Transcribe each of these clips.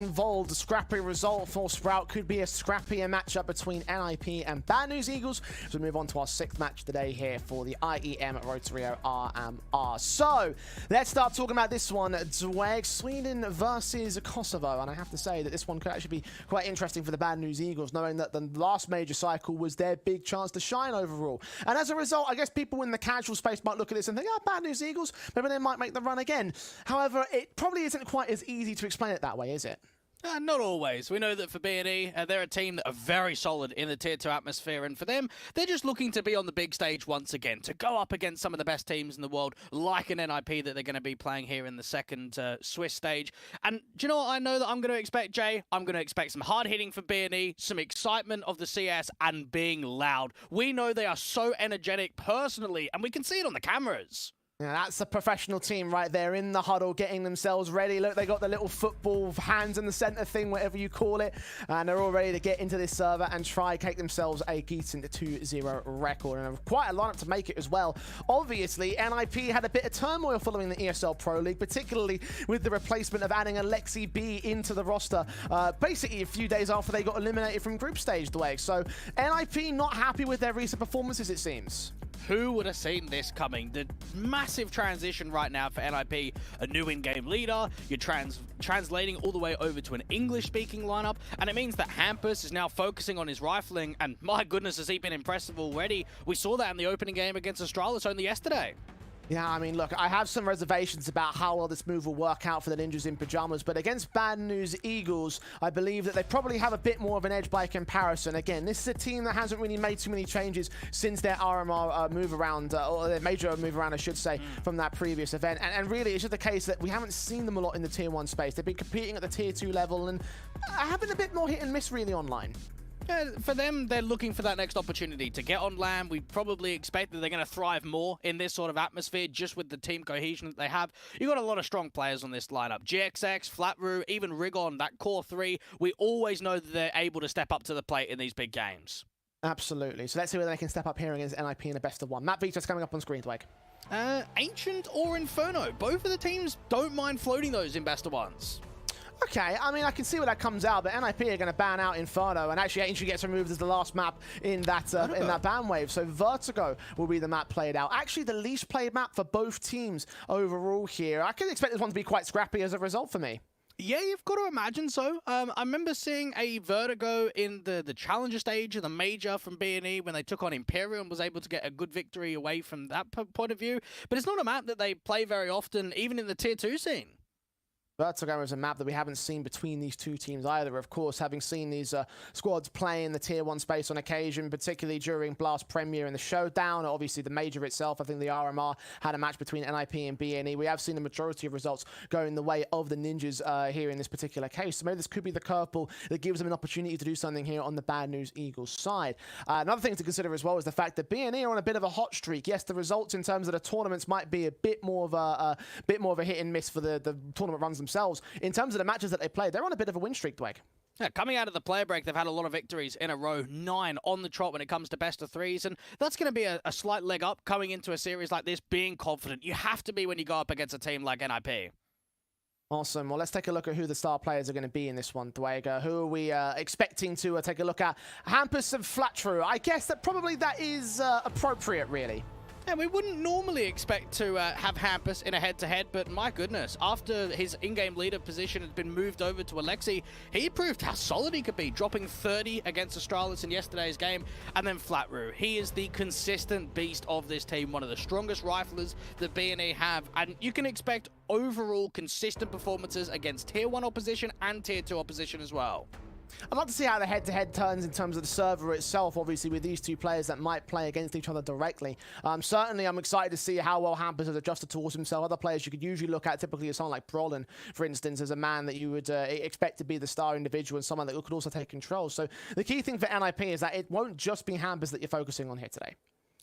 involved. A scrappy result for Sprout. Could be a scrappier matchup between NIP and Bad News Eagles. So we move on to our sixth match today here for the IEM Road to Rio RMR. So let's start talking about this one. Dweg, Sweden versus Kosovo. And I have to say that this one could actually be quite interesting for the Bad News Eagles, knowing that the last major cycle was their big chance to shine overall. And as a result, I guess people in the casual space might look at this and think, oh, Bad News Eagles, maybe they might make the run again. However, it probably isn't quite as easy to explain it that way, is it? Not always. We know that for B&E, they're a team that are very solid in the Tier 2 atmosphere, and for them, they're just looking to be on the big stage once again, to go up against some of the best teams in the world, like an NIP that they're going to be playing here in the second Swiss stage. And do you know what I know that I'm going to expect, Jay? I'm going to expect some hard hitting for B&E, some excitement of the CS, and being loud. We know they are so energetic personally, and we can see it on the cameras. Yeah, that's a professional team right there in the huddle, getting themselves ready. Look, they got the little football hands in the center thing, whatever you call it, and they're all ready to get into this server and try take themselves a decent 2-0 record, and quite a lineup to make it as well. Obviously, NIP had a bit of turmoil following the ESL Pro League, particularly with the replacement of adding Alexi B into the roster, basically a few days after they got eliminated from group stage, the way. So NIP not happy with their recent performances, it seems. Who would have seen this coming? The massive transition right now for NIP, a new in-game leader, you're translating all the way over to an English-speaking lineup, and it means that Hampus is now focusing on his rifling, and my goodness, has he been impressive already. We saw that in the opening game against Astralis only yesterday. Yeah, I mean, look, I have some reservations about how well this move will work out for the Ninjas in Pajamas, but against Bad News Eagles, I believe that they probably have a bit more of an edge by comparison. Again, this is a team that hasn't really made too many changes since their RMR move around, or their major move around, I should say, from that previous event. And really, it's just the case that we haven't seen them a lot in the Tier 1 space. They've been competing at the Tier 2 level and having a bit more hit and miss really online. Yeah, for them, they're looking for that next opportunity to get on LAN. We probably expect that they're going to thrive more in this sort of atmosphere just with the team cohesion that they have. You've got a lot of strong players on this lineup. GXX, Flatroo, even Rigon, that core three. We always know that they're able to step up to the plate in these big games. Absolutely. So let's see whether they can step up here against NIP in a best of one. Map Vita's coming up on screen, Dweg. Ancient or Inferno. Both of the teams don't mind floating those in best of ones. Okay, I mean, I can see where that comes out, but NIP are going to ban out Inferno, and actually Ancient gets removed as the last map in that ban wave. So Vertigo will be the map played out. Actually, the least played map for both teams overall here. I can expect this one to be quite scrappy as a result for me. Yeah, you've got to imagine so. I remember seeing a Vertigo in the Challenger stage of the Major from B&E when they took on Imperial and was able to get a good victory away from that point of view. But it's not a map that they play very often, even in the Tier 2 scene. Vertigo is a map that we haven't seen between these two teams either. Of course, having seen these squads play in the Tier 1 space on occasion, particularly during Blast Premier and the Showdown, obviously the Major itself, I think the RMR had a match between NIP and B&E. We have seen the majority of results going the way of the Ninjas here in this particular case. So maybe this could be the curveball that gives them an opportunity to do something here on the Bad News Eagles side. Another thing to consider as well is the fact that B&E are on a bit of a hot streak. Yes, the results in terms of the tournaments might be a bit more of a hit and miss for the tournament runs themselves. In terms of the matches that they play, they're on a bit of a win streak, Dweg. Yeah, coming out of the player break, they've had a lot of victories in a row, 9 on the trot when it comes to best of threes, and that's going to be a slight leg up coming into a series like this, being confident. You have to be when you go up against a team like NIP. Awesome. Well, let's take a look at who the star players are going to be in this one, Dweg. Who are we expecting to take a look at? Hampus and Flatroo. I guess that probably that is appropriate, really. Yeah, we wouldn't normally expect to have Hampus in a head-to-head, but my goodness, after his in-game leader position had been moved over to Alexi, he proved how solid he could be, dropping 30 against Astralis in yesterday's game. And then Flatroo, he is the consistent beast of this team, one of the strongest riflers that B&E have, and you can expect overall consistent performances against Tier 1 opposition and Tier 2 opposition as well. I'd like to see how the head-to-head turns in terms of the server itself, obviously, with these two players that might play against each other directly. Certainly, I'm excited to see how well Hampus has adjusted towards himself. Other players you could usually look at, typically someone like Brolin, for instance, as a man that you would expect to be the star individual and someone that could also take control. So the key thing for NIP is that it won't just be Hampus that you're focusing on here today.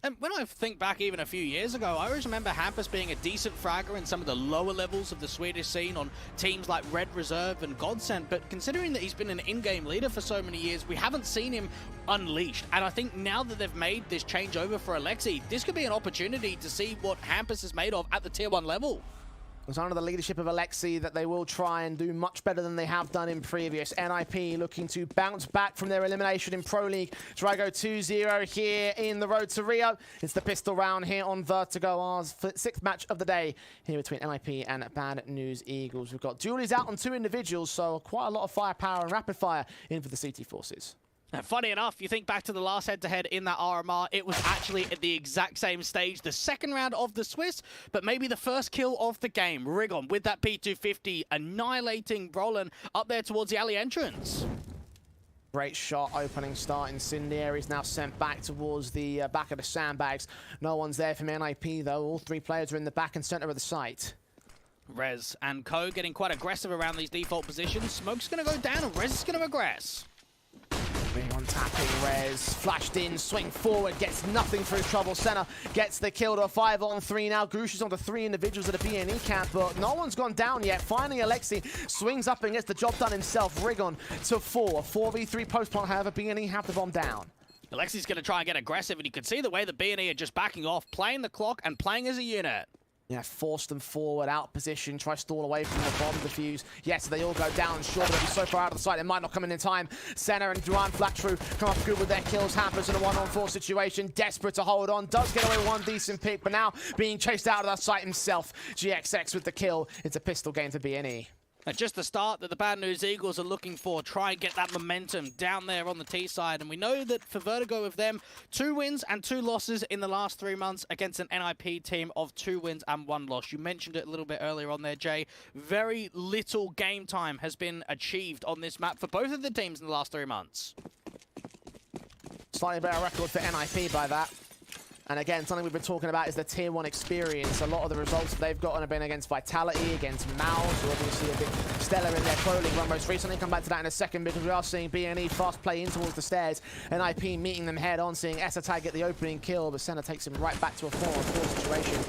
And when I think back even a few years ago, I always remember Hampus being a decent fragger in some of the lower levels of the Swedish scene on teams like Red Reserve and Godsend. But considering that he's been an in-game leader for so many years, we haven't seen him unleashed. And I think now that they've made this changeover for Alexi, this could be an opportunity to see what Hampus is made of at the Tier 1 level. It's under the leadership of Alexi that they will try and do much better than they have done in previous. NIP looking to bounce back from their elimination in Pro League. Try to go 2-0 here in the road to Rio. It's the pistol round here on Vertigo, our sixth match of the day here between NIP and Bad News Eagles. We've got dualies out on 2 individuals, so quite a lot of firepower and rapid fire in for the CT forces. Funny enough, you think back to the last head-to-head in that RMR, it was actually at the exact same stage, the second round of the Swiss, but maybe the first kill of the game. Rigon with that P250, annihilating Brolin up there towards the alley entrance. Great shot, opening start. Incendiary is now sent back towards the back of the sandbags. No one's there from NIP, though. All 3 players are in the back and center of the site. Rez and Co getting quite aggressive around these default positions. Smoke's going to go down and Rez is going to aggress. On tapping, Rez flashed in, swing forward, gets nothing through trouble. Senna gets the kill to a 5-on-3 now. Goosh is on to 3 individuals at a BNE camp, but no one's gone down yet. Finally, Alexi swings up and gets the job done himself. Rigon to 4. 4v3 post plant, however, BNE have the bomb down. Alexi's going to try and get aggressive, and you can see the way that BNE are just backing off, playing the clock and playing as a unit. Yeah, force them forward, out position, try stall away from the bomb defuse. Yes, they all go down short, but they'll be so far out of the sight, it might not come in time. Senna and Duan Flattrue come up good with their kills. Hampers in a 1-on-4 situation, desperate to hold on. Does get away with 1 decent pick, but now being chased out of that sight himself. GXX with the kill. It's a pistol game for BNE. And just the start that the Bad News Eagles are looking for. Try and get that momentum down there on the T side. And we know that for Vertigo of them, 2 wins and 2 losses in the last 3 months against an NIP team of 2 wins and 1 loss. You mentioned it a little bit earlier on there, Jay. Very little game time has been achieved on this map for both of the teams in the last 3 months. Slightly better record for NIP by that. And again, something we've been talking about is the Tier 1 experience. A lot of the results they've gotten have been against Vitality, against Mouse, who obviously a bit stellar in their Pro League run most recently. Come back to that in a second, because we are seeing BNE fast play in towards the stairs. And IP meeting them head on, seeing Esatag get the opening kill, but Senna takes him right back to a 4-on-4 situation.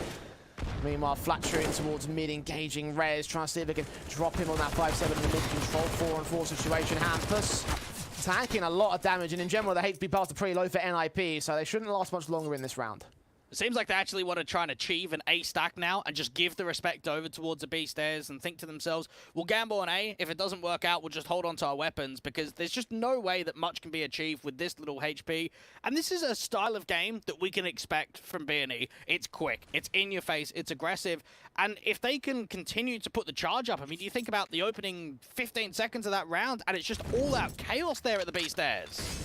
Meanwhile, Flattrue in towards mid, engaging Rez, trying to see if they can drop him on that 5-7 in the mid-control 4-on-4 situation. Hampus tanking a lot of damage, and in general, the HP bars are pretty low for NIP, so they shouldn't last much longer in this round. It seems like they actually want to try and achieve an A stack now and just give the respect over towards the B stairs and think to themselves, we'll gamble on A. If it doesn't work out, we'll just hold on to our weapons, because there's just no way that much can be achieved with this little HP. And this is a style of game that we can expect from BNE. It's quick, it's in your face, it's aggressive. And if they can continue to put the charge up, I mean, you think about the opening 15 seconds of that round, and it's just all out chaos there at the B stairs.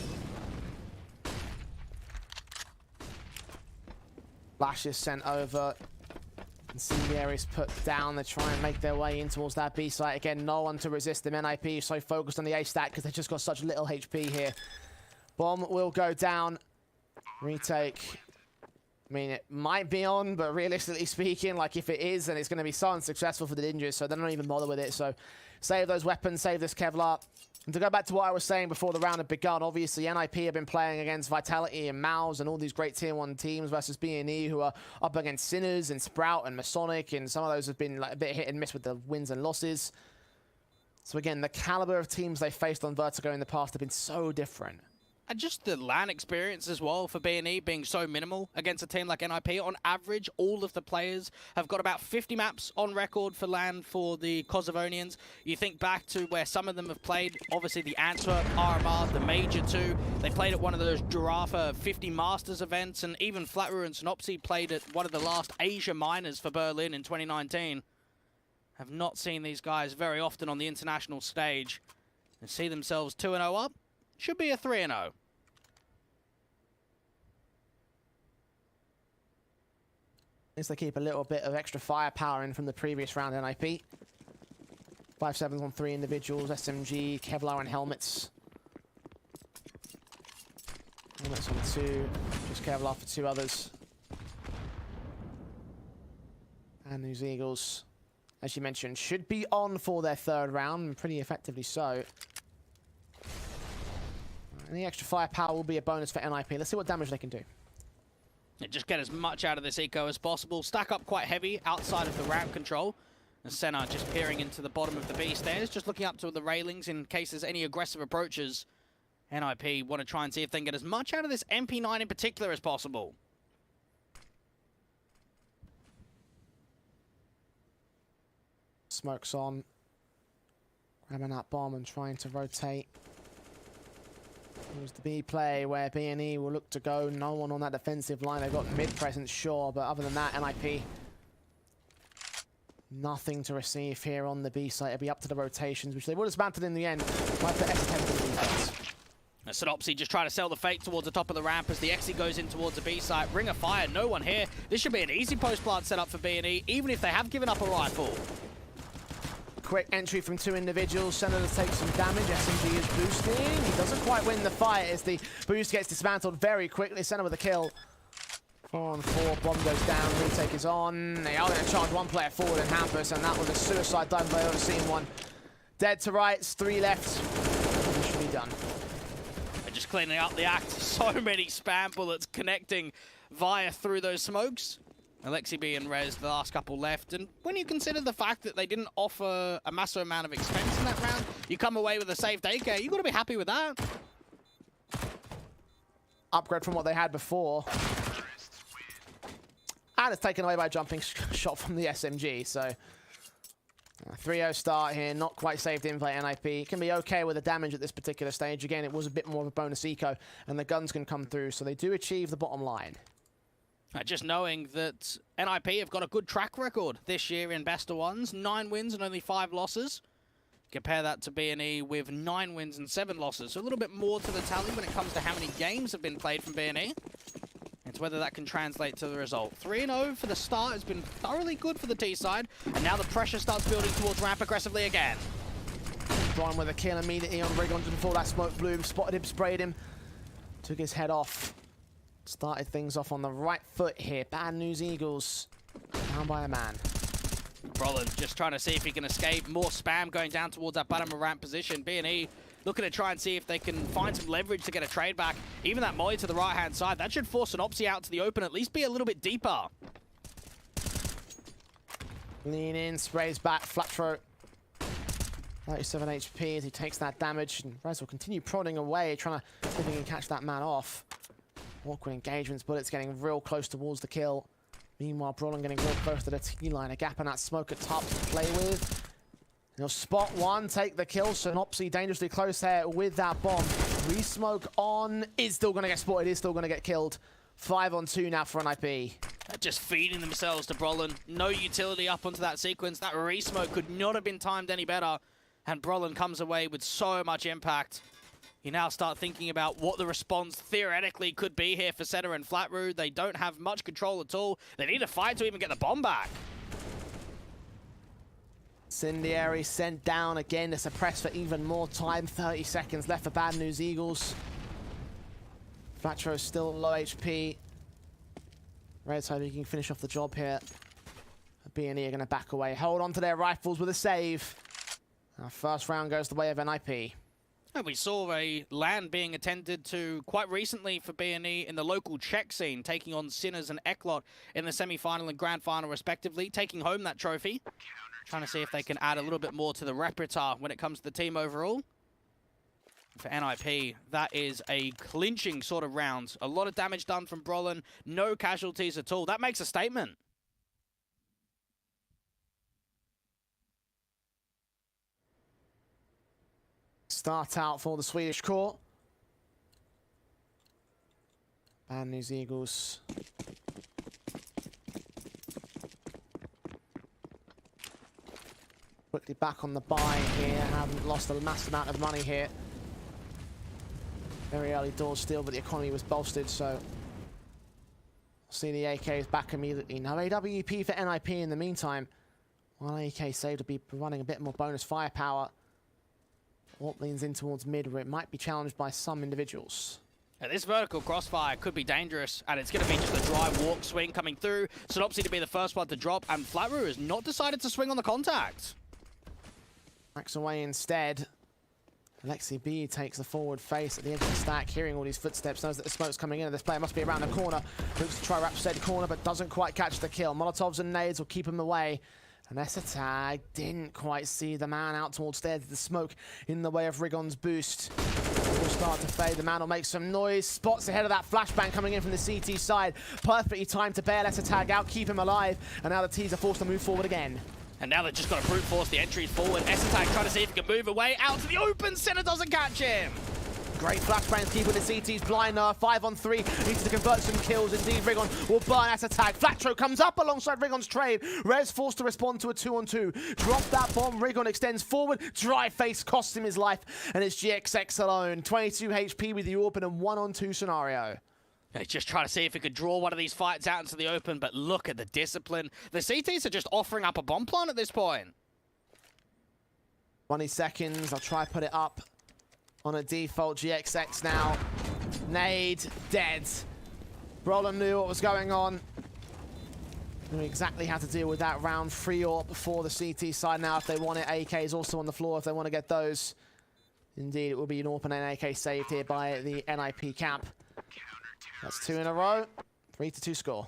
Flash is sent over. Incendiary is put down. They try and make their way in towards that B site. Again, no one to resist them. NIP is so focused on the A stack because they've just got such little HP here. Bomb will go down. Retake. I mean, it might be on, but realistically speaking, like if it is, then it's going to be so unsuccessful for the Ninjas, so they don't even bother with it. So save those weapons, save this Kevlar. And to go back to what I was saying before the round had begun, obviously NIP have been playing against Vitality and Mouse and all these great Tier 1 teams versus BNE, who are up against Sinners and Sprout and Masonic, and some of those have been like a bit hit and miss with the wins and losses. So again, the caliber of teams they faced on Vertigo in the past have been so different. And just the LAN experience as well for BNE being so minimal against a team like NIP. On average, all of the players have got about 50 maps on record for LAN for the Kosovonians. You think back to where some of them have played, obviously the Antwerp, RMR, the Major 2. They played at one of those Giraffe 50 Masters events, and even Flatru and Synopsy played at one of the last Asia Minors for Berlin in 2019. Have not seen these guys very often on the international stage. And see themselves 2-0 up. Should be a 3-0. As they keep a little bit of extra firepower in from the previous round, NIP. 5-7s on 3 individuals, SMG, Kevlar and helmets. Helmets on 2, just Kevlar for 2 others. And these Eagles, as you mentioned, should be on for their 3rd round, and pretty effectively so. And the extra firepower will be a bonus for NIP. Let's see what damage they can do. Just get as much out of this eco as possible. Stack up quite heavy outside of the ramp control. And Senna just peering into the bottom of the B stairs, just looking up to the railings in case there's any aggressive approaches. NIP want to try and see if they can get as much out of this MP9 in particular as possible. Smoke's on. Grabbing that bomb and trying to rotate. Here's the B play where B&E will look to go. No one on that defensive line. They've got mid presence, sure, but other than that, NIP. Nothing to receive here on the B site. It'll be up to the rotations, which they would have dismantled in the end. Might put S10 to the defense. Synopsy just trying to sell the fake towards the top of the ramp as the Xe goes in towards the B site. Ring of fire, no one here. This should be an easy post plant setup for B&E, even if they have given up a rifle. Quick entry from two individuals. Senator takes some damage. SMG is boosting. He doesn't quite win the fight as the boost gets dismantled very quickly. Senator with a kill. 4 on 4. Bomb goes down. Retake is on. They are going to charge one player forward in Hampus, and that was a suicide dive if I've ever seen one. Dead to rights. 3 left. This should be done. They're just cleaning up the act. So many spam bullets connecting via through those smokes. Alexi B and Rez, the last couple left. And when you consider the fact that they didn't offer a massive amount of expense in that round, you come away with a safe AK. You've got to be happy with that. Upgrade from what they had before. And it's taken away by a jumping shot from the SMG. So 3-0 start here. Not quite saved in by NIP. Can be okay with the damage at this particular stage. Again, it was a bit more of a bonus eco. And the guns can come through. So they do achieve the bottom line. Just knowing that NIP have got a good track record this year in best of ones. 9 wins and only 5 losses. Compare that to B&E with 9 wins and 7 losses. So a little bit more to the tally when it comes to how many games have been played from B&E. It's whether that can translate to the result. 3-0 for the start has been thoroughly good for the T side. And now the pressure starts building towards ramp aggressively again. Brian with a kill immediately on Rigon just before that smoke blew him. Spotted him, sprayed him. Took his head off. Started things off on the right foot here. Bad news, Eagles. Down by a man. Brolin just trying to see if he can escape. More spam going down towards that bottom of ramp position. B&E looking to try and see if they can find some leverage to get a trade back. Even that molly to the right-hand side. That should force Synopsy out to the open, at least be a little bit deeper. Lean in, sprays back, flat throat. 37 HP as he takes that damage. And Rez will continue prodding away, trying to see if he can catch that man off. Awkward engagements, bullets getting real close towards the kill. Meanwhile, Brolin getting real close to the T-line. A gap in that smoke at top to play with. He'll spot one, take the kill. Synopsy dangerously close there with that bomb. Re-smoke on, is still going to get spotted, is still going to get killed. 5 on 2 now for NIP. Just feeding themselves to Brolin. No utility up onto that sequence. That re-smoke could not have been timed any better. And Brolin comes away with so much impact. You now start thinking about what the response theoretically could be here for Setter and Flatroot. They don't have much control at all. They need a fight to even get the bomb back. Incendiary sent down again to suppress for even more time. 30 seconds left for Bad News Eagles. Flatro's still low HP. Red's hoping he can finish off the job here. B&E are going to back away. Hold on to their rifles with a save. Our first round goes the way of NIP. And we saw a LAN being attended to quite recently for B&E in the local Czech scene, taking on Sinners and Eklot in the semi-final and grand final respectively, taking home that trophy. Trying to see if they can add a little bit more to the repertoire when it comes to the team overall. For NIP, that is a clinching sort of round. A lot of damage done from Brolin, no casualties at all. That makes a statement. Start out for the Swedish core. Bad News Eagles. Quickly back on the buy here. Haven't lost a massive amount of money here. Very early doors still, but the economy was bolstered, so see the AKs back immediately. Now AWP for NIP in the meantime. While AK saved to be running a bit more bonus firepower. Alt leans in towards mid, where it might be challenged by some individuals. Now, this vertical crossfire could be dangerous, and it's going to be just a dry walk swing coming through. Synopsy to be the first one to drop, and Flatroot has not decided to swing on the contact. Backs away instead. Alexi B takes the forward face at the edge of the stack, hearing all these footsteps, knows that the smoke's coming in, and this player must be around the corner. Looks to try wrap said corner, but doesn't quite catch the kill. Molotovs and nades will keep him away. And Tag didn't quite see the man out towards there. The smoke in the way of Rigon's boost. Will start to fade. The man will make some noise. Spots ahead of that flashbang coming in from the CT side. Perfectly timed to bail Tag out, keep him alive. And now the T's are forced to move forward again. And now they've just got to brute force the entries forward. Esatag trying to see if he can move away out to the open. Senna doesn't catch him. Great flashbangs keeping the CT's blind. 5 on 3. Needs to convert some kills. Indeed, Rigon will burn Esatag. Flatro comes up alongside Rigon's trade. Rez forced to respond to a 2-on-2. Drop that bomb. Rigon extends forward. Dry face costs him his life. And it's GXX alone. 22 HP with the open and 1-on-2 scenario. He's just trying to see if he could draw one of these fights out into the open, but look at the discipline. The CTs are just offering up a bomb plant at this point. 20 seconds. I'll try put it up on a default. GXX now. Nade, dead. Brolin knew what was going on. Knew exactly how to deal with that round. Free AWP for the CT side now if they want it. AK is also on the floor if they want to get those. Indeed, it will be an AWP and an AK saved here by the NIP camp. That's 2 in a row. 3-2 score.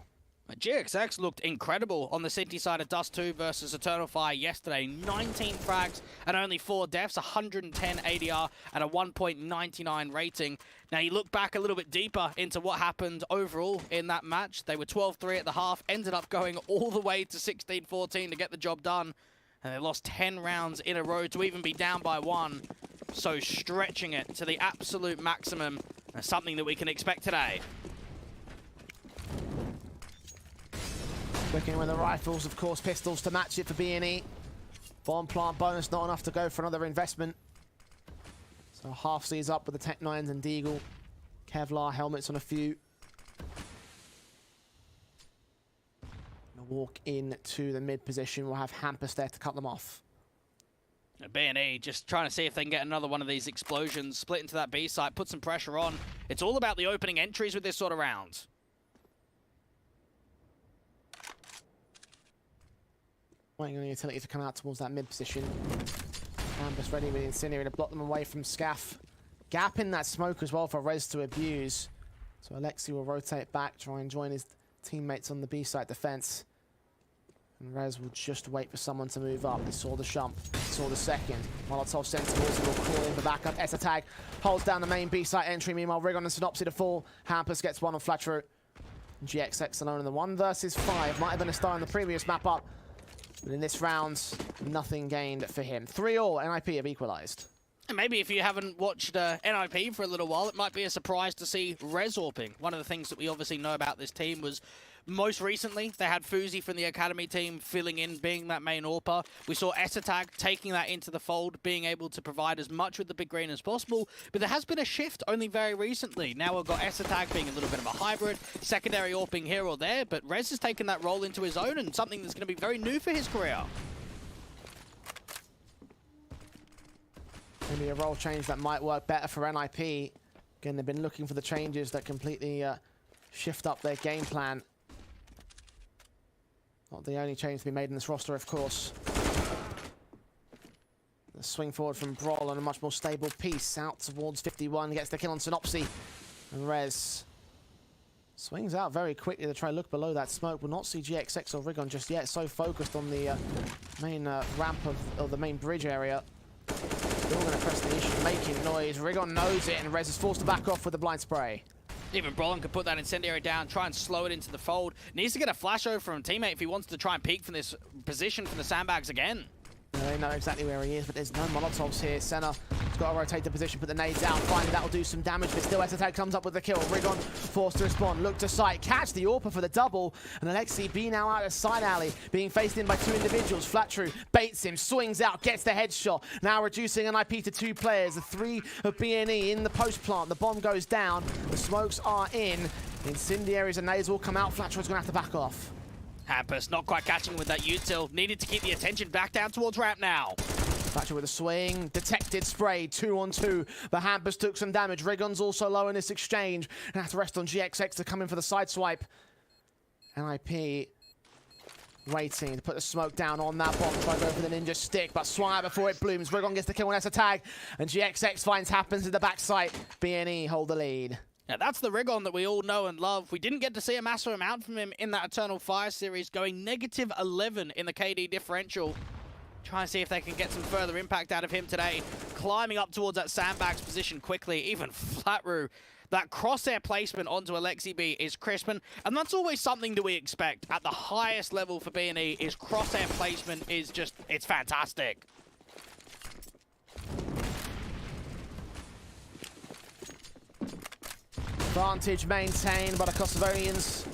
GXX looked incredible on the City side of Dust 2 versus Eternal Fire yesterday. 19 frags and only 4 deaths, 110 ADR and a 1.99 rating. Now you look back a little bit deeper into what happened overall in that match. They were 12-3 at the half, ended up going all the way to 16-14 to get the job done. And they lost 10 rounds in a row to even be down by 1. So stretching it to the absolute maximum. Something that we can expect today. Looking with the rifles, of course, pistols to match it for B&E. Bomb plant bonus, not enough to go for another investment. So half seas up with the Tech 9s and Deagle. Kevlar helmets on a few. Gonna walk into the mid position. We'll have Hampus there to cut them off. B&E just trying to see if they can get another one of these explosions, split into that B site, put some pressure on. It's all about the opening entries with this sort of round. Waiting on the utility to come out towards that mid position. Hampus ready with the Incendiary to block them away from Scaff. Gap in that smoke as well for Rez to abuse. So Alexi will rotate back, try and join his teammates on the B site defense. And Rez will just wait for someone to move up. He saw the shump, saw the second. Molotov Sentinels will call in for backup. Esatag holds down the main B site entry. Meanwhile, Rigon and Synopsy to fall. Hampus gets one on Flatro. GXX alone in the 1 versus 5. Might have been a star in the previous map up. But in this round, nothing gained for him. 3-all, NIP have equalized. And maybe if you haven't watched NIP for a little while, it might be a surprise to see Rez AWPing. One of the things that we obviously know about this team was most recently they had Fuzi from the Academy team filling in, being that main AWPer. We saw Esatag taking that into the fold, being able to provide as much with the big green as possible. But there has been a shift only very recently. Now we've got Esatag being a little bit of a hybrid, secondary AWPing here or there, but Rez has taken that role into his own and something that's going to be very new for his career. Maybe a role change that might work better for NIP. Again, they've been looking for the changes that completely shift up their game plan. Not the only change to be made in this roster, of course. The swing forward from Brawl on a much more stable piece. Out towards 51, gets the kill on Synopsy. And Rez swings out very quickly to try to look below that smoke. Will not see GXX or Rigon just yet. So focused on the main ramp of the main bridge area. Still going to press the issue, making noise. Rigon knows it, and Rez is forced to back off with the blind spray. Even Brolin could put that Incendiary down, try and slow it into the fold. Needs to get a flash over from a teammate if he wants to try and peek from this position from the sandbags again. They know exactly where he is, but there's no Molotovs here. Senna has got to rotate the position, put the nades out. Finally, that'll do some damage, but still Esatag comes up with the kill. Rigon forced to respond, look to sight, catch the AWPer for the double, and Alexi B now out of side alley, being faced in by 2 individuals. Flatru baits him, swings out, gets the headshot. Now reducing NIP to 2 players. The 3 of B&E in the post plant. The bomb goes down, the smokes are in. Incendiaries and nades will come out. Flatru's going to have to back off. Hampus not quite catching with that util. Needed to keep the attention back down towards ramp now. Flatcher with a swing, detected spray, 2-on-2. But Hampus took some damage. Rigon's also low in this exchange. And have to rest on GXX to come in for the side swipe. NIP waiting to put the smoke down on that bomb. Try to go for the ninja stick, but swung out before it blooms. Rigon gets the kill on Esatag, and GXX finds Hampus in the backside. B&E hold the lead. Yeah, that's the Rigon that we all know and love. We didn't get to see a massive amount from him in that Eternal Fire series, going -11 in the KD differential. Try and see if they can get some further impact out of him today. Climbing up towards that sandbags position quickly. Even Flatroo, that crosshair placement onto Alexi B is crisp. And that's always something that we expect at the highest level for B&E is crosshair placement is just, it's fantastic. Advantage maintained by the Kosovonians.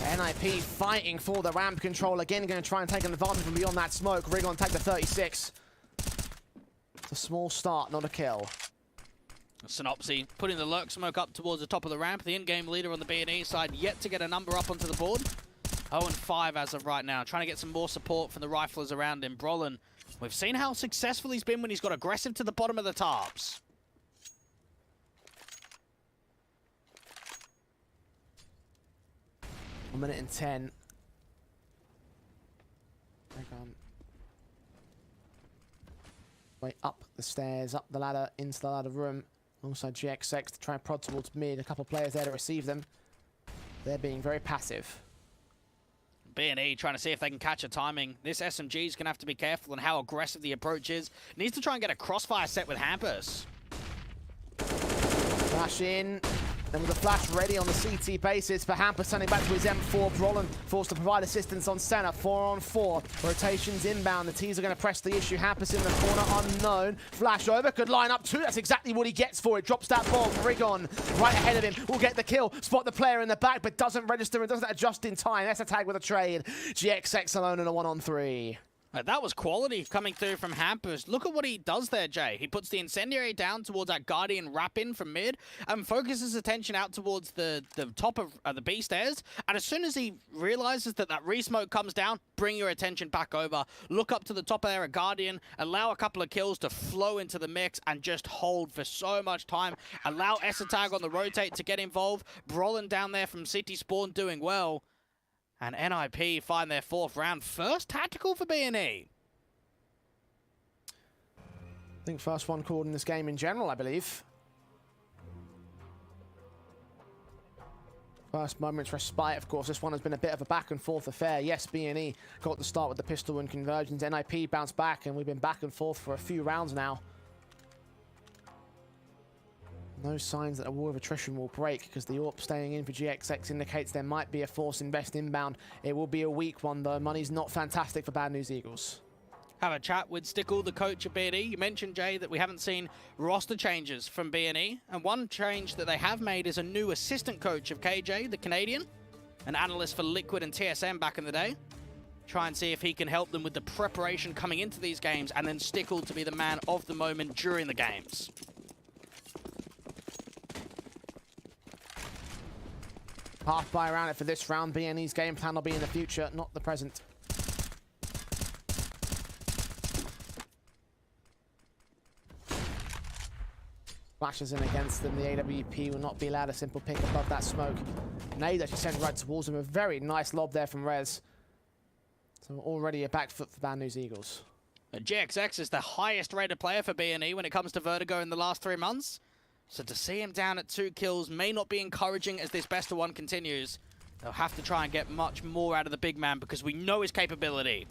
NIP fighting for the ramp control again, going to try and take an advantage from beyond that smoke. Rigon take the 36. It's a small start, not a kill. Synopsy putting the lurk smoke up towards the top of the ramp. The in-game leader on the B&E side yet to get a number up onto the board. 0-5 as of right now. Trying to get some more support from the riflers around him. Brolin, we've seen how successful he's been when he's got aggressive to the bottom of the tarps. A minute and 10. Way up the stairs, up the ladder, into the ladder room. Also GXX to try and prod towards mid. A couple of players there to receive them. They're being very passive. B&E trying to see if they can catch a timing. This SMG is going to have to be careful on how aggressive the approach is. Needs to try and get a crossfire set with Hampus. Flash in. Then with the flash ready on the CT basis for Hampus turning back to his M4. Brolin forced to provide assistance on center. 4-on-4. Rotations inbound. The T's are going to press the issue. Hampus in the corner, unknown. Flash over. Could line up too. That's exactly what he gets for it. Drops that bomb. Rigon right ahead of him. Will get the kill. Spot the player in the back, but doesn't register and doesn't adjust in time. That's a tag with a trade. GXX alone in a 1-on-3. That was quality coming through from Hampus. Look at what he does there, Jay. He puts the incendiary down towards that Guardian wrap-in from mid and focuses attention out towards the top of the B stairs. And as soon as he realizes that re-smoke comes down, bring your attention back over. Look up to the top there at Guardian. Allow a couple of kills to flow into the mix and just hold for so much time. Allow Esatag on the rotate to get involved. Brolin down there from City Spawn doing well. And NIP find their 4th round. First tactical for B&E. I think first one called in this game in general, I believe. First moment's respite, of course. This one has been a bit of a back and forth affair. Yes, B&E got the start with the pistol and conversions. NIP bounced back, and we've been back and forth for a few rounds now. No signs that a war of attrition will break because the AWP staying in for GXX indicates there might be a force invest inbound. It will be a weak one though. Money's not fantastic for Bad News Eagles. Have a chat with Stickle, the coach of B&E. You mentioned, Jay, that we haven't seen roster changes from B&E. And one change that they have made is a new assistant coach of KJ, the Canadian. An analyst for Liquid and TSM back in the day. Try and see if he can help them with the preparation coming into these games and then Stickle to be the man of the moment during the games. Half by around it for this round. B&E's game plan will be in the future, not the present. Flashes in against them. The AWP will not be allowed a simple pick above that smoke. Nade actually sent right towards him. A very nice lob there from Rez. So already a back foot for Bad News Eagles. GXX is the highest rated player for B&E when it comes to Vertigo in the last 3 months. So to see him down at 2 kills may not be encouraging as this best of 1 continues. They'll have to try and get much more out of the big man because we know his capability.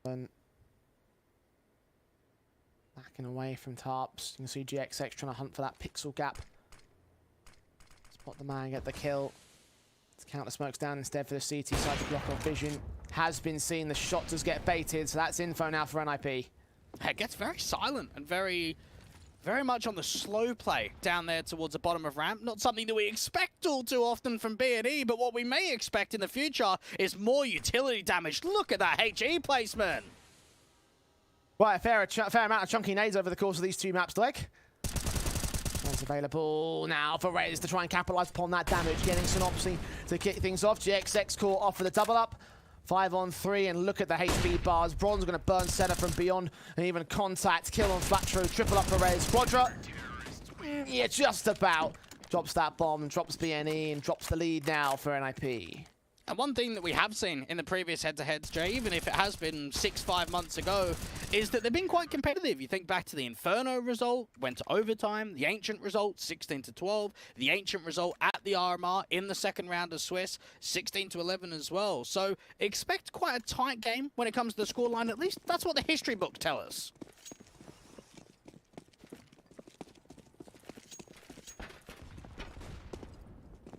And backing away from tarps. You can see GXX trying to hunt for that pixel gap. Spot the man, get the kill. Let's count the smokes down instead for the CT side to block off vision. Has been seen, the shot does get baited, so that's info now for NIP. It gets very silent and very much on the slow play down there towards the bottom of ramp. Not something that we expect all too often from B&E, but what we may expect in the future is more utility damage. Look at that HE placement. Right, a fair amount of chunky nades over the course of these 2 maps, Blake. One's available now for Rez to try and capitalize upon that damage, getting Synopsy to kick things off. GXX caught off for the double up. 5-on-3, and look at the HP bars. Bronze going to burn center from beyond, and even contact. Kill on Flatroo, triple up for Rez. Quadra, yeah, just about. Drops that bomb, and drops BNE, and drops the lead now for NIP. And one thing that we have seen in the previous head-to-heads, Jay, even if it has been 5 months ago, is that they've been quite competitive. You think back to the Inferno result, went to overtime, the Ancient result, 16-12, the Ancient result at the RMR in the second round of Swiss, 16-11 as well. So expect quite a tight game when it comes to the scoreline. At least that's what the history books tell us.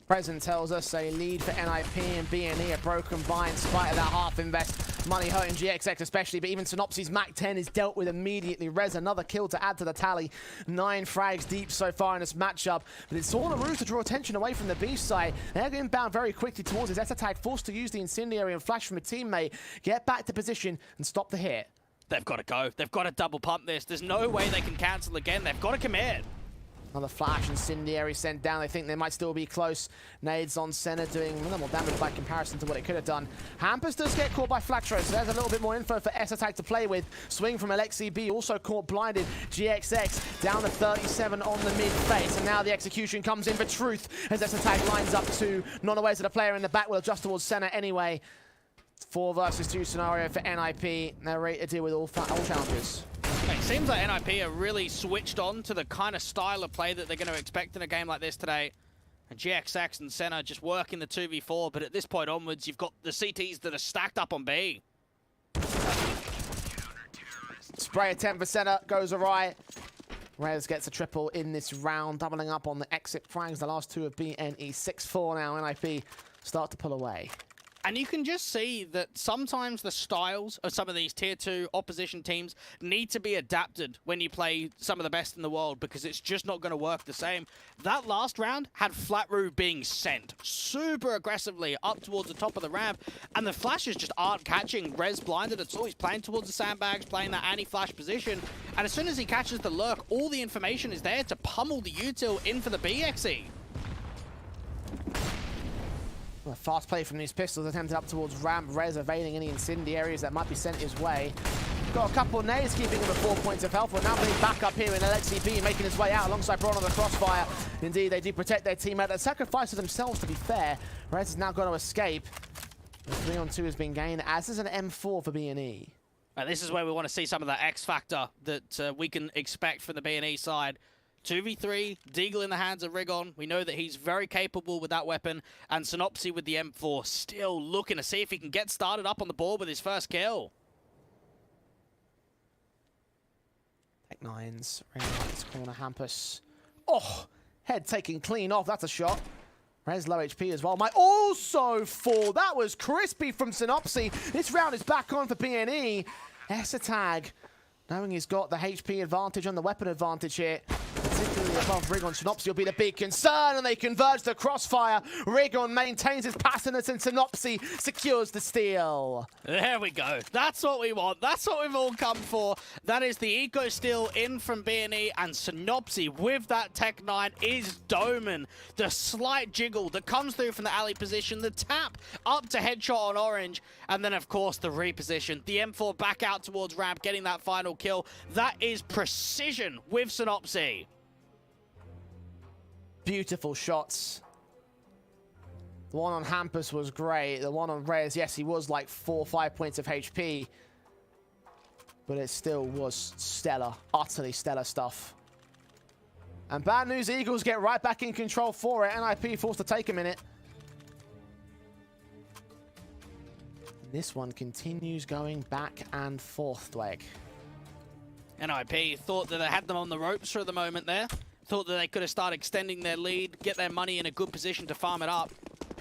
Present tells us a lead for NIP and BNE, a broken buy in spite of that half invest. Money hurting GXX especially, but even Synopsys Mac 10 is dealt with immediately. Rez, another kill to add to the tally. 9 frags deep so far in this matchup, but it's all a ruse to draw attention away from the B side. They're inbound very quickly towards his S-Attack, forced to use the incendiary and flash from a teammate, get back to position and stop the hit. They've got to go. They've got to double pump this. There's no way they can cancel again. They've got to commit. Another flash, incendiary sent down. They think they might still be close. Nades on center doing minimal damage by comparison to what it could have done. Hampus does get caught by Flatro, so there's a little bit more info for S-Attack to play with. Swing from Alexi B, also caught blinded. GXX down to 37 on the mid face, and now the execution comes in for Truth as S-Attack lines up to not aware that the player in the back will adjust towards center anyway. 4 versus 2 scenario for NIP. They're ready to deal with all challenges. It seems like NIP are really switched on to the kind of style of play that they're going to expect in a game like this today. And GXX and Senna just working the 2v4, but at this point onwards, you've got the CTs that are stacked up on B. Spray attempt for Senna goes awry. Rez gets a triple in this round, doubling up on the exit frags. The last 2 of BNE. 6-4 now. NIP start to pull away. And you can just see that sometimes the styles of some of these tier 2 opposition teams need to be adapted when you play some of the best in the world, because it's just not going to work the same. That last round had Flatroo being sent super aggressively up towards the top of the ramp, and the flashes just aren't catching Rez blinded at all. He's playing towards the sandbags, playing that anti-flash position, and as soon as he catches the lurk, all the information is there to pummel the util in for the BXE. A fast play from these pistols attempted up towards ramp. Rez evading any incendiaries that might be sent his way. Got a couple of nades keeping him at 4 points of health. We're now being back up here in Alexi B, making his way out alongside Braun on the crossfire. Indeed, they do protect their teammate. They sacrifice to themselves, to be fair. Rez is now going to escape. The 3-on-2 has been gained, as is an M4 for BNE. And this is where we want to see some of that X factor that we can expect from the BNE side. 2v3, Deagle in the hands of Rigon. We know that he's very capable with that weapon. And Synopsy with the M4 still looking to see if he can get started up on the board with his first kill. Tech9s, right this corner, Hampus. Oh, head taken clean off. That's a shot. Rez low HP as well. Might also fall. That was crispy from Synopsy. This round is back on for BNE. S-Tag, knowing he's got the HP advantage and the weapon advantage here, particularly above Rigon. Synopsy will be the big concern, and they converge the crossfire. Rigon maintains his passiveness, and Synopsy secures the steal. There we go. That's what we want. That's what we've all come for. That is the eco steal in from BNE, and Synopsy with that Tech-9 is doming. The slight jiggle that comes through from the alley position, the tap up to headshot on orange, and then of course the reposition. The M4 back out towards ramp, getting that final kill. That is precision with Synopsy. Beautiful shots. The one on Hampus was great. The one on Rez, yes, he was like 4 or 5 points of HP. But it still was stellar. Utterly stellar stuff. And bad news, Eagles get right back in control for it. NIP forced to take a minute. This one continues going back and forth, Dweg. NIP thought that they had them on the ropes for the moment there. Thought that they could have started extending their lead, get their money in a good position to farm it up,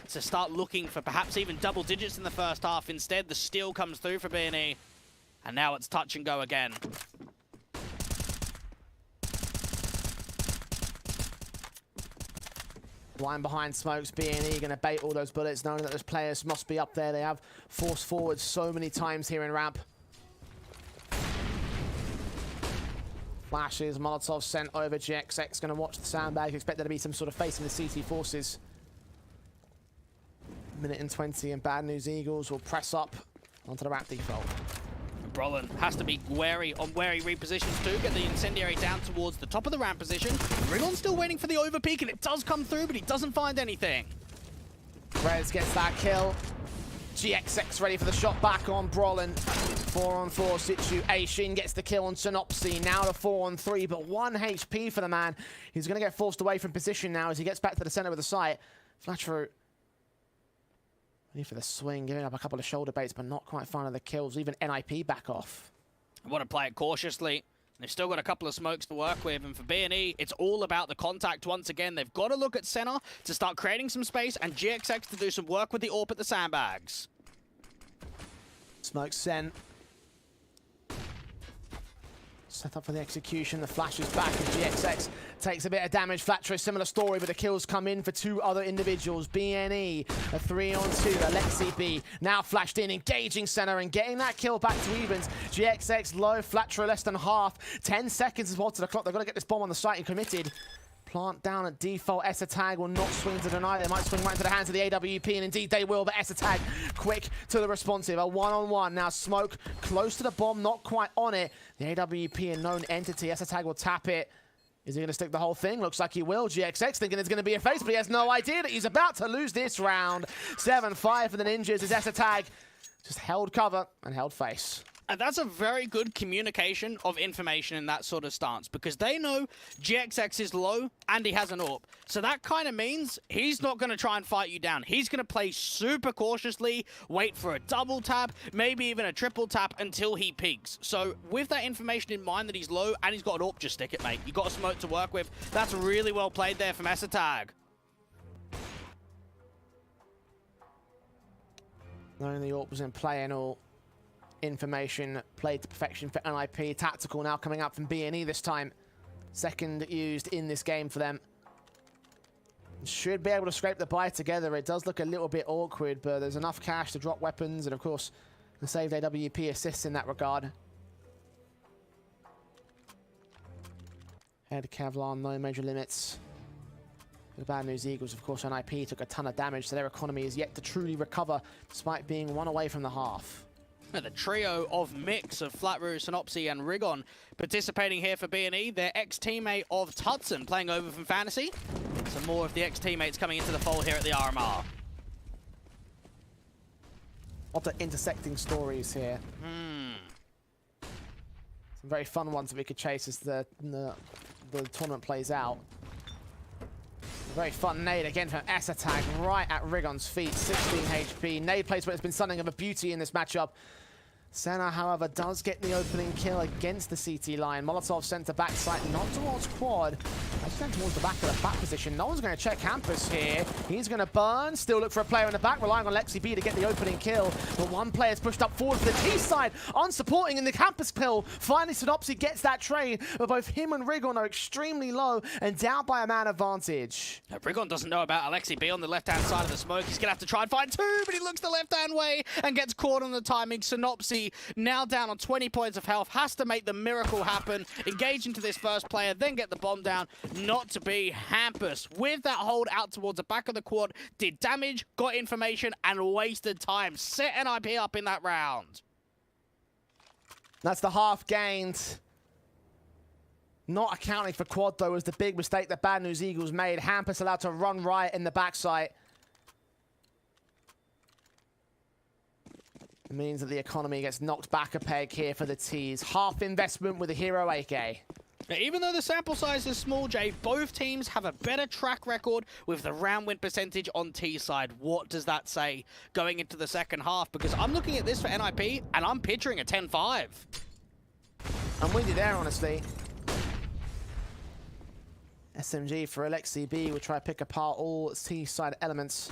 to start looking for perhaps even double digits in the first half. Instead, the steal comes through for BNE, and now it's touch and go again. Line behind smokes, BNE going to bait all those bullets, knowing that those players must be up there. They have forced forward so many times here in ramp. Flashes, Molotov sent over. GXX going to watch the sandbag. Expect there to be some sort of facing the CT forces. Minute and 20, and bad news, Eagles will press up onto the ramp default. Brolin has to be wary on where he repositions to, get the incendiary down towards the top of the ramp position. Rigon's still waiting for the overpeak, and it does come through, but he doesn't find anything. Rez gets that kill. GXX ready for the shot back on Brolin. 4-on-4 situation, gets the kill on Synopsy. Now to 4-on-3, but 1 HP for the man. He's going to get forced away from position now as he gets back to the center of the site. Flatteru ready for the swing, giving up a couple of shoulder baits, but not quite finding the kills. Even NIP back off. I want to play it cautiously. They've still got a couple of smokes to work with, and for B&E, it's all about the contact once again. They've got to look at center to start creating some space, and GXX to do some work with the AWP at the sandbags. Smoke sent. Set up for the execution. The flash is back, and GXX takes a bit of damage. Flattery, similar story, but the kills come in for 2 other individuals. BNE, a 3-on-2. Alexi B now flashed in, engaging center and getting that kill back to evens. GXX low, Flattery less than half. 10 seconds is what to the clock. They've got to get this bomb on the site and committed. Plant down at default. Tag will not swing to deny. They might swing right into the hands of the AWP, and indeed they will, but Tag quick to the responsive. A 1-on-1. Now Smoke close to the bomb, not quite on it. The AWP, a known entity. Tag will tap it. Is he going to stick the whole thing? Looks like he will. GXX thinking it's going to be a face, but he has no idea that he's about to lose this round. 7-5 for the Ninjas as Tag just held cover and held face. And that's a very good communication of information in that sort of stance, because they know GXX is low and he has an AWP. So that kind of means he's not going to try and fight you down. He's going to play super cautiously, wait for a double tap, maybe even a triple tap until he peaks. So with that information in mind that he's low and he's got an AWP, just stick it, mate. You've got a smoke to work with. That's really well played there from Tag. Knowing the AWP was in play and all. Information played to perfection for NIP. Tactical now coming up from BNE this time. Second used in this game for them. Should be able to scrape the buy together. It does look a little bit awkward, but there's enough cash to drop weapons, and of course, the saved AWP assists in that regard. Head Kevlar, no major limits. The bad news Eagles, of course, NIP took a ton of damage, so their economy is yet to truly recover, despite being 1 away from the half. The trio of mix of Flatteru, Synopsy, and Rigon participating here for B&E. Their ex-teammate of Tutson playing over from Fantasy. Some more of the ex-teammates coming into the fold here at the RMR. Lot of intersecting stories here. Some very fun ones that we could chase as the tournament plays out. A very fun nade again from Tag right at Rigon's feet. 16 HP. Nade placement has been something of a beauty in this matchup. Senna, however, does get the opening kill against the CT line. Molotov sent to backside, not towards quad. Actually sent towards the back of the back position. No one's going to check Campus here. He's going to burn. Still look for a player in the back, relying on Lexi B to get the opening kill. But one player's pushed up forward to the T side, unsupporting in the Campus kill. Finally, Synopsy gets that trade, but both him and Rigon are extremely low and down by a man advantage. Rigon doesn't know about Alexi B on the left-hand side of the smoke. He's going to have to try and find 2, but he looks the left-hand way and gets caught on the timing. Synopsy now down on 20 points of health, has to make the miracle happen, engage into this first player, then get the bomb down. Not to be. Hampus with that hold out towards the back of the quad, did damage, got information, and wasted time. Set NIP up in that round. That's the half gained. Not accounting for quad, though, was the big mistake that Bad News Eagles made. Hampus allowed to run riot in the backside. It means that the economy gets knocked back a peg here for the T's. Half investment with a hero AK. Even though the sample size is small, Jay, both teams have a better track record with the round win percentage on T side. What does that say going into the second half? Because I'm looking at this for NIP, and I'm picturing a 10-5. I'm with you there, honestly. SMG for Alexi B will try to pick apart all T side elements.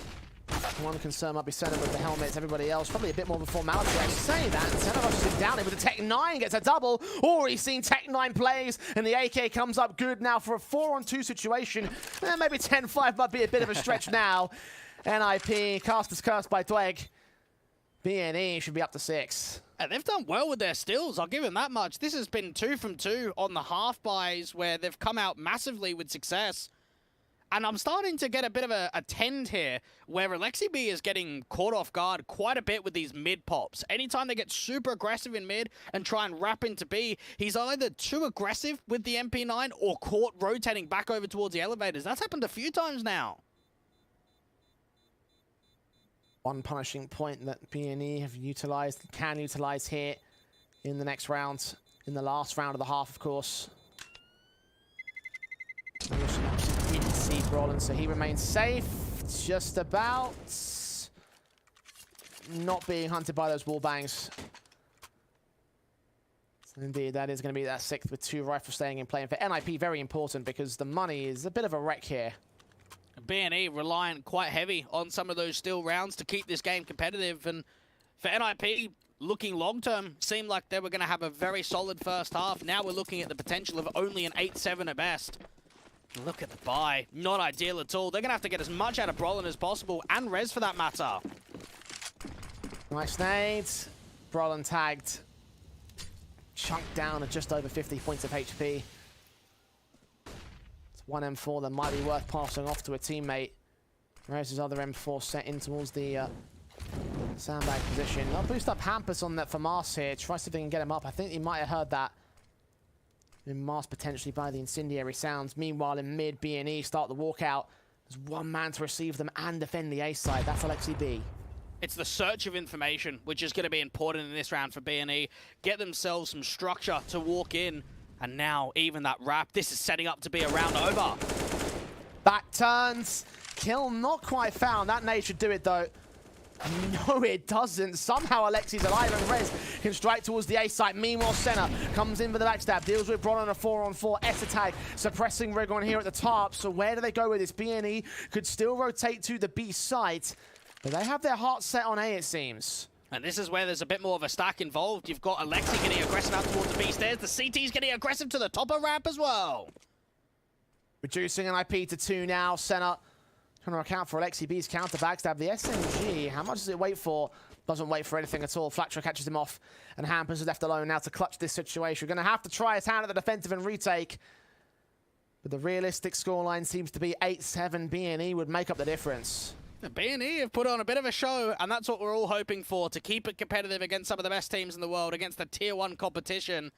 One concern might be Senna with the helmets. Everybody else, probably a bit more of a formality. I say that. Senna rushes him down with the Tech 9, gets a double. Already seen Tech 9 plays, and the AK comes up good now for a 4-on-2 situation. Maybe 10-5 might be a bit of a stretch now. NIP, cast is cursed by Dweg. BNE should be up to 6. And they've done well with their stills, I'll give them that much. This has been 2 from 2 on the half buys where they've come out massively with success. And I'm starting to get a bit of a trend here where Alexi B is getting caught off guard quite a bit with these mid pops. Anytime they get super aggressive in mid and try and wrap into B, he's either too aggressive with the MP9 or caught rotating back over towards the elevators. That's happened a few times now. One punishing point that B&E have utilized, can utilize here in the next round, in the last round of the half, of course. We didn't see Brolin, so he remains safe, just about. Not being hunted by those wall bangs. So indeed, that is going to be that 6th with 2 rifles staying in play. And for NIP, very important because the money is a bit of a wreck here. B&E relying quite heavy on some of those still rounds to keep this game competitive. And for NIP, looking long-term, seemed like they were going to have a very solid first half. Now we're looking at the potential of only an 8-7 at best. Look at the buy. Not ideal at all. They're going to have to get as much out of Brolin as possible, and Rez for that matter. Nice nades. Brolin tagged. Chunked down at just over 50 points of HP. It's one M4 that might be worth passing off to a teammate. Rez's other M4 set in towards the sandbag position. I'll boost up Hampus on that for Mars here. Try to see if they can get him up. I think he might have heard that. In Mars potentially by the incendiary sounds. Meanwhile, in mid, B&E start the walkout. There's one man to receive them and defend the A side. That's Alexi B. It's the search of information, which is going to be important in this round for B&E. Get themselves some structure to walk in. And now, even that wrap, this is setting up to be a round over. Back turns. Kill not quite found. That nade should do it, though. No, it doesn't. Somehow Alexi's alive and Rez can strike towards the A site. Meanwhile, Senna comes in for the backstab. Deals with Bron on a 4-on-4. Essa tag suppressing Rig on here at the top. So where do they go with this? B&E could still rotate to the B site. But they have their heart set on A, it seems. And this is where there's a bit more of a stack involved. You've got Alexi getting aggressive out towards the B stairs. The CT's getting aggressive to the top of ramp as well. Reducing an IP to 2 now. Senna trying to account for Alexi B's counter backstab. The SMG, how much does it wait for? Doesn't wait for anything at all. Flatcher catches him off, and Hampus is left alone now to clutch this situation. We're going to have to try his hand at the defensive and retake. But the realistic scoreline seems to be 8-7. B&E would make up the difference. B&E have put on a bit of a show, and that's what we're all hoping for, to keep it competitive against some of the best teams in the world, against the Tier 1 competition.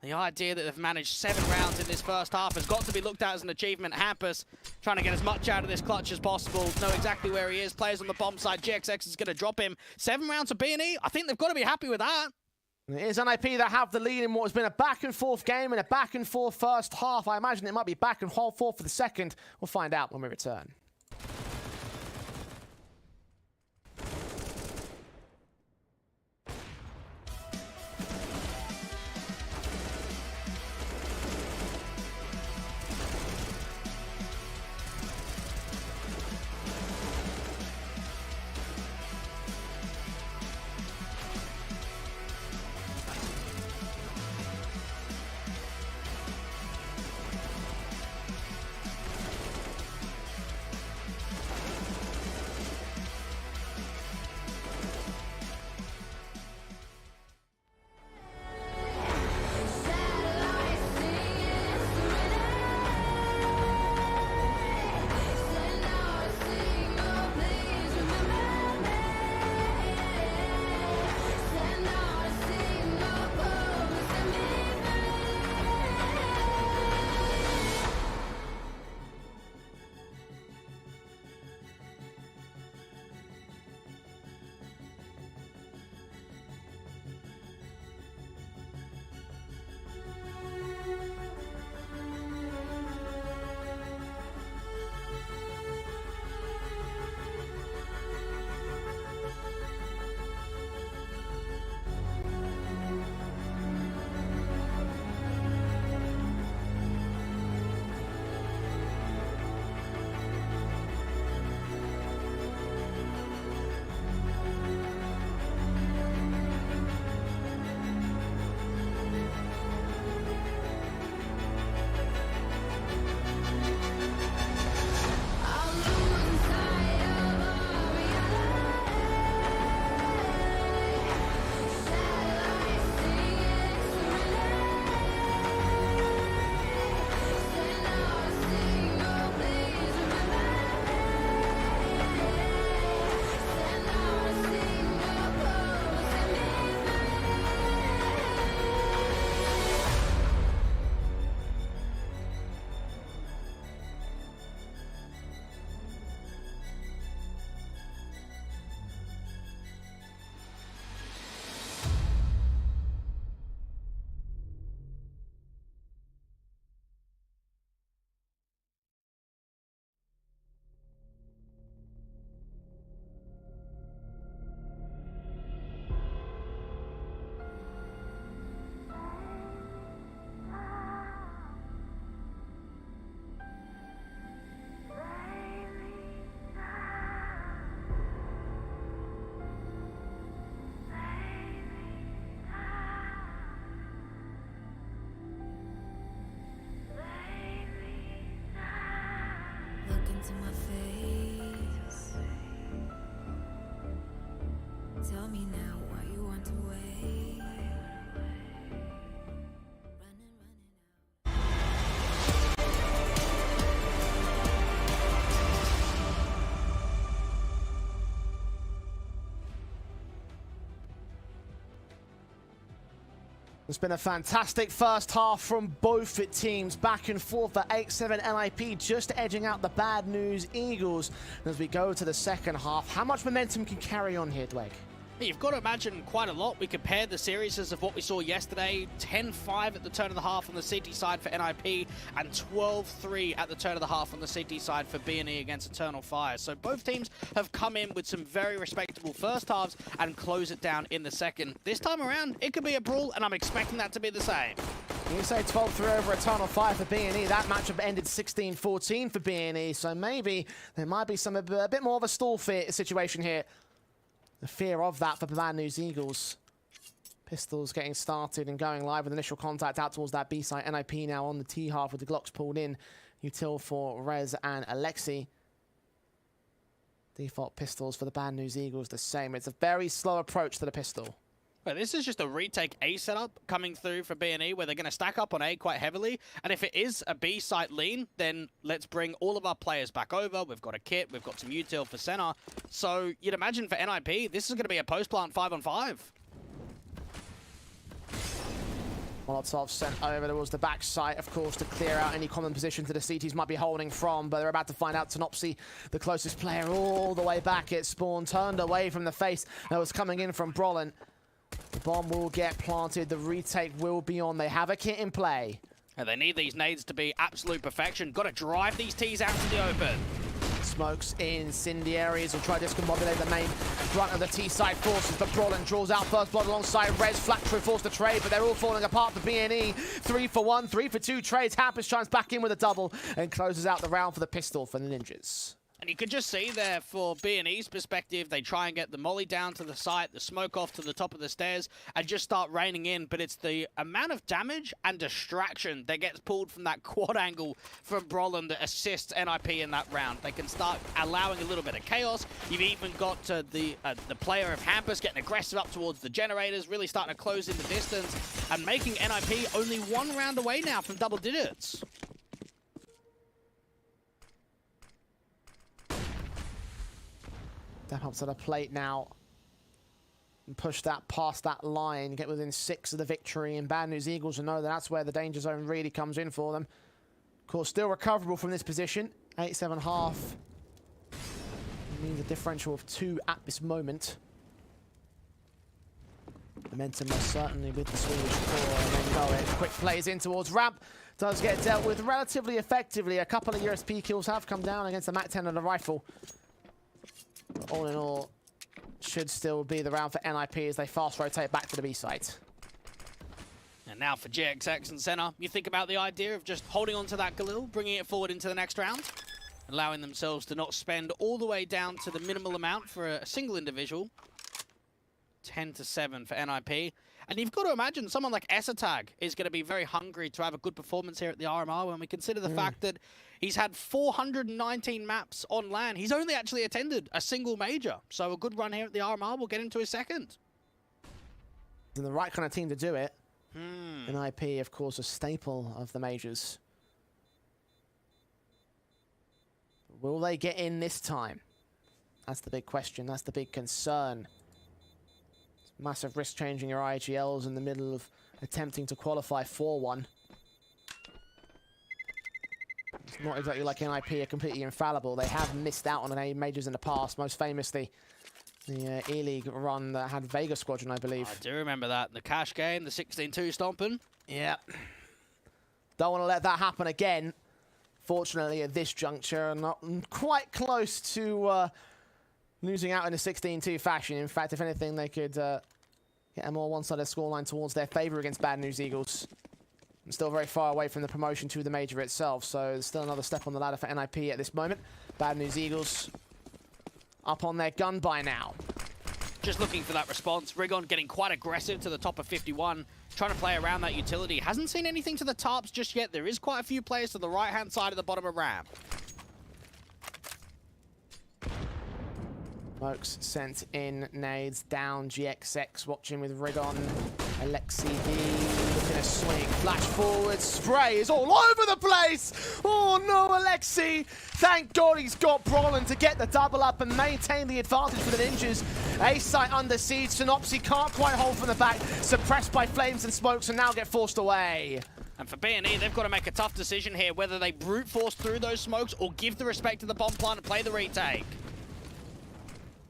The idea that they've managed 7 rounds in this first half has got to be looked at as an achievement. Hampus trying to get as much out of this clutch as possible. Know exactly where he is. Players on the bomb side. GXX is going to drop him. 7 rounds of B&E. I think they've got to be happy with that. It is NIP that have the lead in what has been a back-and-forth game and a back-and-forth first half. I imagine it might be back-and-forth for the second. We'll find out when we return. Tell me now why you want to wait. It's been a fantastic first half from both teams, back and forth. The 8-7 NIP just edging out the Bad News Eagles. And as we go to the second half, how much momentum can carry on here, Dweg? You've got to imagine quite a lot. We compared the series of what we saw yesterday, 10-5 at the turn of the half on the CT side for NIP, and 12-3 at the turn of the half on the CT side for B&E against Eternal Fire. So both teams have come in with some very respectable first halves and close it down in the second. This time around, it could be a brawl, and I'm expecting that to be the same. You say 12-3 over Eternal Fire for B&E. That matchup ended 16-14 for B&E, so maybe there might be a bit more of a stall situation here. The fear of that for the Bad News Eagles. Pistols getting started and going live with initial contact out towards that B site. NIP now on the T half with the Glocks pulled in. Util for Rez and Alexi. Default pistols for the Bad News Eagles the same. It's a very slow approach to the pistol. But this is just a retake A setup coming through for B&E where they're going to stack up on A quite heavily. And if it is a B site lean, then let's bring all of our players back over. We've got a kit, we've got some util for center. So you'd imagine for NIP, this is going to be a post-plant 5-on-5. Molotov sent over towards the back site, of course, to clear out any common positions that the CTs might be holding from, but they're about to find out Tenopsy, the closest player, all the way back. It spawned, turned away from the face that was coming in from Brolin. The bomb will get planted. The retake will be on. They have a kit in play. And they need these nades to be absolute perfection. Got to drive these Ts out to the open. Smokes incendiaries will try to discombobulate the main front of the T-side forces, but Brolin draws out first blood alongside Rez. Flattrue forced to trade, but they're all falling apart for B&E. 3 for 1, 3 for 2 trades. Hampus chimes back in with a double and closes out the round for the pistol for the Ninjas. And you could just see there for B&E's perspective, they try and get the molly down to the site, the smoke off to the top of the stairs, and just start raining in. But it's the amount of damage and distraction that gets pulled from that quad angle from Brolin that assists NIP in that round. They can start allowing a little bit of chaos. You've even got the player of Hampus getting aggressive up towards the generators, really starting to close in the distance, and making NIP only 1 round away now from double digits. Step up to the plate now and push that past that line, get within 6 of the victory, and Bad News Eagles will know that that's where the danger zone really comes in for them. Of course, still recoverable from this position. 8-7 half. It means a differential of 2 at this moment. Momentum most certainly with the Swedish core, and then go it. Quick plays in towards ramp. Does get dealt with relatively effectively. A couple of USP kills have come down against the MAC-10 and the rifle. But all in all, should still be the round for NIP as they fast rotate back to the B site. And now for GXX and center, you think about the idea of just holding on to that Galil, bringing it forward into the next round, allowing themselves to not spend all the way down to the minimal amount for a single individual. 10-7 for NIP. And you've got to imagine someone like Esatag is going to be very hungry to have a good performance here at the RMR when we consider the fact that he's had 419 maps on LAN. He's only actually attended a single major. So a good run here at the RMR will get him to his second. And the right kind of team to do it. NIP, of course, a staple of the majors. Will they get in this time? That's the big question. That's the big concern. Massive risk changing your IGLs in the middle of attempting to qualify for one. It's not exactly like NIP are completely infallible. They have missed out on an majors in the past, most famously the E-League run that had Vega Squadron, I believe. I do remember that. The cash game, the 16-2 stomping. Yeah. Don't want to let that happen again. Fortunately, at this juncture, not quite close to losing out in a 16-2 fashion. In fact, if anything, they could get a more one-sided scoreline towards their favor against Bad News Eagles. And still very far away from the promotion to the major itself, so there's still another step on the ladder for NIP at this moment. Bad News Eagles up on their gun by now. Just looking for that response. Rigon getting quite aggressive to the top of 51, trying to play around that utility. Hasn't seen anything to the tarps just yet. There is quite a few players to the right-hand side of the bottom of ramp. Smokes sent in, nades down, GXX watching with Rigon, Alexi D looking to swing, flash forward, spray is all over the place! Oh no, Alexi! Thank God he's got Brolin to get the double up and maintain the advantage for the Ninjas. A-site under siege, Synopsy can't quite hold from the back, suppressed by flames and smokes and now get forced away. And for B&E, they've got to make a tough decision here, whether they brute force through those smokes or give the respect to the bomb plant and play the retake.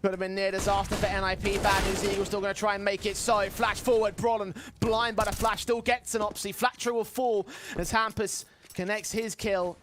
Could have been near disaster for NIP. Bad news, Eagles still going to try and make it so. Flash forward, Brolin, blind by the flash, still gets an Opsy. Flatcher will fall as Hampus connects his kill.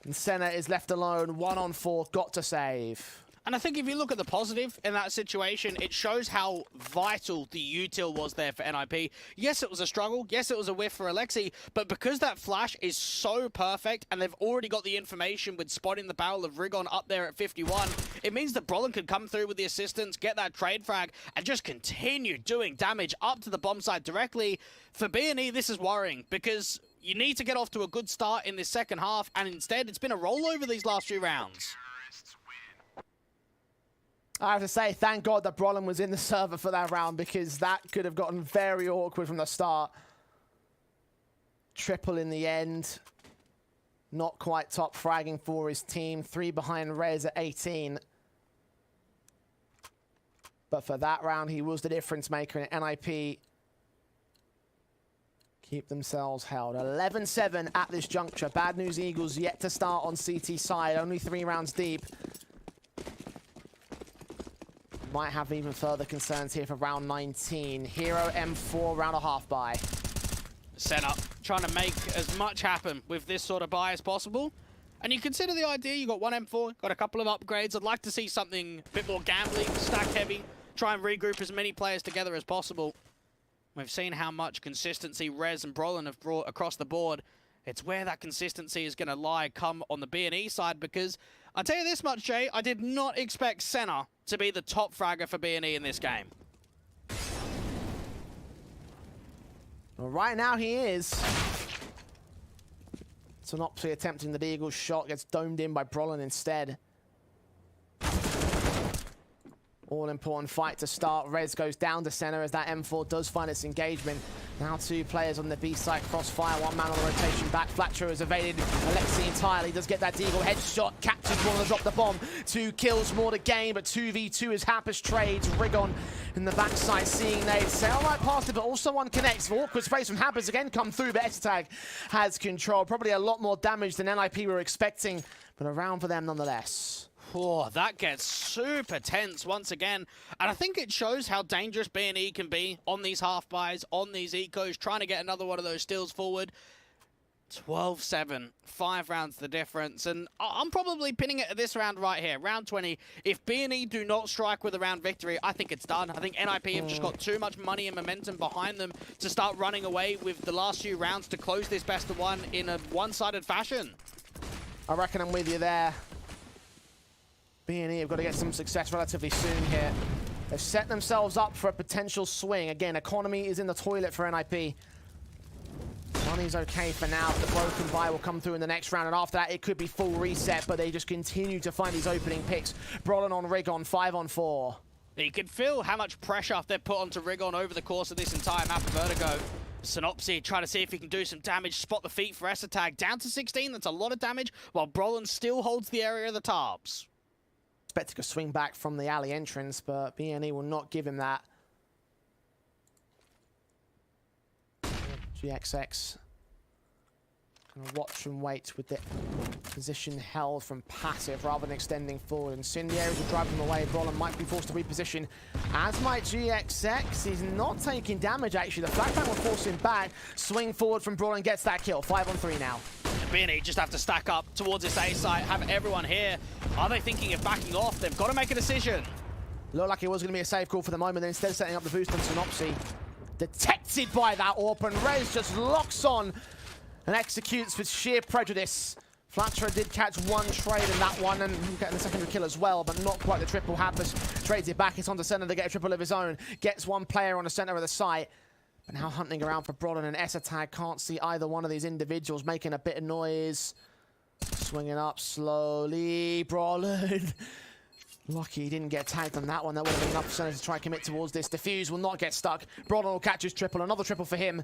And Senna is left alone, 1-on-4, got to save. And I think if you look at the positive in that situation, it shows how vital the util was there for NIP. Yes, it was a struggle. Yes, it was a whiff for Alexi. But because that flash is so perfect and they've already got the information with spotting the barrel of Rigon up there at 51, it means that Brolin could come through with the assistance, get that trade frag, and just continue doing damage up to the bomb site directly. For B&E, this is worrying because you need to get off to a good start in this second half, and instead it's been a rollover these last few rounds. I have to say, thank God that Brolin was in the server for that round because that could have gotten very awkward from the start. Triple in the end. Not quite top fragging for his team. 3 behind Rez at 18. But for that round, he was the difference maker, and NIP keep themselves held. 11-7 at this juncture. Bad news, Eagles yet to start on CT side. Only 3 rounds deep. Might have even further concerns here for round 19. Hero M4, round a half bye. Set up, trying to make as much happen with this sort of buy as possible. And you consider the idea, you got 1 M4, got a couple of upgrades. I'd like to see something a bit more gambling, stack heavy, try and regroup as many players together as possible. We've seen how much consistency Rez and Brolin have brought across the board. It's where that consistency is going to lie come on the B&E side, because I'll tell you this much, Jay, I did not expect Senna to be the top fragger for B&E in this game. Well, right now he is. Synopsy attempting the Eagles shot, gets domed in by Brolin instead. All-important fight to start. Rez goes down to center as that M4 does find its engagement. Now 2 players on the B side, crossfire, 1 man on the rotation back. Flatcher has evaded Alexi entirely, does get that Deagle headshot, captures one and drop the bomb. 2 kills more to gain, but 2v2 as Hampus trades. Rigon in the backside seeing they sail right past it, but also one connects. Awkward space from Hampus again come through, but Etag has control. Probably a lot more damage than NIP were expecting, but a round for them nonetheless. Oh, that gets super tense once again. And I think it shows how dangerous B&E can be on these half-buys, on these ecos, trying to get another one of those steals forward. 12-7, 5 rounds the difference. And I'm probably pinning it at this round right here, round 20. If B&E do not strike with a round victory, I think it's done. I think NIP have just got too much money and momentum behind them to start running away with the last few rounds to close this best of one in a one-sided fashion. I reckon I'm with you there. B&E have got to get some success relatively soon here. They've set themselves up for a potential swing. Again, economy is in the toilet for NIP. Money's okay for now. The broken buy will come through in the next round, and after that, it could be full reset, but they just continue to find these opening picks. Brolin on Rigon, 5-on-4. You can feel how much pressure they've put onto Rigon over the course of this entire map of Vertigo. Synopsy trying to see if he can do some damage, spot the feet for Esatag. Down to 16, that's a lot of damage, while Brolin still holds the area of the Tarbs. Expecting a swing back from the alley entrance, but B&E will not give him that. GXX gonna watch and wait with the position held from passive rather than extending forward. Incendiaries will drive them away. Brolin might be forced to reposition, as might GXX. He's not taking damage, actually. The flashbang will force him back. Swing forward from Brolin, gets that kill. 5-on-3 now. B&E just have to stack up towards this A site, have everyone here. Are they thinking of backing off? They've got to make a decision. Looked like it was going to be a safe call for the moment, then instead of setting up the boost on Synopsy. Detected by that AWP, and Rez just locks on and executes with sheer prejudice. Flatcher did catch 1 trade in that one, and getting the secondary kill as well, but not quite the triple. Hampus trades it back. It's on the center to get a triple of his own. Gets 1 player on the center of the site. But now hunting around for Brolin and Esatag. Can't see either one of these individuals making a bit of noise. Swinging up slowly. Brolin Lucky he didn't get tagged on that one. That would have been enough percentage to try and commit towards this. Defuse will not get stuck. Brodon will catch his triple. Another triple for him.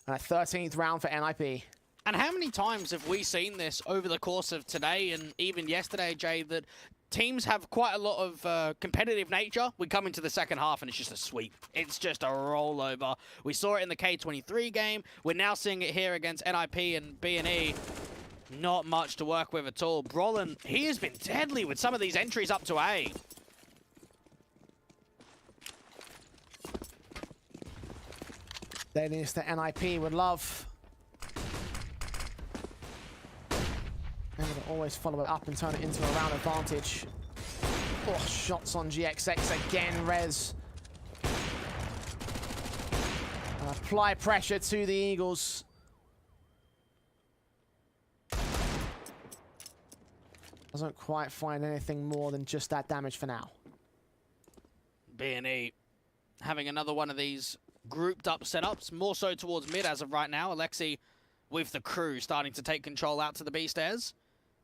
And a 13th round for NIP. And how many times have we seen this over the course of today and even yesterday, Jay, that teams have quite a lot of competitive nature. We come into the second half and it's just a sweep. It's just a rollover. We saw it in the K23 game. We're now seeing it here against NIP and B&E. Not much to work with at all. Brolin, he has been deadly with some of these entries up to A. Deadliest that NIP would love. And they'll always follow it up and turn it into a round advantage. Oh, shots on GXX again, Rez. And apply pressure to the Eagles. Doesn't quite find anything more than just that damage for now. B&E having another one of these grouped up setups, more so towards mid as of right now. Alexi with the crew starting to take control out to the B stairs.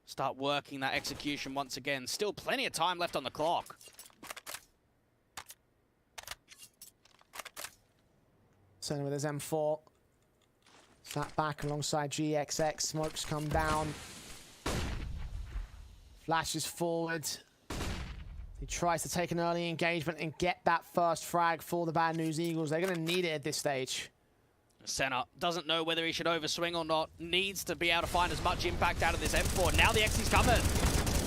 Start working that execution once again. Still plenty of time left on the clock. Sending with his M4. Snap back alongside GXX. Smokes come down. Flashes forward. He tries to take an early engagement and get that first frag for the Bad News Eagles. They're going to need it at this stage. Senna doesn't know whether he should overswing or not. Needs to be able to find as much impact out of this M4. Now the X's coming.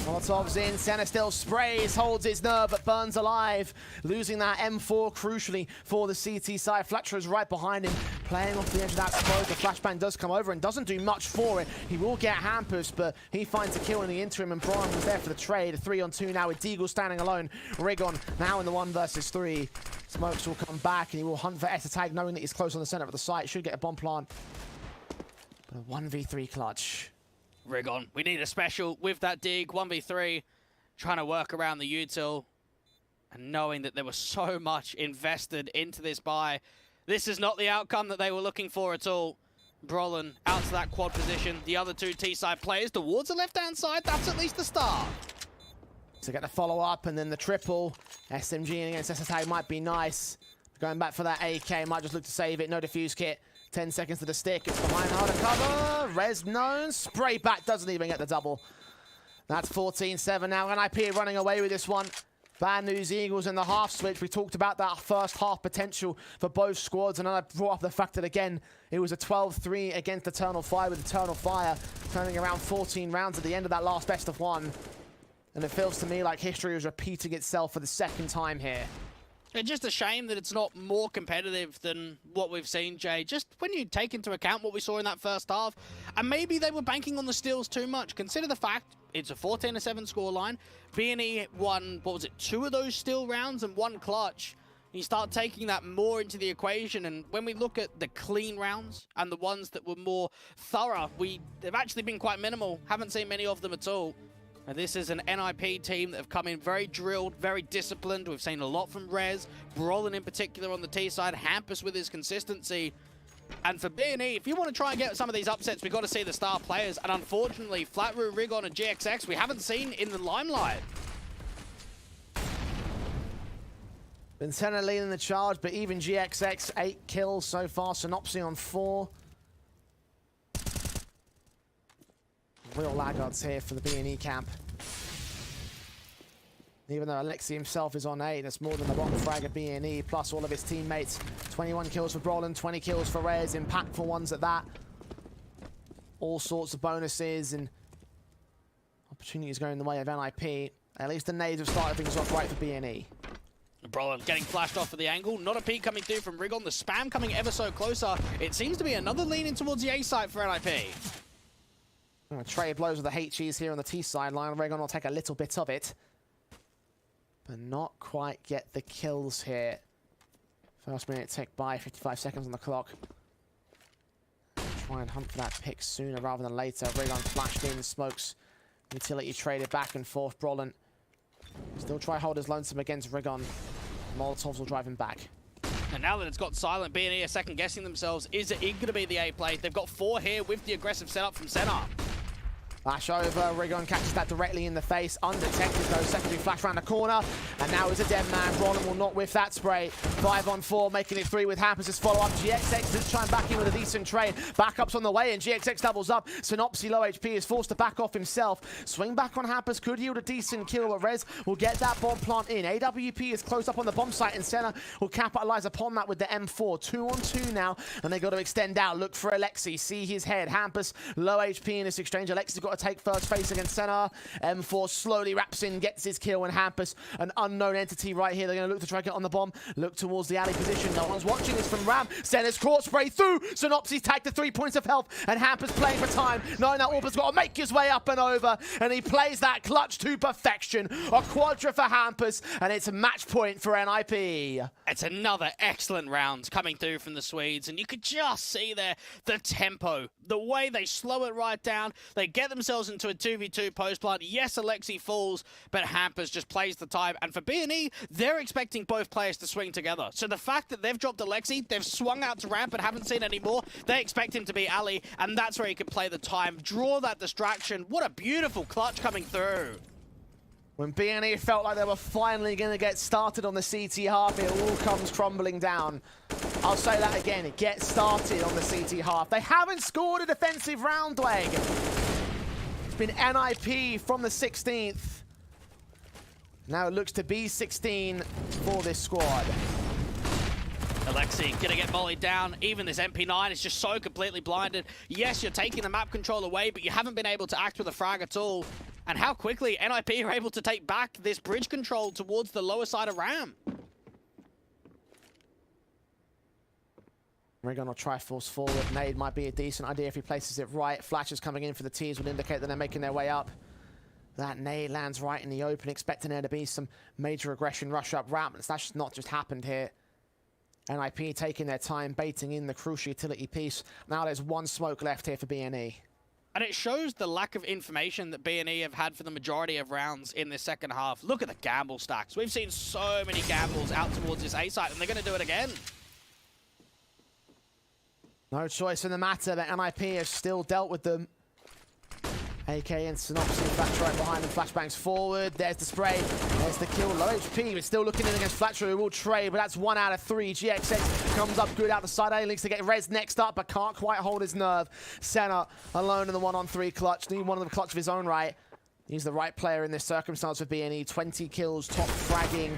Molotov's in. Senna still sprays, holds his nerve, but burns alive. Losing that M4 crucially for the CT side. Fletcher is right behind him, playing off the edge of that smoke. The flashbang does come over and doesn't do much for it. He will get hampers, but he finds a kill in the interim, and Brian was there for the trade. A 3-on-2 now with Deagle standing alone. Rigon now in the 1 versus 3. Smokes will come back and he will hunt for Etta tag, knowing that he's close on the center of the site. Should get a bomb plant. But a 1v3 clutch. Rigon, we need a special with that dig. 1v3, trying to work around the util. And knowing that there was so much invested into this buy. This is not the outcome that they were looking for at all. Brolin out to that quad position. The other two T-side players towards the left-hand side. That's at least the start. To get the follow-up and then the triple. SMG against SSA might be nice. Going back for that AK, might just look to save it. No defuse kit. 10 seconds to the stick. It's behind harder cover. Res known. Spray back. Doesn't even get the double. That's 14-7 now. NIP running away with this one. Bad News Eagles in the half switch. We talked about that first half potential for both squads. And then I brought up the fact that, again, it was a 12-3 against Eternal Fire, with Eternal Fire turning around 14 rounds at the end of that last best of one. And it feels to me like history is repeating itself for the second time here. It's just a shame that it's not more competitive than what we've seen, Jay. Just when you take into account what we saw in that first half, and maybe they were banking on the steals too much. Consider the fact it's a 14-7 scoreline. B&E won, what was it, 2 of those steal rounds and 1 clutch. You start taking that more into the equation, and when we look at the clean rounds and the ones that were more thorough, they've actually been quite minimal. Haven't seen many of them at all. And this is an NIP team that have come in very drilled, very disciplined. We've seen a lot from Rez, Brolin in particular on the T side, Hampus with his consistency. And for B&E, if you want to try and get some of these upsets, we've got to see the star players. And unfortunately, Flatroo, Rigon, and GXX, we haven't seen in the limelight. Vincena leading the charge, but even GXX, 8 kills so far. Synopsy on 4. Real laggards here for the B&E camp. Even though Alexi himself is on 8, that's more than the one frag of B&E, plus all of his teammates. 21 kills for Brolin, 20 kills for Rez, impactful ones at that. All sorts of bonuses and opportunities going the way of NIP. At least the nades have started things off right for B&E. Brolin getting flashed off for the angle. Not a peek coming through from Rigon. The spam coming ever so closer. It seems to be another lean in towards the A site for NIP. Trade blows with the HEs here on the T sideline. Rigon will take a little bit of it, but not quite get the kills here. First minute tick by, 55 seconds on the clock. Try and hunt for that pick sooner rather than later. Rigon flashed in, Smokes utility traded back and forth. Brolin still try hold his lonesome against Rigon. Molotovs will drive him back. And now that it's got silent, B&E are second guessing themselves. Is it going to be the A play? They've got 4 here with the aggressive setup from Senna. Flash over, Rigon catches that directly in the face. Undetected though, secondary flash around the corner. And now is a dead man. Roland will not whiff that spray. 5 on 4, making it 3 with Hampus' follow-up. GXX is trying back in with a decent trade. Backups on the way, and GXX doubles up. Synopsy, low HP, is forced to back off himself. Swing back on Hampus could yield a decent kill, but Rez will get that bomb plant in. AWP is close up on the bomb site, and Senna will capitalize upon that with the M4. 2 on 2 now, and they got to extend out. Look for Alexi, see his head. Hampus, low HP in this exchange. Alexi's got to take first face against Senna. M4 slowly wraps in, gets his kill, and Hampus, an unknown entity right here. They're going to look to try to get on the bomb. Look towards the alley position. No one's watching this from Ram. Senna's caught, spray through. Synopsys tagged to 3 points of health, and Hampus playing for time, knowing that Orba's got to make his way up and over, and he plays that clutch to perfection. A quadra for Hampus, and it's a match point for NIP. It's another excellent round coming through from the Swedes, and you could just see there the tempo, the way they slow it right down. They get themselves into a 2v2 post plant. Yes, Alexi falls, but Hampus just plays the time. And for B&E, they're expecting both players to swing together. So the fact that they've dropped Alexi, they've swung out to ramp and haven't seen any more, they expect him to be Ali, and that's where he can play the time, draw that distraction. What a beautiful clutch coming through. When B&E felt like they were finally going to get started on the CT half, it all comes crumbling down. I'll say that again, it gets started on the CT half. They haven't scored a defensive round, Dwayne. It's been NIP from the 16th. Now it looks to be 16 for this squad. Alexi gonna get mollied down. Even this MP9 is just so completely blinded. Yes, you're taking the map control away, but you haven't been able to act with a frag at all. And how quickly NIP are able to take back this bridge control towards the lower side of Ram. Rigon will try force forward. Nade might be a decent idea if he places it right. Flashes coming in for the teams would indicate that they're making their way up. That nade lands right in the open, expecting there to be some major aggression rush up ramp. That's just not just happened here. NIP taking their time, baiting in the crucial utility piece. Now there's one smoke left here for B&E. And it shows the lack of information that B&E have had for the majority of rounds in this second half. Look at the gamble stacks. We've seen so many gambles out towards this A site, and they're going to do it again. No choice in the matter, but NIP has still dealt with them. AK and Synopsys, Flatcher right behind them, flashbangs forward. There's the spray, there's the kill. Low HP, but still looking in against Flatcher, who will trade, but that's 1 out of 3. GXX comes up good out the side. A-Links to get Rez next up, but can't quite hold his nerve. Senna alone in the 1-on-3 clutch. Need one of the clutch of his own right. He's the right player in this circumstance for B&E. 20 kills, top fragging.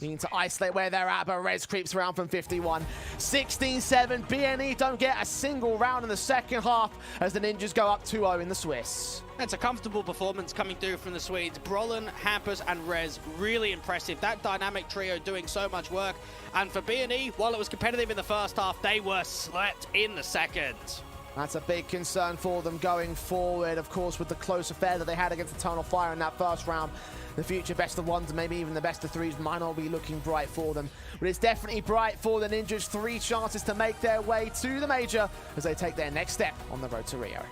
Need to isolate where they're at, but Rez creeps around from 51. 16-7, B&E don't get a single round in the second half as the Ninjas go up 2-0 in the Swiss. It's a comfortable performance coming through from the Swedes. Brolin, Hampus, and Rez, really impressive. That dynamic trio doing so much work. And for B&E, while it was competitive in the first half, they were slept in the second. That's a big concern for them going forward, of course, with the close affair that they had against Eternal Fire in that first round. The future best of ones, maybe even the best of threes, might not be looking bright for them. But it's definitely bright for the Ninjas. 3 chances to make their way to the major as they take their next step on the road to Rio.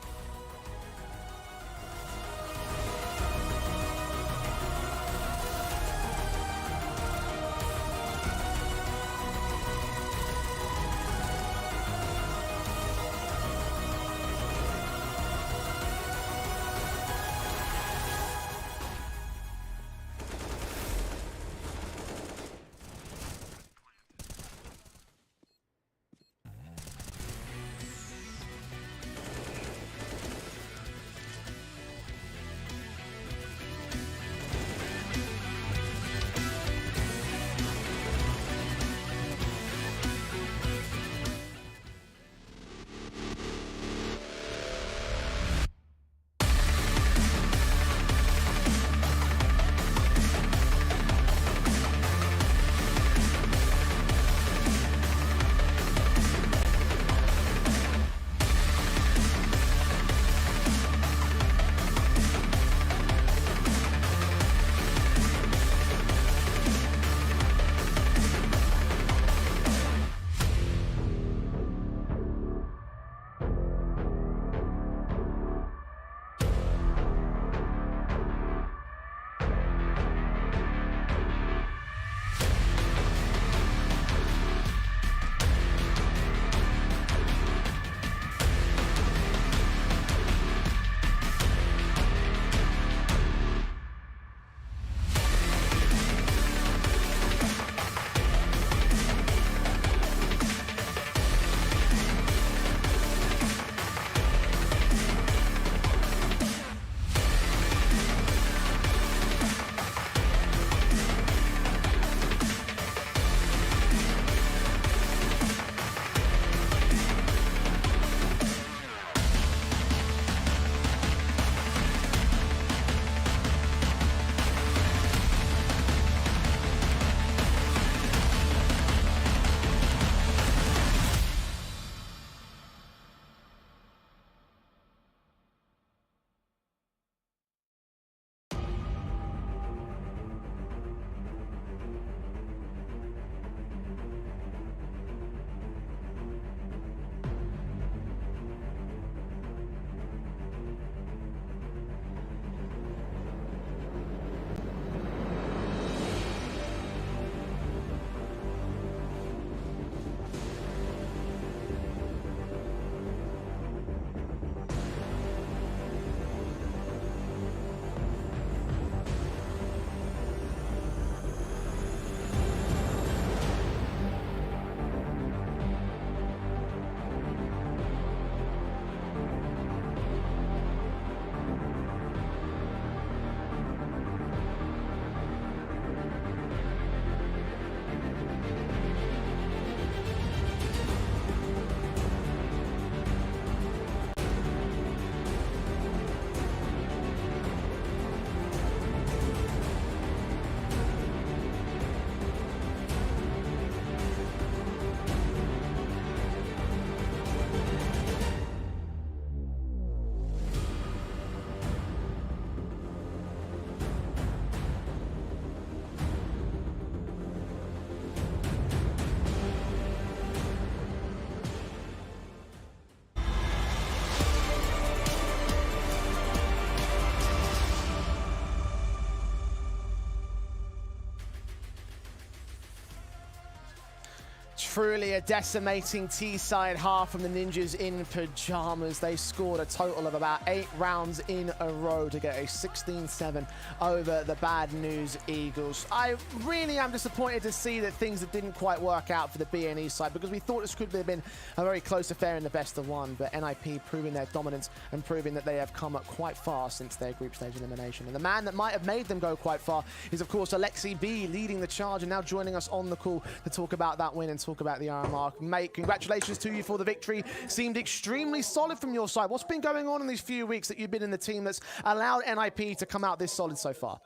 Truly a decimating T-side half from the Ninjas in pajamas. They scored a total of about 8 rounds in a row to get a 16-7 over the Bad News Eagles. I really am disappointed to see that things that didn't quite work out for the BNE side, because we thought this could have been a very close affair in the best of one, but NIP proving their dominance and proving that they have come up quite far since their group stage elimination. And the man that might have made them go quite far is, of course, Alexi B, leading the charge and now joining us on the call to talk about that win and talk about the RMR. Mate, congratulations to you for the victory. Seemed extremely solid from your side. What's been going on in these few weeks that you've been in the team that's allowed NIP to come out this solid so far?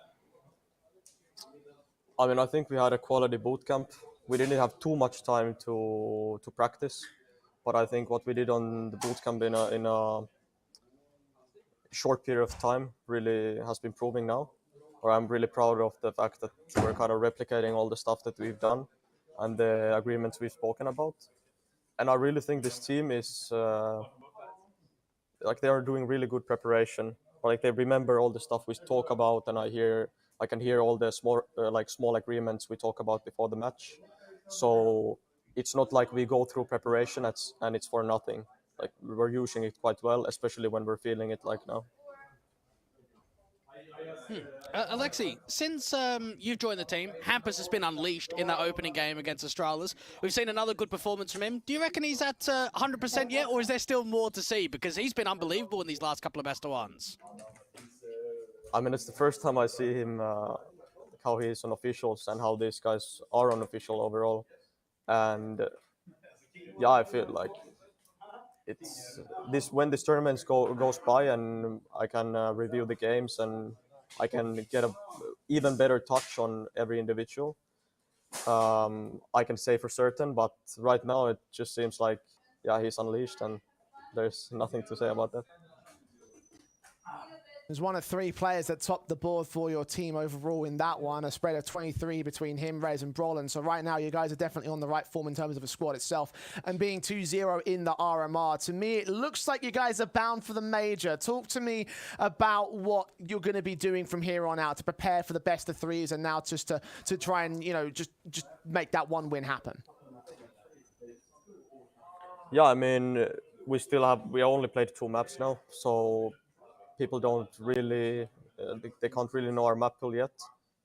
I mean, I think we had a quality boot camp. We didn't have too much time to practice, but I think what we did on the boot camp in a short period of time really has been proving now. Or I'm really proud of the fact that we're kind of replicating all the stuff that we've done and the agreements we've spoken about. And I really think this team is like they are doing really good preparation. Like they remember all the stuff we talk about, and I can hear all the small agreements we talk about before the match. So it's not like we go through preparation and it's for nothing. Like we're using it quite well, especially when we're feeling it like now. Alexi, since you've joined the team, Hampus has been unleashed in that opening game against Astralis. We've seen another good performance from him. Do you reckon he's at 100% yet, or is there still more to see? Because he's been unbelievable in these last couple of best of ones. I mean, it's the first time I see him, how he is on officials and how these guys are on official overall. And yeah, I feel like it's this when this tournament goes by and I can review the games and I can get a even better touch on every individual. I can say for certain, but right now it just seems like, yeah, he's unleashed and there's nothing to say about that. There's one of 3 players that topped the board for your team overall in that one, a spread of 23 between him, Rez, and Brolin. So right now, you guys are definitely on the right form in terms of the squad itself. And being 2-0 in the RMR, to me, it looks like you guys are bound for the major. Talk to me about what you're going to be doing from here on out to prepare for the best of 3s and now just to try and, you know, just make that one win happen. Yeah, I mean, we only played 2 maps now, so people don't really, they can't really know our map pool yet.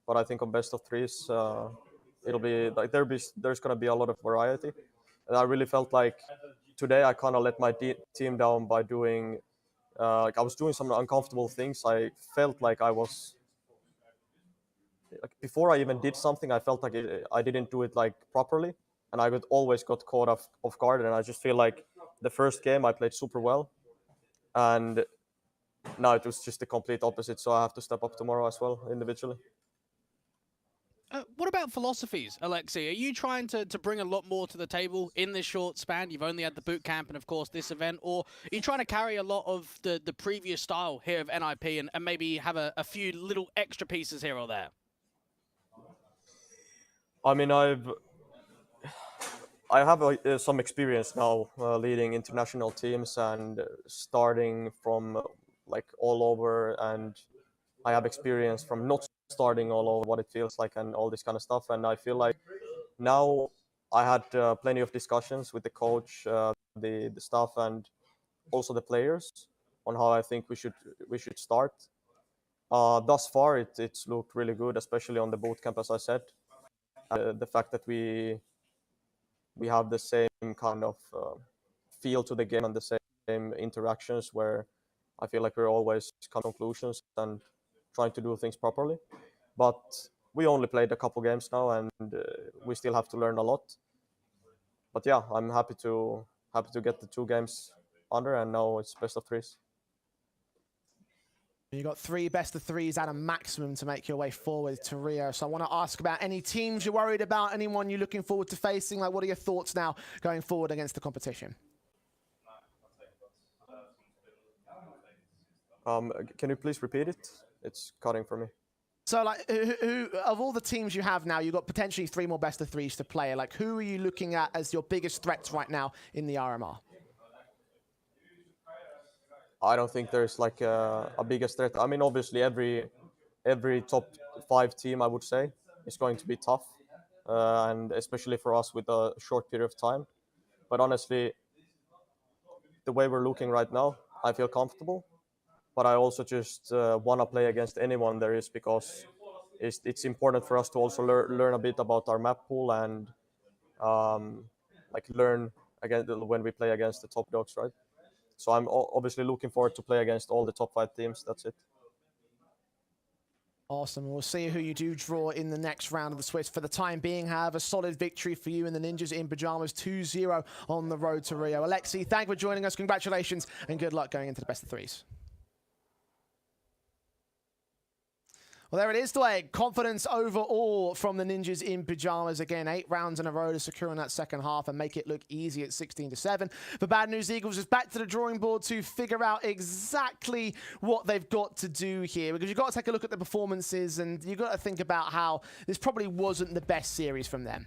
But I think on best of 3s, it'll be like there's gonna be a lot of variety. And I really felt like today I kind of let my team down by doing, like I was doing some uncomfortable things. I felt like I was, like before I even did something, I felt like I didn't do it like properly, and I always got caught off guard. And I just feel like the first game I played super well, and now it was just the complete opposite, so I have to step up tomorrow as well, individually. What about philosophies, Alexi? Are you trying to bring a lot more to the table in this short span? You've only had the boot camp and, of course, this event. Or are you trying to carry a lot of the previous style here of NIP and maybe have a few little extra pieces here or there? I mean, I have some experience now leading international teams and starting from like all over, and I have experience from not starting all over, what it feels like and all this kind of stuff. And I feel like now I had plenty of discussions with the coach, the staff, and also the players on how I think we should start. Thus far, it's looked really good, especially on the boot camp, as I said. The fact that we have the same kind of feel to the game and the same interactions, where I feel like we're always coming to conclusions and trying to do things properly. But we only played a couple games now, and we still have to learn a lot. But yeah, I'm happy to get the 2 games under, and now it's best of 3s. You got 3 best of 3s at a maximum to make your way forward to Rio. So I want to ask about any teams you're worried about, anyone you're looking forward to facing. Like, what are your thoughts now going forward against the competition? Can you please repeat it? It's cutting for me. So, like, who of all the teams you have now, you've got potentially 3 more best of 3s to play. Like, who are you looking at as your biggest threats right now in the RMR? I don't think there's like a biggest threat. I mean, obviously every top 5 team, I would say, is going to be tough. and especially for us with a short period of time. But honestly, the way we're looking right now, I feel comfortable. But I also just want to play against anyone there is, because it's important for us to also learn a bit about our map pool and like learn again when we play against the top dogs, right? So I'm obviously looking forward to play against all the top 5 teams. That's it. Awesome. We'll see who you do draw in the next round of the Swiss. For the time being, have a solid victory for you in the Ninjas in Pajamas, 2-0 on the road to Rio. Alexei, thank you for joining us. Congratulations and good luck going into the best of threes. Well, there it is, Dwayne. Confidence overall from the Ninjas in Pajamas. Again, 8 rounds in a row to secure in that second half and make it look easy at 16-7. For Bad News Eagles, it's back to the drawing board to figure out exactly what they've got to do here, because you've got to take a look at the performances and you've got to think about how this probably wasn't the best series from them.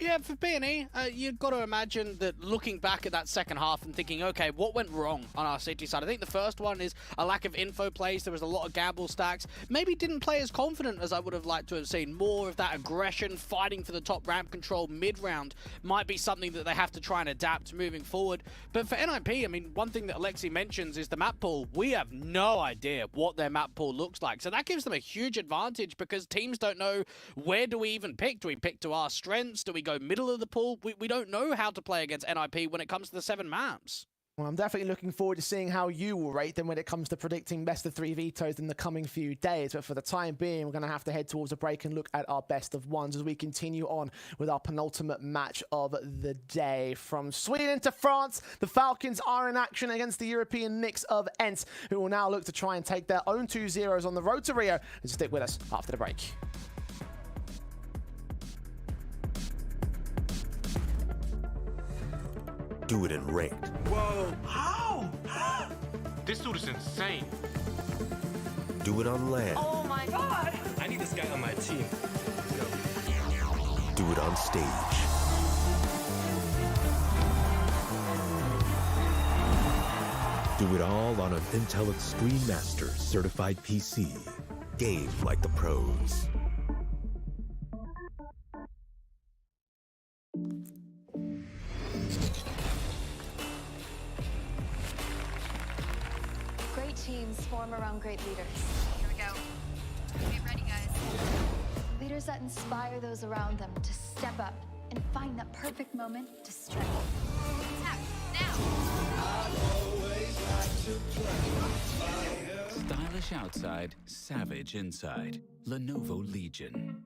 Yeah, for B&E, you've got to imagine that looking back at that second half and thinking, okay, what went wrong on our City side? I think the first one is a lack of info plays. There was a lot of gamble stacks. Maybe didn't play as confident as I would have liked to have seen. More of that aggression, fighting for the top ramp control mid-round might be something that they have to try and adapt moving forward. But for NIP, I mean, one thing that Alexei mentions is the map pool. We have no idea what their map pool looks like. So that gives them a huge advantage, because teams don't know, where do we even pick? Do we pick to our strengths? Do we go middle of the pool? We don't know how to play against NIP when it comes to the 7 maps. Well, I'm definitely looking forward to seeing how you will rate them when it comes to predicting best of 3 vetoes in the coming few days. But for the time being, we're going to have to head towards a break and look at our best of ones as we continue on with our penultimate match of the day. From Sweden to France, the Falcons are in action against the European Knicks of Ents, who will now look to try and take their own 2-0s on the road to Rio. And stick with us after the break. Do it in ranked. Whoa, how? This dude is insane. Do it on land. Oh my god! I need this guy on my team. Do it on stage. Do it all on an Intel Extreme Master certified PC. Game like the pros. Great teams form around great leaders. Here we go. Get ready, guys. Leaders that inspire those around them to step up and find that perfect moment to strike. Attack, now! Stylish outside, savage inside. Lenovo Legion.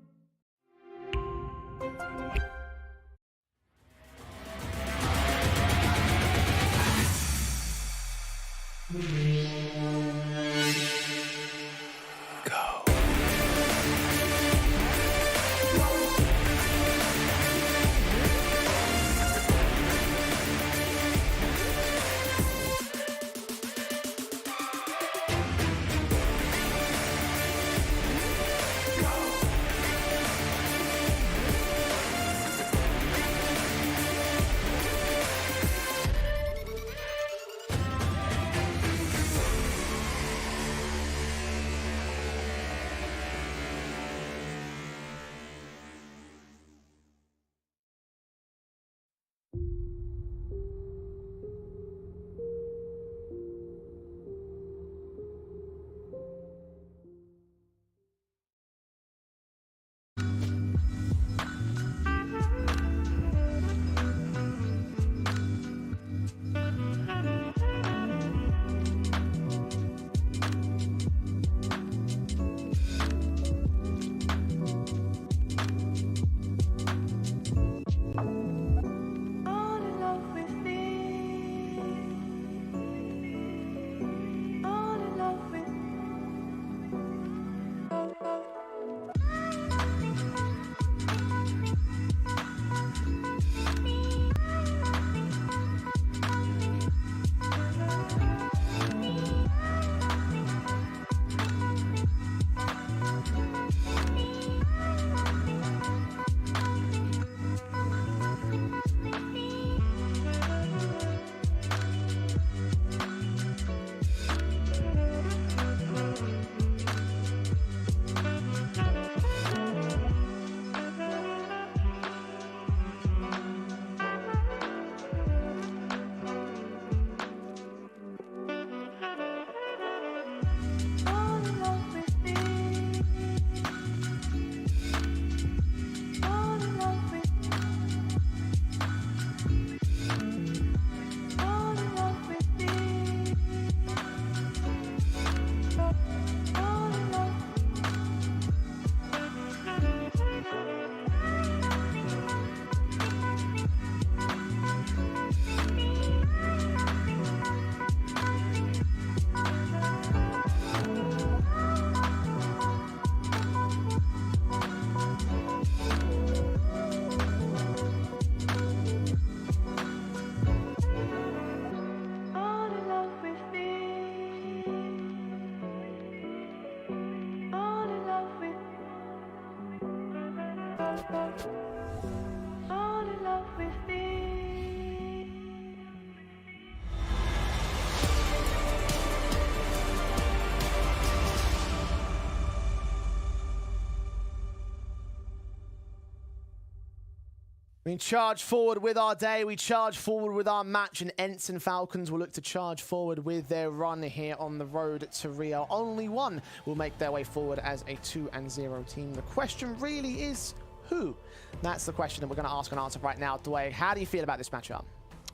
We charge forward with our day, we charge forward with our match, and Ents and Falcons will look to charge forward with their run here on the road to Rio. Only one will make their way forward as a 2-0 team. The question really is who? That's the question that we're going to ask and answer right now. Dwayne, how do you feel about this matchup?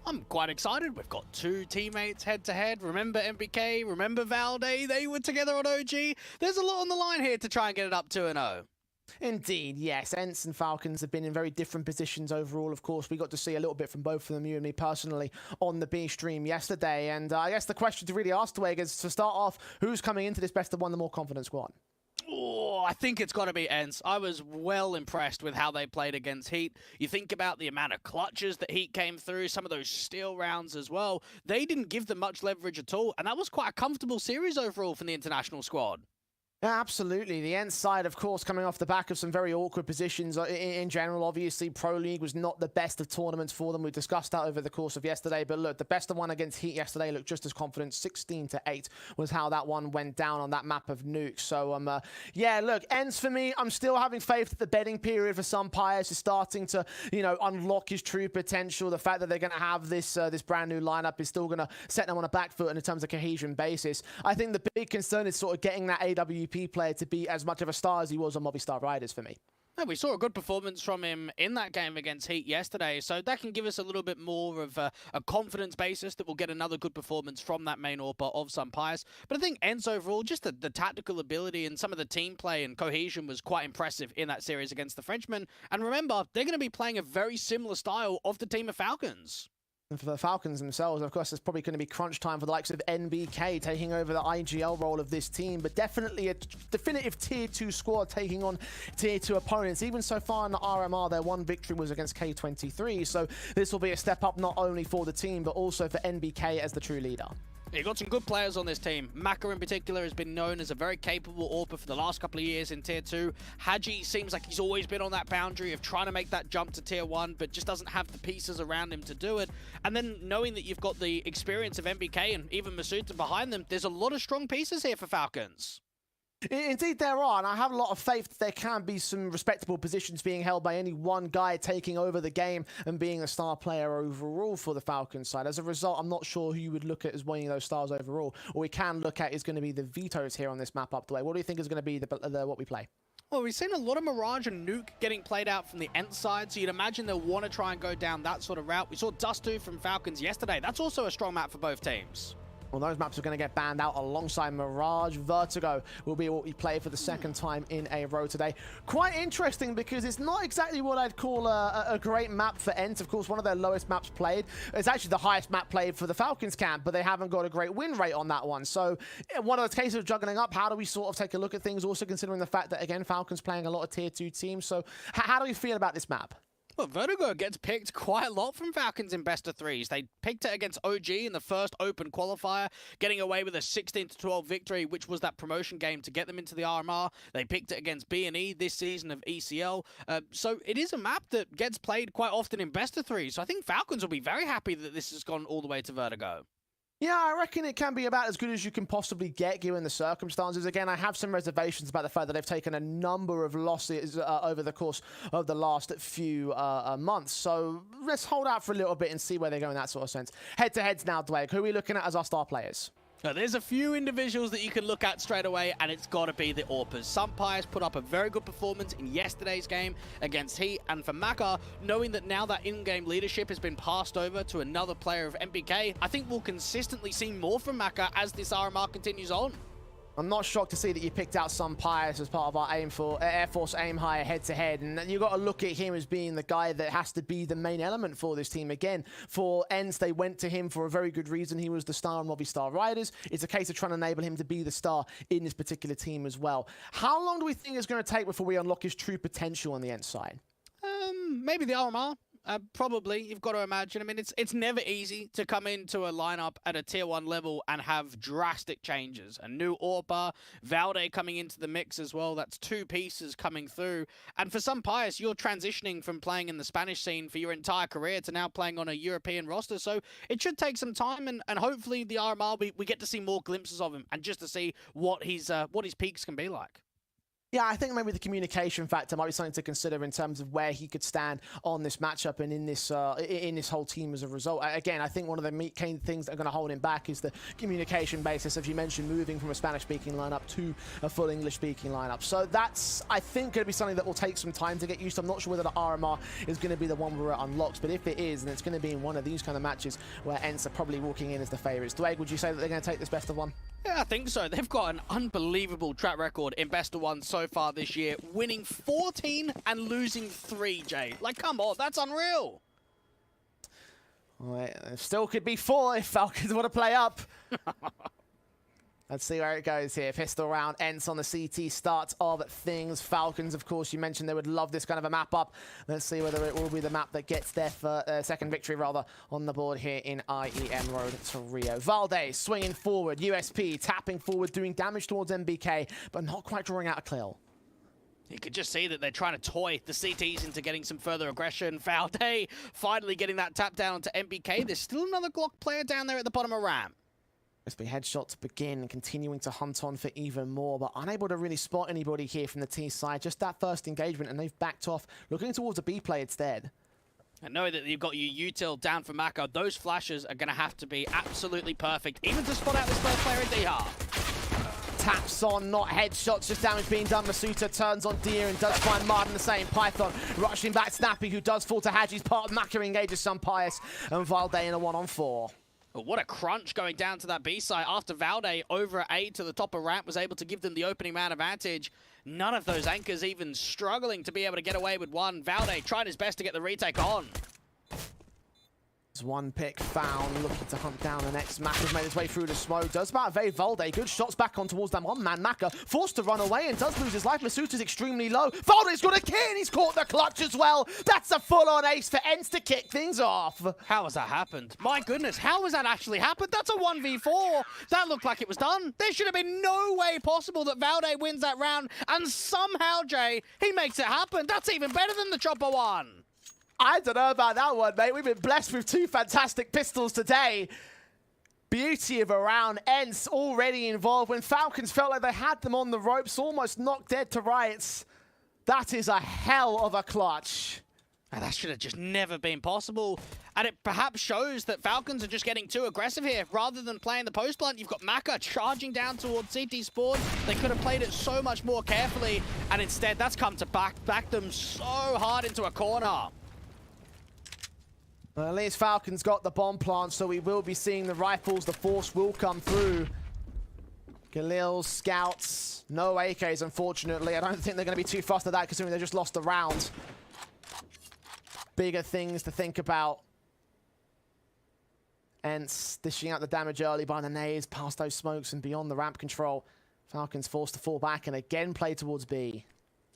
I'm quite excited. We've got two teammates head-to-head. Remember MBK? Remember Valde? They were together on OG. There's a lot on the line here to try and get it up 2-0. Indeed, yes. Ents and Falcons have been in very different positions overall. Of course, we got to see a little bit from both of them, you and me personally, on the B stream yesterday. And I guess the question to really ask Dwayne is, to start off, who's coming into this best of one, the more confident squad? Oh, I think it's got to be Ents. I was well impressed with how they played against Heat. You think about the amount of clutches that Heat came through, some of those steal rounds as well. They didn't give them much leverage at all, and that was quite a comfortable series overall from the international squad. Yeah, absolutely. The Ents side, of course, coming off the back of some very awkward positions in general. Obviously, Pro League was not the best of tournaments for them. We discussed that over the course of yesterday. But look, the best of one against Heat yesterday looked just as confident. 16-8 was how that one went down on that map of Nuke. So, yeah, look, Ents for me, I'm still having faith that the betting period for Sumpires is starting to, unlock his true potential. The fact that they're going to have this brand new lineup is still going to set them on a back foot in terms of cohesion basis. I think the big concern is sort of getting that AWP player to be as much of a star as he was on Movistar Riders for me. Yeah, we saw a good performance from him in that game against Heat yesterday, so that can give us a little bit more of a confidence basis that we'll get another good performance from that main AWPer of Sumpires. But I think Ents overall, just the tactical ability and some of the team play and cohesion was quite impressive in that series against the Frenchmen. And remember, they're going to be playing a very similar style of the team of Falcons. And for the Falcons themselves, of course, it's probably going to be crunch time for the likes of NBK taking over the IGL role of this team, but definitely a definitive Tier 2 squad taking on Tier 2 opponents. Even so far in the RMR, their one victory was against K23, so this will be a step up not only for the team, but also for NBK as the true leader. You've got some good players on this team. Maka in particular has been known as a very capable AWPer for the last couple of years in Tier 2. Haji seems like he's always been on that boundary of trying to make that jump to Tier 1, but just doesn't have the pieces around him to do it. And then knowing that you've got the experience of MBK and even Masuta behind them, there's a lot of strong pieces here for Falcons. Indeed there are, and I have a lot of faith that there can be some respectable positions being held by any one guy taking over the game and being a star player overall for the Falcons side. As a result, I'm not sure who you would look at as winning those stars overall. What we can look at is going to be the vetoes here on this map up the way. What do you think is going to be what we play? Well, we've seen a lot of Mirage and Nuke getting played out from the Ents side, so you'd imagine they'll want to try and go down that sort of route. We saw Dustu from Falcons yesterday. That's also a strong map for both teams. Well, those maps are going to get banned out alongside Mirage. Vertigo will be what we play for the second time in a row today. Quite interesting because it's not exactly what I'd call a great map for Ents. Of course, one of their lowest maps played. It's actually the highest map played for the Falcons camp, but they haven't got a great win rate on that one. So one of those cases of juggling up, how do we sort of take a look at things, also considering the fact that, again, Falcons playing a lot of Tier 2 teams. So how do we feel about this map? Well, Vertigo gets picked quite a lot from Falcons in best of threes. They picked it against OG in the first open qualifier, getting away with a 16-12 victory, which was that promotion game to get them into the RMR. They picked it against B&E this season of ECL. So it is a map that gets played quite often in best of threes. So I think Falcons will be very happy that this has gone all the way to Vertigo. Yeah, I reckon it can be about as good as you can possibly get given the circumstances. Again, I have some reservations about the fact that they've taken a number of losses over the course of the last few months. So let's hold out for a little bit and see where they go in that sort of sense. Head-to-heads now, Dwayne. Who are we looking at as our star players? Now, there's a few individuals that you can look at straight away, and it's got to be the AWPers. Sumpires put up a very good performance in yesterday's game against Heat, and for Maka, knowing that now that in-game leadership has been passed over to another player of MBK, I think we'll consistently see more from Maka as this RMR continues on. I'm not shocked to see that you picked out Sumpires as part of our Air Force Aim Higher head-to-head, and you've got to look at him as being the guy that has to be the main element for this team. Again, for Ents, they went to him for a very good reason. He was the star on Movistar Riders. It's a case of trying to enable him to be the star in this particular team as well. How long do we think it's going to take before we unlock his true potential on the Ents side? Maybe the RMR. Probably, you've got to imagine. I mean, it's never easy to come into a lineup at a tier 1 level and have drastic changes. A new Orpa, Valde coming into the mix as well. That's 2 pieces coming through. And for some Pius, you're transitioning from playing in the Spanish scene for your entire career to now playing on a European roster. So it should take some time, and hopefully the RMR, we get to see more glimpses of him and just to see what his peaks can be like. Yeah, I think maybe the communication factor might be something to consider in terms of where he could stand on this matchup and in this whole team as a result. Again, I think one of the main things that are going to hold him back is the communication basis, as you mentioned, moving from a Spanish-speaking lineup to a full English-speaking lineup. So that's, I think, going to be something that will take some time to get used to. I'm not sure whether the RMR is going to be the one where it unlocks, but if it is, then it's going to be in one of these kind of matches where ENCE are probably walking in as the favourites. Dwayne, would you say that they're going to take this best of one? Yeah, I think so. They've got an unbelievable track record in best of 1 so far this year, winning 14 and losing 3, Jay. Like, come on, that's unreal. Well, it still could be 4 if Falcons want to play up. Let's see where it goes here. Pistol round ends on the CT start of things. Falcons, of course, you mentioned they would love this kind of a map up. Let's see whether it will be the map that gets their second victory, rather, on the board here in IEM Road to Rio. Valde swinging forward. USP tapping forward, doing damage towards MBK, but not quite drawing out a kill. You could just see that they're trying to toy the CTs into getting some further aggression. Valde finally getting that tap down onto MBK. There's still another Glock player down there at the bottom of ramp. USP headshot to begin, continuing to hunt on for even more, but unable to really spot anybody here from the T side. Just that first engagement, and they've backed off, looking towards a B play instead. I know that you've got your util down for Mako. Those flashes are going to have to be absolutely perfect, even to spot out this first player in DR. Taps on, not headshots, just damage being done. Masuta turns on Deer and does find Martin the same. Python rushing back Snappy, who does fall to Hadji's part of Maka engages some Pius, and Valde in a 1-on-4. But what a crunch going down to that B side after Valde over at A to the top of ramp was able to give them the opening man advantage. None of those anchors even struggling to be able to get away with one. Valde tried his best to get the retake on. There's one pick found, looking to hunt down the next. Maka's made his way through the smoke. Does about evade Valde. Good shots back on towards that one-man. Maka forced to run away and does lose his life. Masuta's extremely low. Valde's got a kill and he's caught the clutch as well. That's a full-on ace for ENCE to kick things off. How has that happened? My goodness, how has that actually happened? That's a 1v4. That looked like it was done. There should have been no way possible that Valde wins that round, and somehow, Jay, he makes it happen. That's even better than the chopper one. I don't know about that one, mate. We've been blessed with 2 fantastic pistols today. Beauty of a round. ENCE already involved when Falcons felt like they had them on the ropes, almost knocked dead to rights. That is a hell of a clutch. And that should have just never been possible. And it perhaps shows that Falcons are just getting too aggressive here. Rather than playing the post plant, you've got Maka charging down towards CT spawn. They could have played it so much more carefully. And instead, that's come to back them so hard into a corner. Well, at least Falcons got the bomb plant, so we will be seeing the rifles. The force will come through. Galil, scouts, no AKs, unfortunately. I don't think they're going to be too fussed at that, considering they just lost the round. Bigger things to think about. ENCE dishing out the damage early by the nades, past those smokes and beyond the ramp control. Falcons forced to fall back and again play towards B.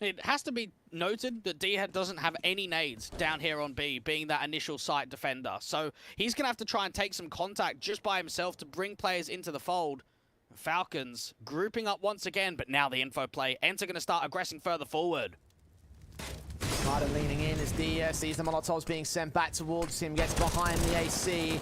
It has to be noted that D doesn't have any nades down here on B, being that initial site defender. So he's going to have to try and take some contact just by himself to bring players into the fold. Falcons grouping up once again, but now the info play. ENCE are going to start aggressing further forward. Martin leaning in as D sees the Molotovs being sent back towards him, gets behind the AC.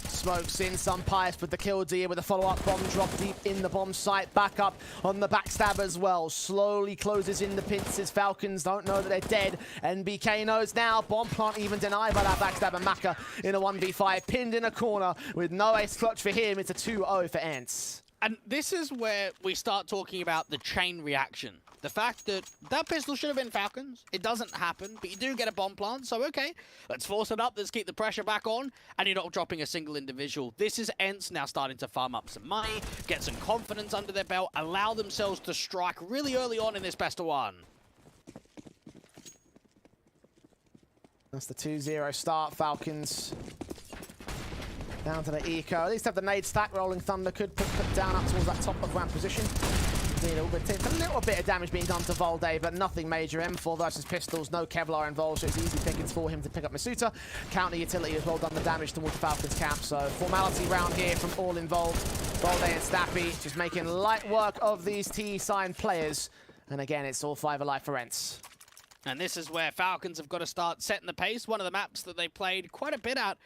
Smokes in some Pius with the kill D with a follow-up bomb drop deep in the bomb site. Back up on the backstab as well. Slowly closes in the pinces. Falcons don't know that they're dead. NBK knows now. Bomb plant even denied by that backstab. And Maka in a 1v5. Pinned in a corner with no ace clutch for him. It's a 2-0 for ENCE. And this is where we start talking about the chain reaction. The fact that that pistol should have been Falcons. It doesn't happen, but you do get a bomb plant, so okay. Let's force it up, let's keep the pressure back on, and you're not dropping a single individual. This is ENCE now starting to farm up some money, get some confidence under their belt, allow themselves to strike really early on in this best of one. That's the 2-0 start. Falcons down to the eco. At least have the nade stack. Rolling Thunder could put down up towards that top of ramp position. a little bit of damage being done to Volde, but nothing major. M4 versus pistols, no Kevlar involved, so it's easy pickings for him to pick up Masuta. Counter utility as well done the damage towards Falcons camp, so formality round here from all involved. Volde and Stappy just making light work of these T-signed players. And again, it's all 5 alive for Ents. And this is where Falcons have got to start setting the pace. One of the maps that they played quite a bit at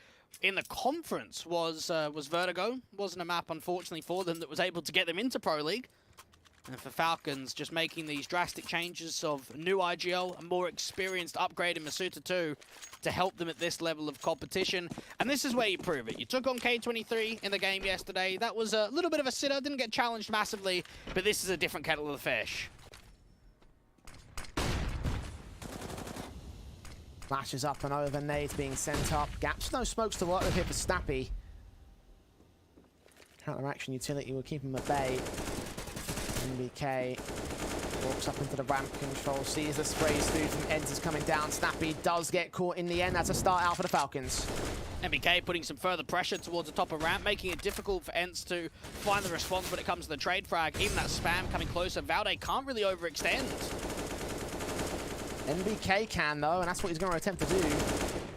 in the conference was Vertigo. Wasn't a map, unfortunately, for them that was able to get them into Pro League. And for Falcons, just making these drastic changes of new IGL, a more experienced upgrade in Masuta 2 to help them at this level of competition. And this is where you prove it. You took on K23 in the game yesterday. That was a little bit of a sitter, didn't get challenged massively, but this is a different kettle of fish. Flashes up and over, nades being sent up. Gaps, no smokes to work with here for Stappy. Counter-action utility will keep him at bay. NBK walks up into the ramp control, sees the sprays through from Ents coming down. Stappy does get caught in the end. That's a start out for the Falcons. NBK putting some further pressure towards the top of ramp, making it difficult for Ents to find the response when it comes to the trade frag. Even that spam coming closer, Valde can't really overextend. NBK can, though, and that's what he's going to attempt to do.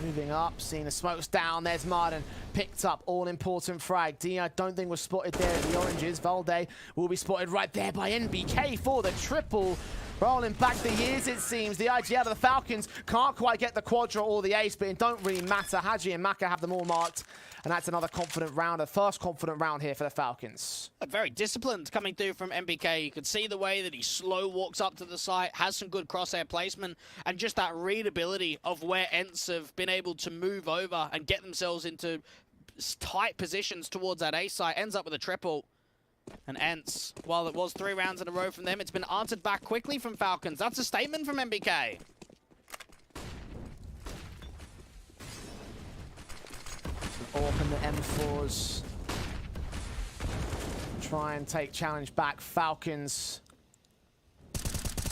Moving up, seeing the smokes down. There's Martin. Picked up all-important frag. D, I don't think was spotted there at the oranges. Valde will be spotted right there by NBK for the triple. Rolling back the years, it seems. The IG out of the Falcons can't quite get the quadra or the ace, but it don't really matter. Haji and Maka have them all marked, and that's another confident round, a first confident round here for the Falcons. Very disciplined coming through from NBK. You could see the way that he slow walks up to the site, has some good crosshair placement, and just that readability of where Ents have been able to move over and get themselves into tight positions towards that ace site. Ends up with a triple. And Ents, while it was 3 rounds in a row from them, it's been answered back quickly from Falcons. That's a statement from NBK. Open the M4s. Try and take challenge back. Falcons.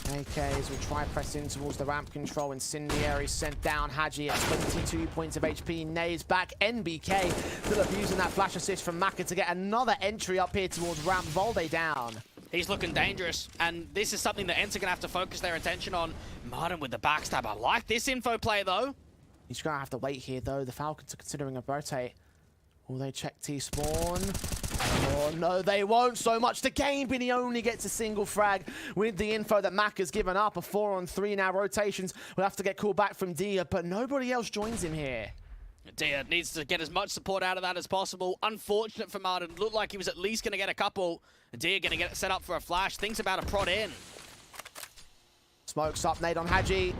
AKs will try press in towards the ramp control. Incendiary sent down. Haji at 22 points of HP. Nades back. NBK still abusing that flash assist from Maka to get another entry up here towards ramp. Volde down. He's looking dangerous, and this is something that Ents are going to have to focus their attention on. Martin with the backstab. I like this info play, though. He's going to have to wait here, though. The Falcons are considering a rotate. Will they check T-spawn? Oh, no, they won't. So much to gain, but he only gets a single frag with the info that Mac has given up. A 4-on-3 now. Rotations will have to get called back from Dia, but nobody else joins him here. Dia needs to get as much support out of that as possible. Unfortunate for Martin. Looked like he was at least going to get a couple. Dia going to get it set up for a flash. Thinks about a prod in. Smokes up, nade on Haji.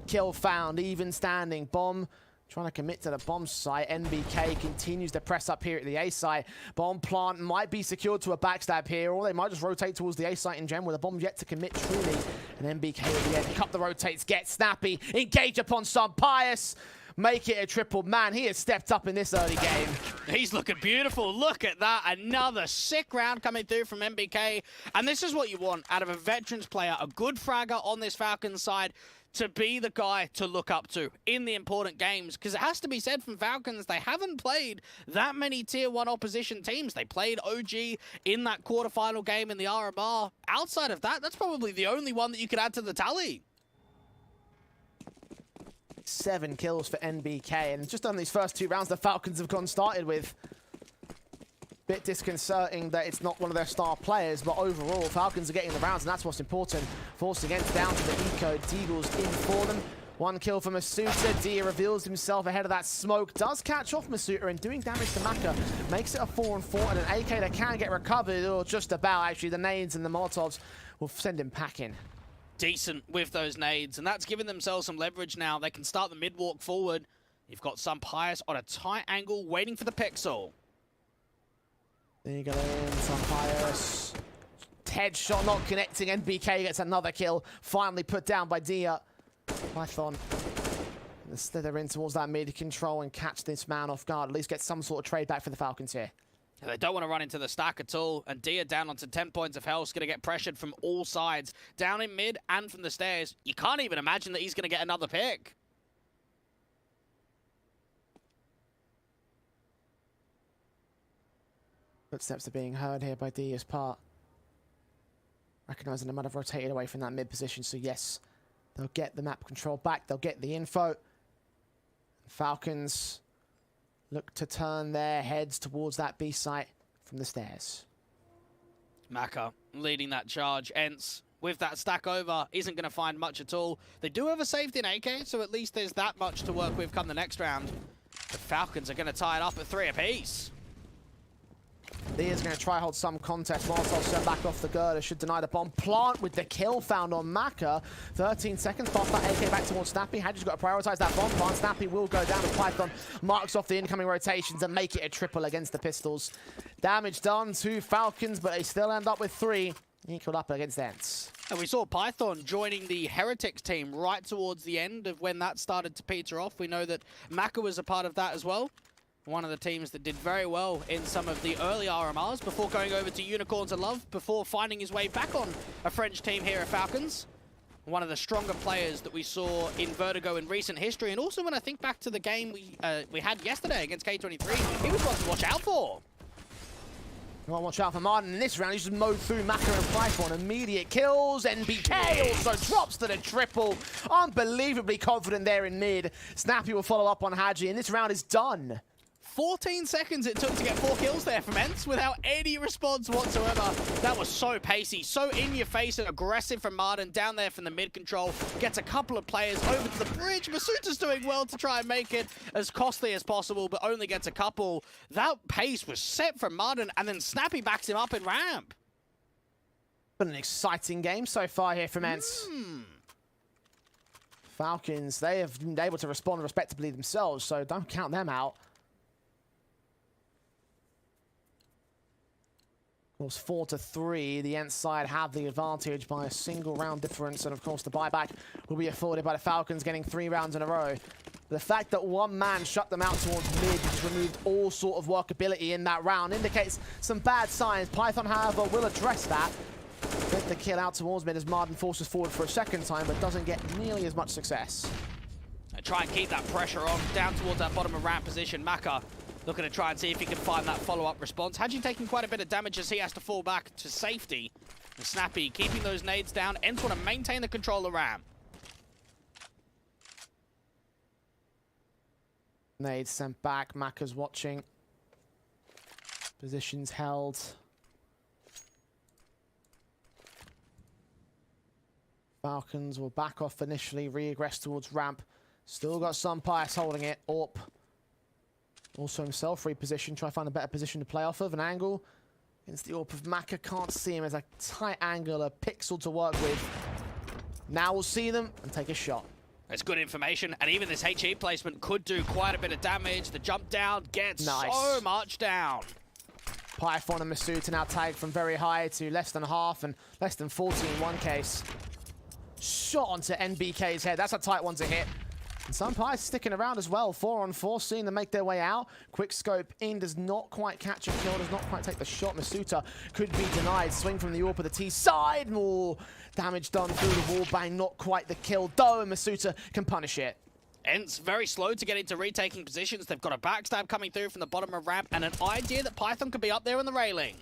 Kill found, even standing. Bomb trying to commit to the bomb site. NBK continues to press up here at the A site. Bomb plant might be secured to a backstab here, or they might just rotate towards the A site in general with a bomb yet to commit truly. And NBK at the end, cut the rotates, get snappy, engage upon some Pious. Make it a triple. Man, he has stepped up in this early game. He's looking beautiful. Look at that. Another sick round coming through from NBK. And this is what you want out of a veterans player, a good fragger on this Falcons side, to be the guy to look up to in the important games. Because it has to be said from Falcons, they haven't played that many Tier 1 opposition teams. They played OG in that quarterfinal game in the RMR. Outside of that, that's probably the only one that you could add to the tally. 7 kills for NBK, and just on these first 2 rounds the Falcons have gone started with. Bit disconcerting that it's not one of their star players, but overall Falcons are getting the rounds, and that's what's important. Forcing Ents down to the eco. Deagle's in for them. 1 kill for Masuta. Dia reveals himself ahead of that smoke. Does catch off Masuta, and doing damage to Maka makes it a 4-on-4, and an AK that can get recovered, or just about actually. The nades and the Molotovs will send him packing. Decent with those nades, and that's giving themselves some leverage now. They can start the mid-walk forward. You've got some Pious on a tight angle waiting for the pixel. There you go, some Pious. Headshot not connecting. NBK gets another kill. Finally put down by Dia. Python. Instead they're in towards that mid control and catch this man off guard. At least get some sort of trade back for the Falcons here. They don't want to run into the stack at all, and Dia down onto 10 points of health is going to get pressured from all sides. Down in mid and from the stairs. You can't even imagine that he's going to get another pick. Footsteps are being heard here by Dia's part. Recognizing they might have rotated away from that mid position, so yes, they'll get the map control back, they'll get the info. Falcons look to turn their heads towards that B site from the stairs. Maka leading that charge. Ents, with that stack over, isn't going to find much at all. They do have a saved in AK, so at least there's that much to work with come the next round. The Falcons are going to tie it up at 3 apiece. Leah's going to try hold some contest. Molotov sent back off the girder. Should deny the bomb. Plant with the kill found on Maka. 13 seconds. Pass that AK back towards Snappy. Hadji's got to prioritize that bomb plant. Snappy will go down as Python marks off the incoming rotations and make it a triple against the pistols. Damage done to Falcons, but they still end up with 3. Equaled up against Ents. And we saw Python joining the Heretics team right towards the end of when that started to peter off. We know that Maka was a part of that as well. One of the teams that did very well in some of the early RMRs before going over to Unicorns and Love, before finding his way back on a French team here at Falcons. One of the stronger players that we saw in Vertigo in recent history. And also when I think back to the game we had yesterday against K23, he was one to watch out for. You want to watch out for Martin in this round. He's just mowed through Maka and Python. Immediate kills. NBK also drops to the triple. Unbelievably confident there in mid. Snappy will follow up on Hadji, and this round is done. 14 seconds it took to get 4 kills there from Ents without any response whatsoever. That was so pacey, so in your face and aggressive from Martin down there from the mid control. Gets a couple of players over to the bridge. Masuta's doing well to try and make it as costly as possible, but only gets a couple. That pace was set from Martin, and then Snappy backs him up in ramp. Been an exciting game so far here from Ents. Falcons, they have been able to respond respectably themselves, so don't count them out. Of course, 4-3. The Ents side have the advantage by a single round difference, and of course the buyback will be afforded by the Falcons getting 3 rounds in a row. The fact that one man shut them out towards mid, just removed all sort of workability in that round, indicates some bad signs. Python, however, will address that. Get the kill out towards mid as Martin forces forward for a second time, but doesn't get nearly as much success. And try and keep that pressure on down towards that bottom of ramp position. Maka looking to try and see if he can find that follow-up response. Hadji taking quite a bit of damage as he has to fall back to safety. And Snappy keeping those nades down. Ents want to maintain the control of ramp. Nades sent back. Maka's watching. Positions held. Falcons will back off initially, regress towards ramp. Still got some Pius holding it. Orp also himself repositioned, try to find a better position to play off of. An angle against the Orp of Maka. Can't see him as a tight angle, a pixel to work with. Now we'll see them and take a shot. It's good information, and even this HE placement could do quite a bit of damage. The jump down gets so much down. Python and Masuta now tagged from very high to less than half and less than 40 in one case. Shot onto NBK's head. That's a tight one to hit. And some Pies sticking around as well. 4-on-4, seeing them make their way out. Quick scope in, does not quite catch a kill, does not quite take the shot. Masuta could be denied. Swing from the AWP of the T side. More damage done through the wall bang. Not quite the kill though, and Masuta can punish it. Ents very slow to get into retaking positions. They've got a backstab coming through from the bottom of ramp and an idea that Python could be up there on the railing.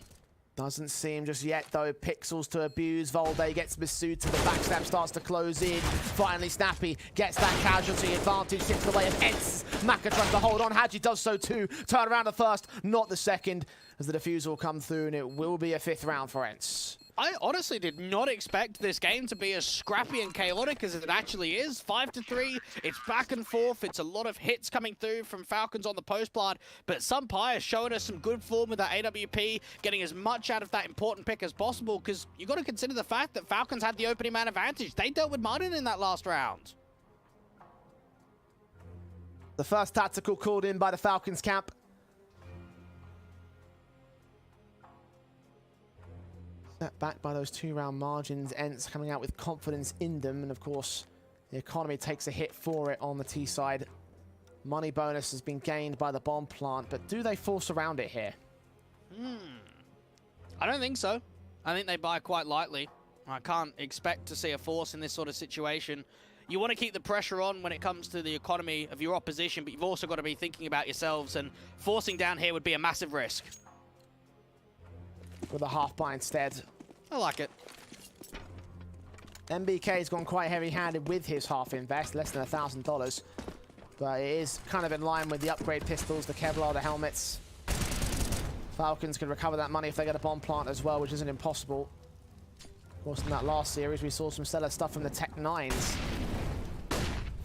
Doesn't seem just yet, though. Pixels to abuse. Volde gets Masuta. The backstab starts to close in. Finally, Snappy gets that casualty advantage. Gets the way of Ents. Maka tries to hold on. Hadji does so too. Turn around the first, not the second, as the defuse will come through, and it will be a 5th round for Ents. I honestly did not expect this game to be as scrappy and chaotic as it actually is. 5-3, it's back and forth. It's a lot of hits coming through from Falcons on the post plant, but Sunpie is showing us some good form with that AWP, getting as much out of that important pick as possible, because you got to consider the fact that Falcons had the opening man advantage. They dealt with Martin in that last round. The first tactical called in by the Falcons camp. Set back by those 2-round margins. Ents coming out with confidence in them, and of course the economy takes a hit for it on the T side. Money bonus has been gained by the bomb plant, but do they force around it here? I don't think so. I think they buy quite lightly. I can't expect to see a force in this sort of situation. You want to keep the pressure on when it comes to the economy of your opposition, but you've also got to be thinking about yourselves, and forcing down here would be a massive risk. With a half buy instead. I like it. MBK's gone quite heavy-handed with his half invest, less than $1,000. But it is kind of in line with the upgrade pistols, the Kevlar, the helmets. Falcons can recover that money if they get a bomb plant as well, which isn't impossible. Of course, in that last series, we saw some stellar stuff from the Tech 9s.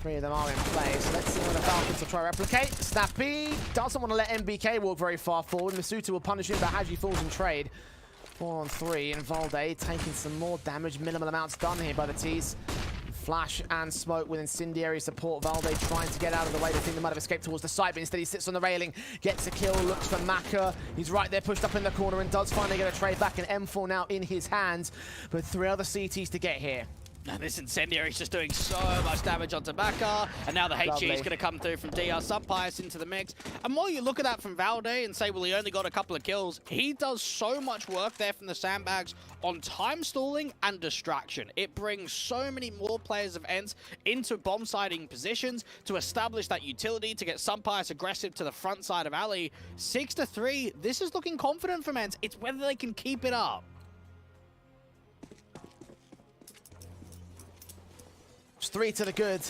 3 of them are in play, so let's see what the Falcons will try to replicate. Snappy doesn't want to let MBK walk very far forward. Masuta will punish him, but Haji falls in trade. 4 on 3, and Valde taking some more damage. Minimal amounts done here by the T's. Flash and smoke with incendiary support. Valde trying to get out of the way. They think they might have escaped towards the site, but instead he sits on the railing, gets a kill, looks for Maka. He's right there, pushed up in the corner, and does finally get a trade back. An M4 now in his hands, but 3 other CTs to get here. And this incendiary is just doing so much damage onto Maka, and now the HE is going to come through from DR Subpious into the mix. And while you look at that from Valde and say, well, he only got a couple of kills, he does so much work there from the sandbags on time stalling and distraction. It brings so many more players of ENCE into bomb-siding positions to establish that utility, to get Subpious aggressive to the front side of alley. 6-3, this is looking confident from ENCE. It's whether they can keep it up. It's 3 to the good.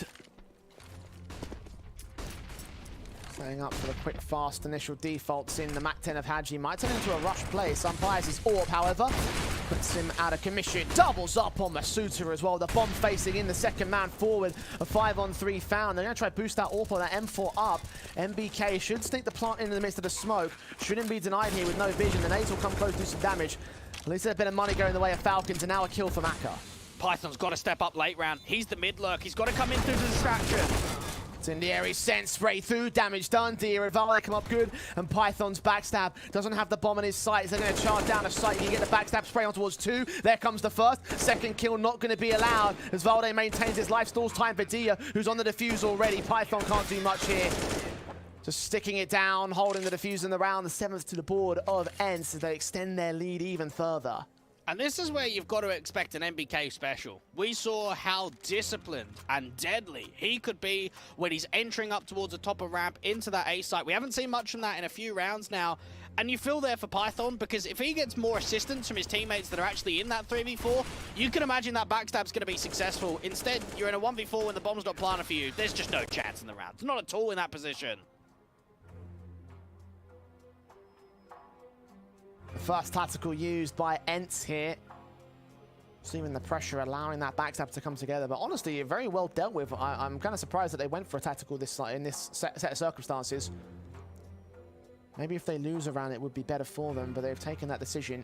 Setting up for the quick, fast initial defaults in. The MAC-10 of Haji might turn into a rush play. Subpious' AWP, however, puts him out of commission. Doubles up on Masuta as well. The bomb facing in, the second man forward. A 5 on 3 found. They're going to try to boost that AWP on that M4 up. MBK should sneak the plant in the midst of the smoke. Shouldn't be denied here with no vision. The nades will come close, do some damage. At least there's a bit of money going the way of Falcons, and now a kill for Maka. Python's got to step up late round. He's the mid lurk. He's got to come in through the distraction. Incendiary sent spray through, damage done. Dia and Valde come up good, and Python's backstab doesn't have the bomb in his sights. They're going to charge down a site. You get the backstab spray on towards 2. There comes the first. Second kill not going to be allowed as Valde maintains his life. Stalls time for Dia, who's on the defuse already. Python can't do much here. Just sticking it down, holding the defuse in the round. The 7th to the board of ENCE as they extend their lead even further. And this is where you've got to expect an MBK special. We saw how disciplined and deadly he could be when he's entering up towards the top of ramp into that A site. We haven't seen much from that in a few rounds now. And you feel there for Python, because if he gets more assistance from his teammates that are actually in that 3v4, you can imagine that backstab's going to be successful. Instead, you're in a 1v4 when the bomb's not planted for you. There's just no chance in the round. Not at all in that position. The first tactical used by ENCE here. Seeing the pressure, allowing that backstab to come together. But honestly, very well dealt with. I'm kind of surprised that they went for a tactical in this set of circumstances. Maybe if they lose around, it would be better for them, but they've taken that decision.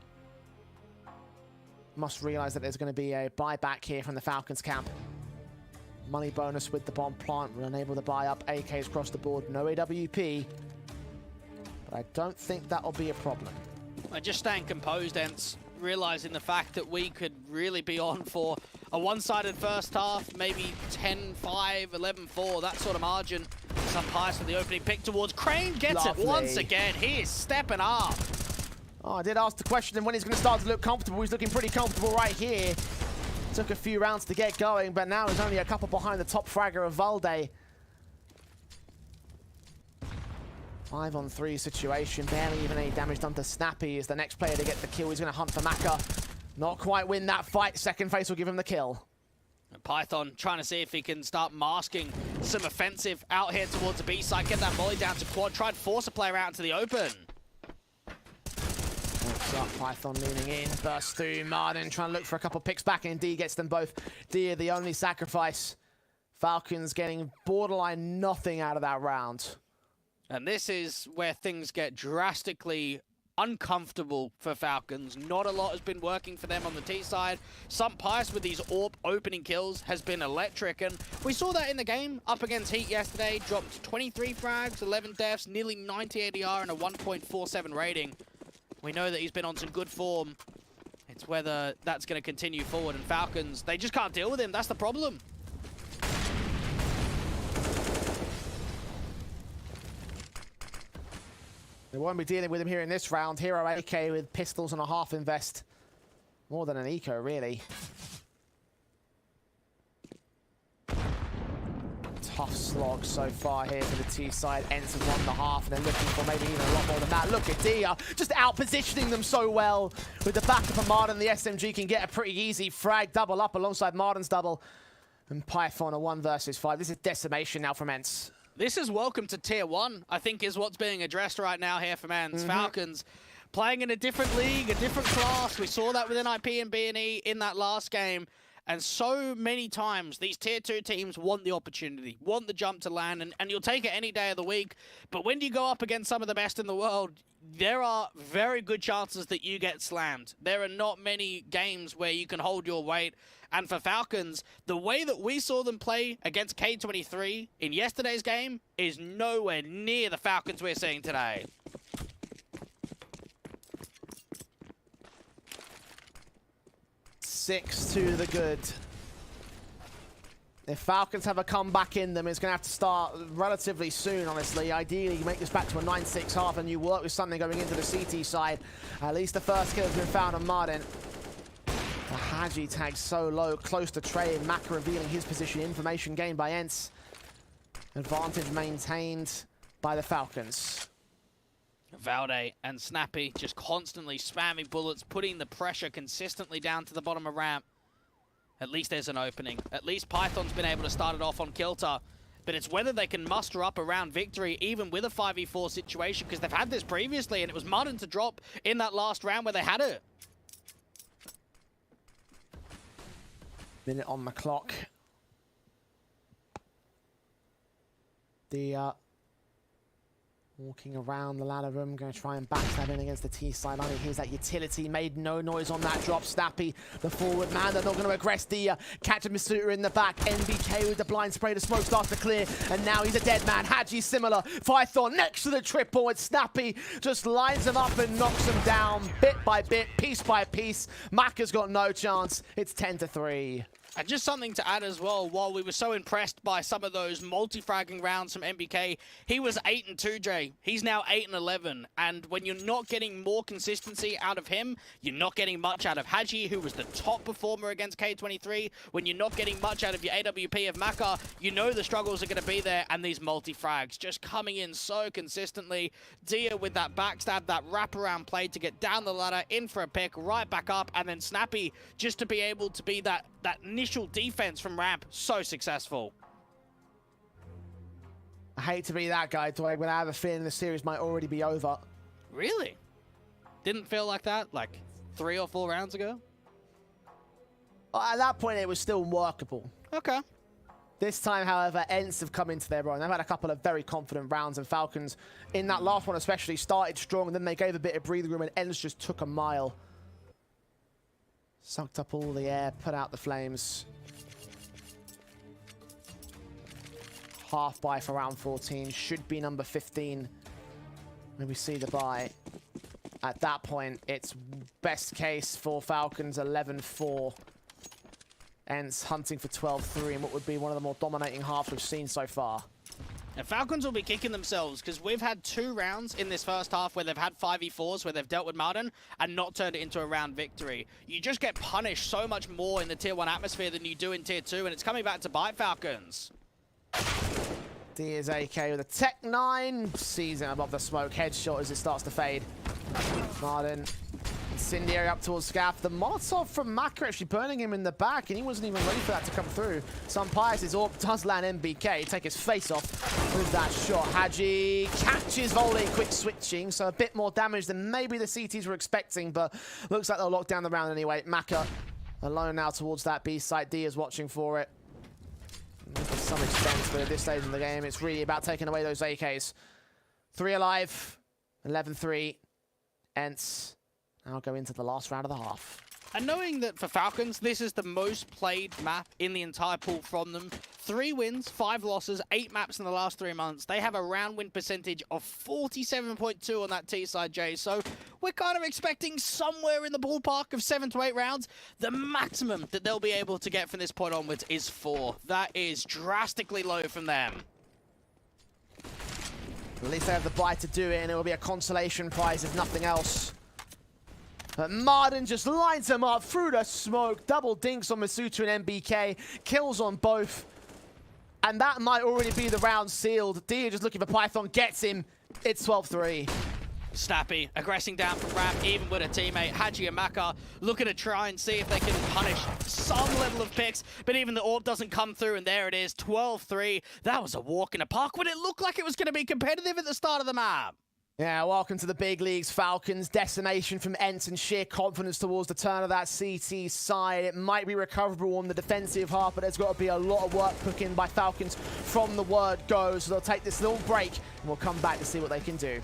Must realize that there's going to be a buyback here from the Falcons camp. Money bonus with the bomb plant will enable the buy up. AKs across the board, no AWP. But I don't think that'll be a problem. Just staying composed, ENCE, realizing the fact that we could really be on for a one-sided first half, maybe 10-5, 11-4, that sort of margin. Subpious with the opening pick towards Crane, gets Lovely. It once again. He is stepping up. Oh, I did ask the question and when he's going to start to look comfortable. He's looking pretty comfortable right here. Took a few rounds to get going, but now he's only a couple behind the top fragger of Valde. 5 on 3 situation, barely even any damage done to Snappy. Is the next player to get the kill. He's going to hunt for Maka. Not quite win that fight. Second face will give him the kill. And Python trying to see if he can start masking some offensive out here towards the B side. Get that volley down to quad. Try and force a player out into the open. What's up? Python leaning in. Burst through. Martin trying to look for a couple picks back, and D gets them both. Dia the only sacrifice. Falcons getting borderline nothing out of that round. And this is where things get drastically uncomfortable for Falcons. Not a lot has been working for them on the T side. Subpious with these AWP opening kills has been electric, and we saw that in the game up against Heat yesterday. Dropped 23 frags, 11 deaths, nearly 90 ADR, and a 1.47 rating. We know that he's been on some good form. It's whether that's going to continue forward, and Falcons, they just can't deal with him. That's the problem. They won't be dealing with him here in this round. Hero AK with pistols and a half invest. More than an eco, really. Tough slog so far here for the T side. Ends have won the half, and they're looking for maybe even a lot more than that. Look at Dia, just out-positioning them so well. With the backup of Martin, the SMG can get a pretty easy frag double up alongside Martin's double. And Python a 1 versus 5. This is decimation now from ENCE. This is welcome to Tier 1, I think, is what's being addressed right now here from ENCE. Falcons playing in a different league, a different class. We saw that with NIP and B&E in that last game. And so many times, these Tier 2 teams want the opportunity, want the jump to land, and you'll take it any day of the week. But when you go up against some of the best in the world, there are very good chances that you get slammed. There are not many games where you can hold your weight. And for Falcons, the way that we saw them play against K23 in yesterday's game is nowhere near the Falcons we're seeing today. 6 to the good. If Falcons have a comeback in them, it's going to have to start relatively soon, honestly. Ideally, you make this back to a 9-6 half and you work with something going into the CT side. At least the first kill has been found on Martin. The Haji tag so low, close to Trey, and Maka revealing his position. Information gained by ENCE. Advantage maintained by the Falcons. Valde and Snappy just constantly spamming bullets, putting the pressure consistently down to the bottom of ramp. At least there's an opening. At least Python's been able to start it off on Kilter. But it's whether they can muster up around victory, even with a 5v4 situation, because they've had this previously, and it was Martin to drop in that last round where they had it. Minute on the clock. The walking around the ladder room, going to try and backstab in against the T side. Only here's that utility, made no noise on that drop. Snappy, the forward man, they're not going to aggress Dia. Catch Masuta in the back. NBK with the blind spray, the smoke starts to clear, and now he's a dead man. Haji similar. Python next to the triple, and Snappy just lines him up and knocks him down bit by bit, piece by piece. Maka's got no chance. It's 10-3. And just something to add as well, while we were so impressed by some of those multi-fragging rounds from MBK, he was 8-2, Jay. He's now 8-11. And when you're not getting more consistency out of him, you're not getting much out of Haji, who was the top performer against K23. When you're not getting much out of your AWP of Maka, you know the struggles are going to be there, and these multi-frags just coming in so consistently. Dia with that backstab, that wraparound play to get down the ladder, in for a pick, right back up, and then Snappy just to be able to be that initial defense from ramp, so successful. I hate to be that guy, Dwayne, but I have a feeling the series might already be over. Really? Didn't feel like that like 3 or 4 rounds ago? At that point, it was still workable. Okay. This time, however, ENCE have come into their own. They've had a couple of very confident rounds, and Falcons, in that last one especially, started strong, and then they gave a bit of breathing room, and ENCE just took a mile. Sucked up all the air, put out the flames. Half buy for round 14. Should be number 15 when we see the buy. At that point, it's best case for Falcons 11-4. ENCE hunting for 12-3 in what would be one of the more dominating halves we've seen so far. And Falcons will be kicking themselves because we've had 2 rounds in this first half where they've had 5v4s, where they've dealt with Martin and not turned it into a round victory. You just get punished so much more in the Tier 1 atmosphere than you do in Tier 2, and it's coming back to bite Falcons. Dia's AK with a Tech 9. Sees him above the smoke. Headshot as it starts to fade. Martin. Incendiary up towards Scaff. The Molotov from Maka actually burning him in the back, and he wasn't even ready for that to come through. Some Pius' AWP does land MBK. Take his face off with that shot. Haji catches volley, quick switching, so a bit more damage than maybe the CTs were expecting, but looks like they'll lock down the round anyway. Maka alone now towards that B site. D is watching for it. To some extent, but at this stage in the game, it's really about taking away those AKs. 3 alive, 11-3. ENCE now go into the last round of the half. And knowing that for Falcons, this is the most played map in the entire pool from them. 3 wins, 5 losses, 8 maps in the last 3 months. They have a round win percentage of 47.2 on that T side, Jay. So we're kind of expecting somewhere in the ballpark of 7 to 8 rounds. The maximum that they'll be able to get from this point onwards is 4. That is drastically low from them. At least they have the buy to do it, and it will be a consolation prize if nothing else. But Martin just lines him up through the smoke. Double dinks on Masuta and MBK. Kills on both. And that might already be the round sealed. Dia just looking for Python, gets him. It's 12-3. Snappy, aggressing down from Rap, even with a teammate. Haji and Maka looking to try and see if they can punish some level of picks, but even the orb doesn't come through, and there it is, 12-3. That was a walk in the park when it looked like it was going to be competitive at the start of the map. Yeah, welcome to the big leagues, Falcons. Decimation from Ents and sheer confidence towards the turn of that CT side. It might be recoverable on the defensive half, but there's got to be a lot of work put in by Falcons from the word go. So they'll take this little break, and we'll come back to see what they can do.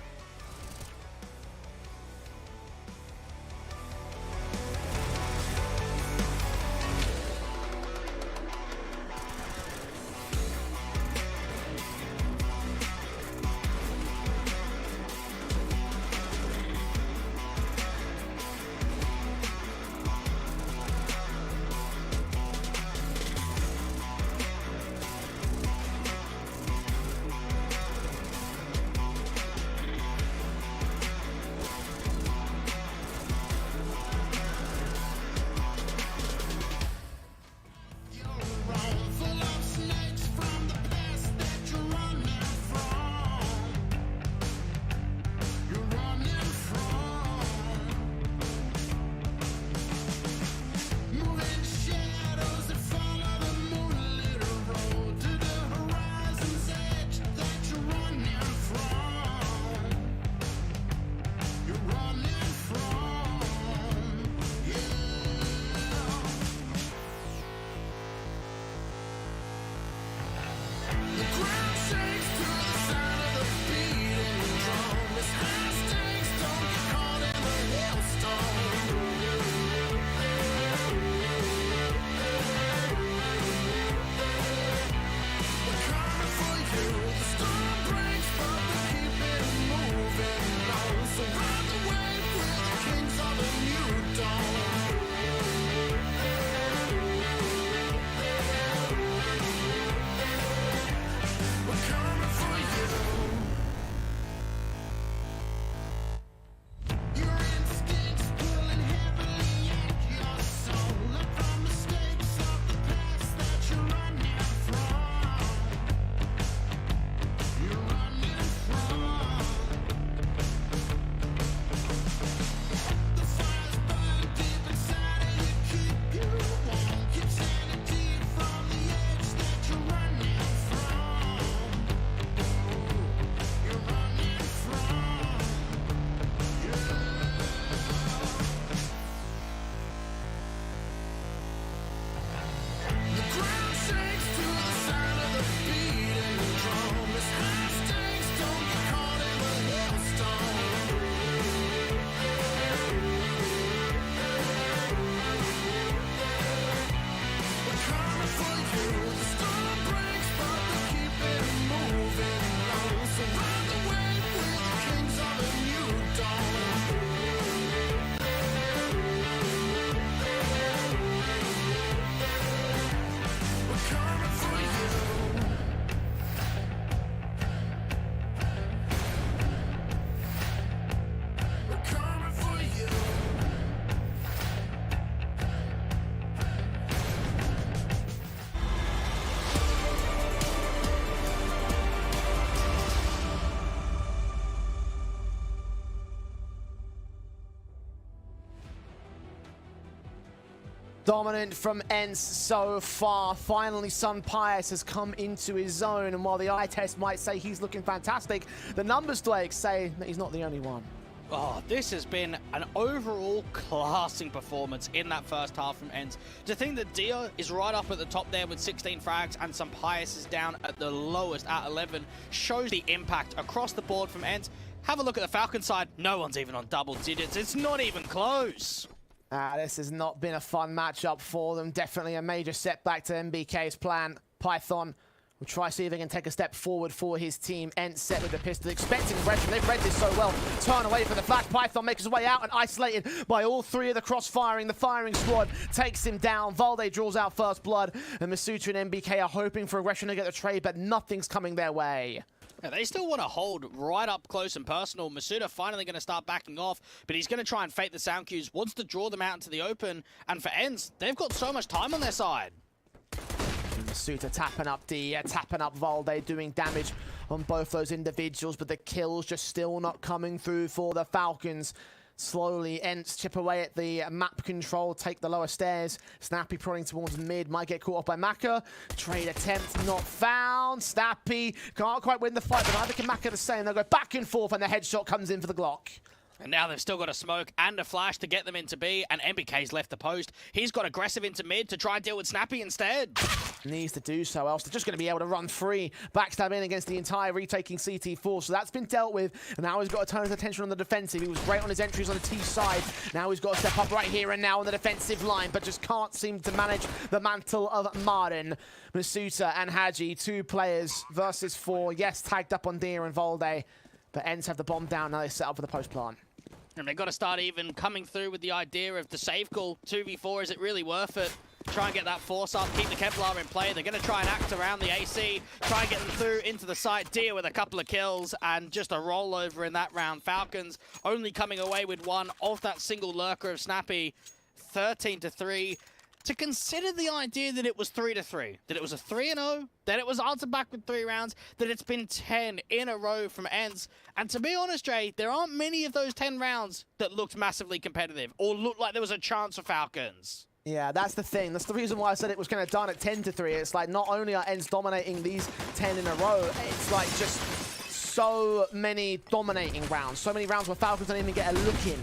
Dominant from Ents so far. Finally, Sun Pius has come into his zone, and while the eye test might say he's looking fantastic, the numbers, Blake, say that he's not the only one. Oh, this has been an overall classing performance in that first half from Ents. To think that Dio is right up at the top there with 16 frags and Sun Pius is down at the lowest at 11 shows the impact across the board from Ents. Have a look at the Falcon side. No one's even on double digits. It's not even close. This has not been a fun matchup for them. Definitely a major setback to MBK's plan. Python will try see if they can take a step forward for his team. Ents set with the pistol, expecting aggression. They've read this so well. Turn away from the flash. Python makes his way out and isolated by all three of the cross-firing. The firing squad takes him down. Valde draws out first blood, and Masutra and MBK are hoping for aggression to get the trade, but nothing's coming their way. Yeah, they still want to hold right up close and personal. Masuda finally going to start backing off, but he's going to try and fake the sound cues, wants to draw them out into the open. And for Ents, they've got so much time on their side. Suta tapping up D, tapping up Valde, doing damage on both those individuals, but the kills just still not coming through for the Falcons. Slowly, Ents chip away at the map control, take the lower stairs. Snappy prodding towards mid, might get caught up by Maka. Trade attempt not found. Snappy can't quite win the fight, but neither can Maka the same. They'll go back and forth, and the headshot comes in for the Glock. And now they've still got a smoke and a flash to get them into B, and MBK's left the post. He's got aggressive into mid to try and deal with Snappy instead. Needs to do so, else they're just going to be able to run free. Backstab in against the entire retaking CT4, so that's been dealt with. And now he's got to turn his attention on the defensive. He was great on his entries on the T side. Now he's got to step up right here and now on the defensive line, but just can't seem to manage the mantle of Martin. Masuta and Haji, 2 players versus 4. Yes, tagged up on Dia and Valde, but Ents have the bomb down. Now they set up for the post plant. And they've got to start even coming through with the idea of the save call. 2v4, is it really worth it? Try and get that force up, keep the Kevlar in play. They're going to try and act around the AC, try and get them through into the site. Dia with a couple of kills and just a rollover in that round. Falcons only coming away with 1 of that single lurker of Snappy. 13-3. To consider the idea that it was 3-3, that it was a 3-0, that it was answered back with 3 rounds, that it's been 10 in a row from Ents. And to be honest, Jay, there aren't many of those 10 rounds that looked massively competitive or looked like there was a chance for Falcons. Yeah, that's the thing. That's the reason why I said it was kind of done at 10-3. It's like not only are Ents dominating these 10 in a row, it's like just so many dominating rounds. So many rounds where Falcons don't even get a look in.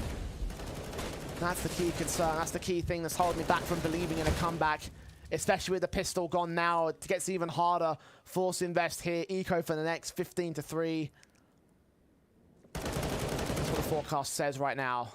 That's the key concern. That's the key thing that's holding me back from believing in a comeback, especially with the pistol gone now. It gets even harder. Force invest here. Eco for the next 15-3. That's what the forecast says right now.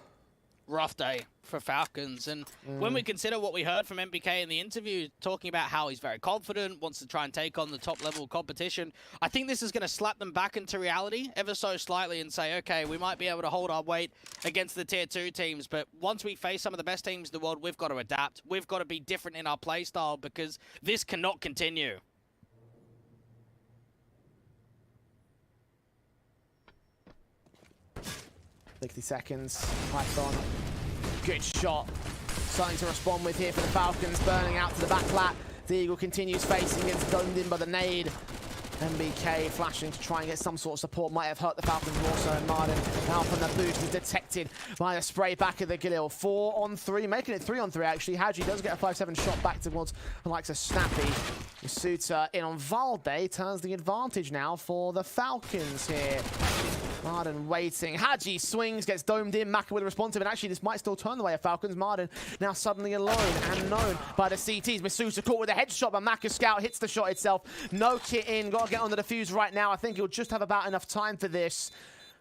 Rough day for Falcons. And when we consider what we heard from MBK in the interview, talking about how he's very confident, wants to try and take on the top level competition, I think this is going to slap them back into reality ever so slightly and say, okay, we might be able to hold our weight against the tier 2 teams, but once we face some of the best teams in the world, we've got to adapt. We've got to be different in our play style because this cannot continue. $60 seconds. Python. Good shot. Something to respond with here for the Falcons. Burning out to the back plat. The Eagle continues facing. Gets domed in by the nade. MBK flashing to try and get some sort of support. Might have hurt the Falcons more so. And Martin now from the boost is detected by a spray back at the Galil. 4-on-3, making it 3-on-3 actually. Haji does get a 5-7 shot back towards the likes of Snappy. Suta in on Valde turns the advantage now for the Falcons here. Martin waiting. Haji swings, gets domed in. Maka with a responsive, and actually this might still turn the way of Falcons. Martin now suddenly alone and known by the CTs. Masuta caught with a headshot, but Maka Scout hits the shot itself. No kit in. Got to get on the defuse right now. I think he'll just have about enough time for this.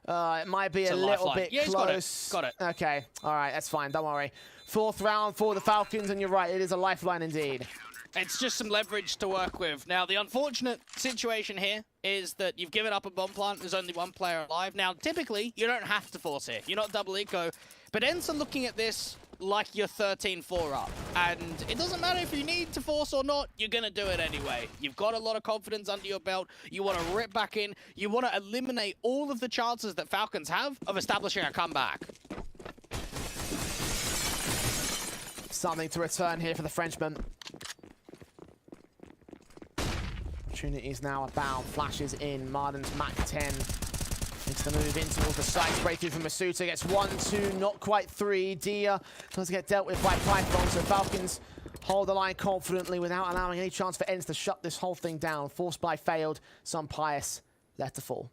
It might be a little bit close. Got it. Okay. All right. That's fine. Don't worry. 4th round for the Falcons, and you're right. It is a lifeline indeed. It's just some leverage to work with. Now, the unfortunate situation here is that you've given up a bomb plant. There's only 1 player alive. Now, typically, you don't have to force it. You're not double eco. But Ents are looking at this like you're 13-4 up. And it doesn't matter if you need to force or not, you're going to do it anyway. You've got a lot of confidence under your belt. You want to rip back in. You want to eliminate all of the chances that Falcons have of establishing a comeback. Something to return here for the Frenchman. Opportunities now abound. Flashes in. Martin's Mach 10. Needs to move in towards the side. Breakthrough from Masuta. Gets 1, 2, not quite 3. Dia does get dealt with by Python. So Falcons hold the line confidently without allowing any chance for Ents to shut this whole thing down. Force buy failed. Some Pious left to fall.